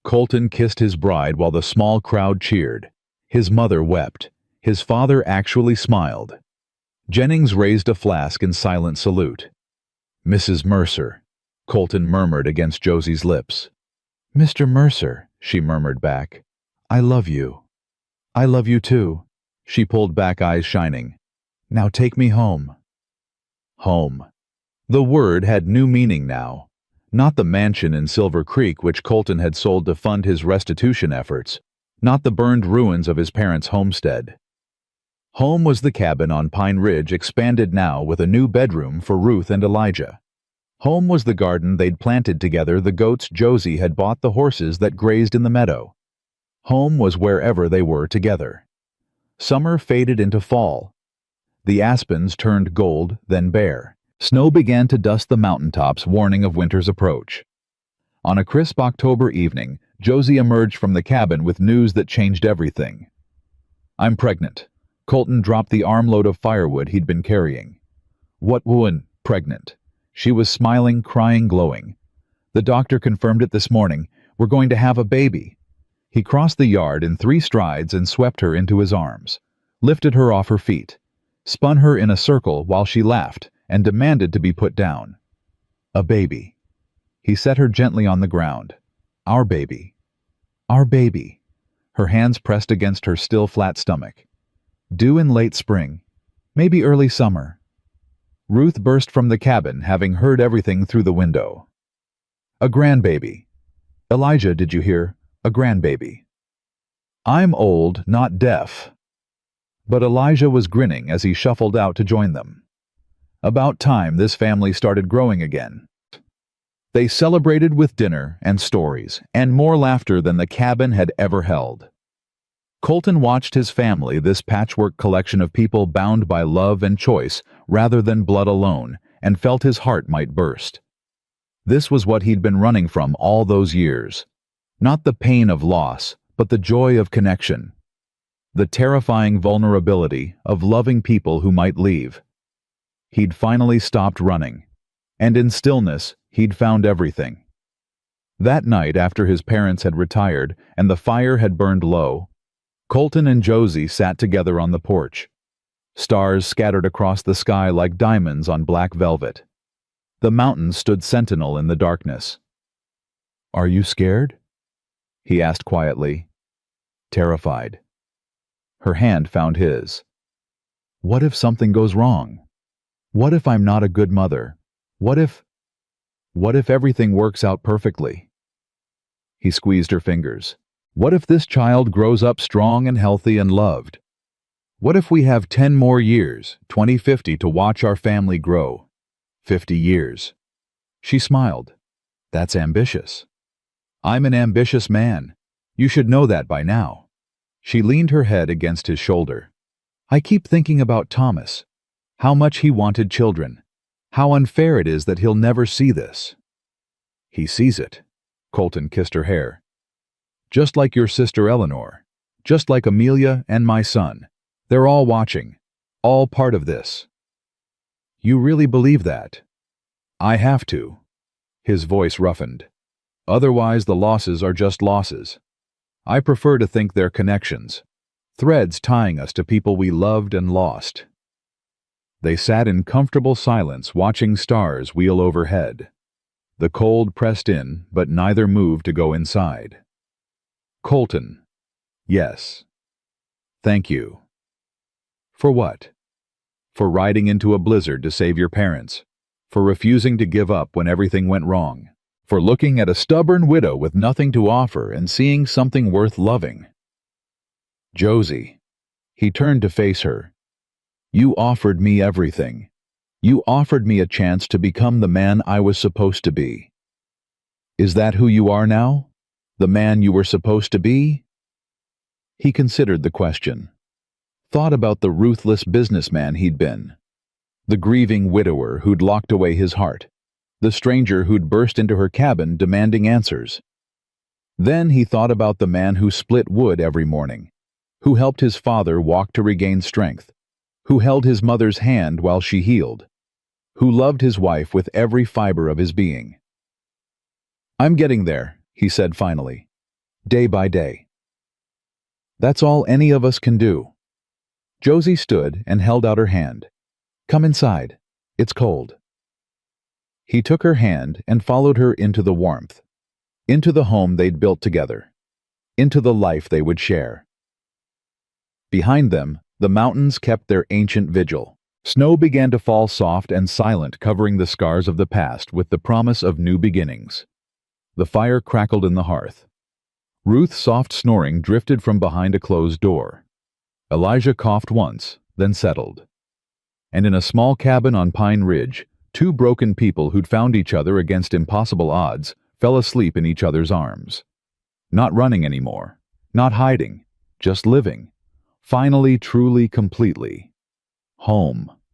Colton kissed his bride while the small crowd cheered. His mother wept. His father actually smiled. Jennings raised a flask in silent salute. "Mrs. Mercer," Colton murmured against Josie's lips. "Mr. Mercer," she murmured back. "I love you." "I love you too." She pulled back, eyes shining. "Now take me home." Home. The word had new meaning now. Not the mansion in Silver Creek which Colton had sold to fund his restitution efforts. Not the burned ruins of his parents' homestead. Home was the cabin on Pine Ridge, expanded now with a new bedroom for Ruth and Elijah. Home was the garden they'd planted together, the goats Josie had bought, the horses that grazed in the meadow. Home was wherever they were together. Summer faded into fall. The aspens turned gold, then bare. Snow began to dust the mountaintops, warning of winter's approach. On a crisp October evening, Josie emerged from the cabin with news that changed everything. "I'm pregnant." Colton dropped the armload of firewood he'd been carrying. "What woman? Pregnant?" She was smiling, crying, glowing. "The doctor confirmed it this morning. We're going to have a baby." He crossed the yard in 3 strides and swept her into his arms, lifted her off her feet, spun her in a circle while she laughed and demanded to be put down. A baby. He set her gently on the ground. "Our baby. Our baby." Her hands pressed against her still flat stomach. Due in late spring, maybe early summer. Ruth burst from the cabin, having heard everything through the window. A grandbaby. Elijah, did you hear? A grandbaby. I'm old, not deaf. But Elijah was grinning as he shuffled out to join them. About time this family started growing again. They celebrated with dinner and stories and more laughter than the cabin had ever held. Colton watched his family, this patchwork collection of people bound by love and choice rather than blood alone, and felt his heart might burst. This was what he'd been running from all those years. Not the pain of loss, but the joy of connection. The terrifying vulnerability of loving people who might leave. He'd finally stopped running, and in stillness, he'd found everything. That night, after his parents had retired and the fire had burned low, Colton and Josie sat together on the porch. Stars scattered across the sky like diamonds on black velvet. The mountains stood sentinel in the darkness. "Are you scared?" he asked quietly. Terrified. Her hand found his. "What if something goes wrong? What if I'm not a good mother? What if everything works out perfectly?" He squeezed her fingers. "What if this child grows up strong and healthy and loved? What if we have 10 more years, 2050, to watch our family grow? 50 years. She smiled. "That's ambitious." "I'm an ambitious man. You should know that by now." She leaned her head against his shoulder. "I keep thinking about Thomas. How much he wanted children. How unfair it is that he'll never see this." "He sees it." Colton kissed her hair. "Just like your sister Eleanor. Just like Amelia and my son. They're all watching. All part of this." "You really believe that?" "I have to." His voice roughened. "Otherwise the losses are just losses. I prefer to think they're connections. Threads tying us to people we loved and lost." They sat in comfortable silence, watching stars wheel overhead. The cold pressed in, but neither moved to go inside. "Colton." "Yes." "Thank you." "For what?" "For riding into a blizzard to save your parents. For refusing to give up when everything went wrong. For looking at a stubborn widow with nothing to offer and seeing something worth loving." "Josie." He turned to face her. "You offered me everything. You offered me a chance to become the man I was supposed to be. Is that who you are now? The man you were supposed to be?" He considered the question. Thought about the ruthless businessman he'd been. The grieving widower who'd locked away his heart. The stranger who'd burst into her cabin demanding answers. Then he thought about the man who split wood every morning, who helped his father walk to regain strength, who held his mother's hand while she healed, who loved his wife with every fiber of his being. "I'm getting there," he said finally, "day by day. That's all any of us can do." Josie stood and held out her hand. "Come inside. It's cold." He took her hand and followed her into the warmth, into the home they'd built together, into the life they would share. Behind them, the mountains kept their ancient vigil. Snow began to fall soft and silent, covering the scars of the past with the promise of new beginnings. The fire crackled in the hearth. Ruth's soft snoring drifted from behind a closed door. Elijah coughed once, then settled. And in a small cabin on Pine Ridge, two broken people who'd found each other against impossible odds fell asleep in each other's arms. Not running anymore, not hiding, just living. Finally, truly, completely. Home.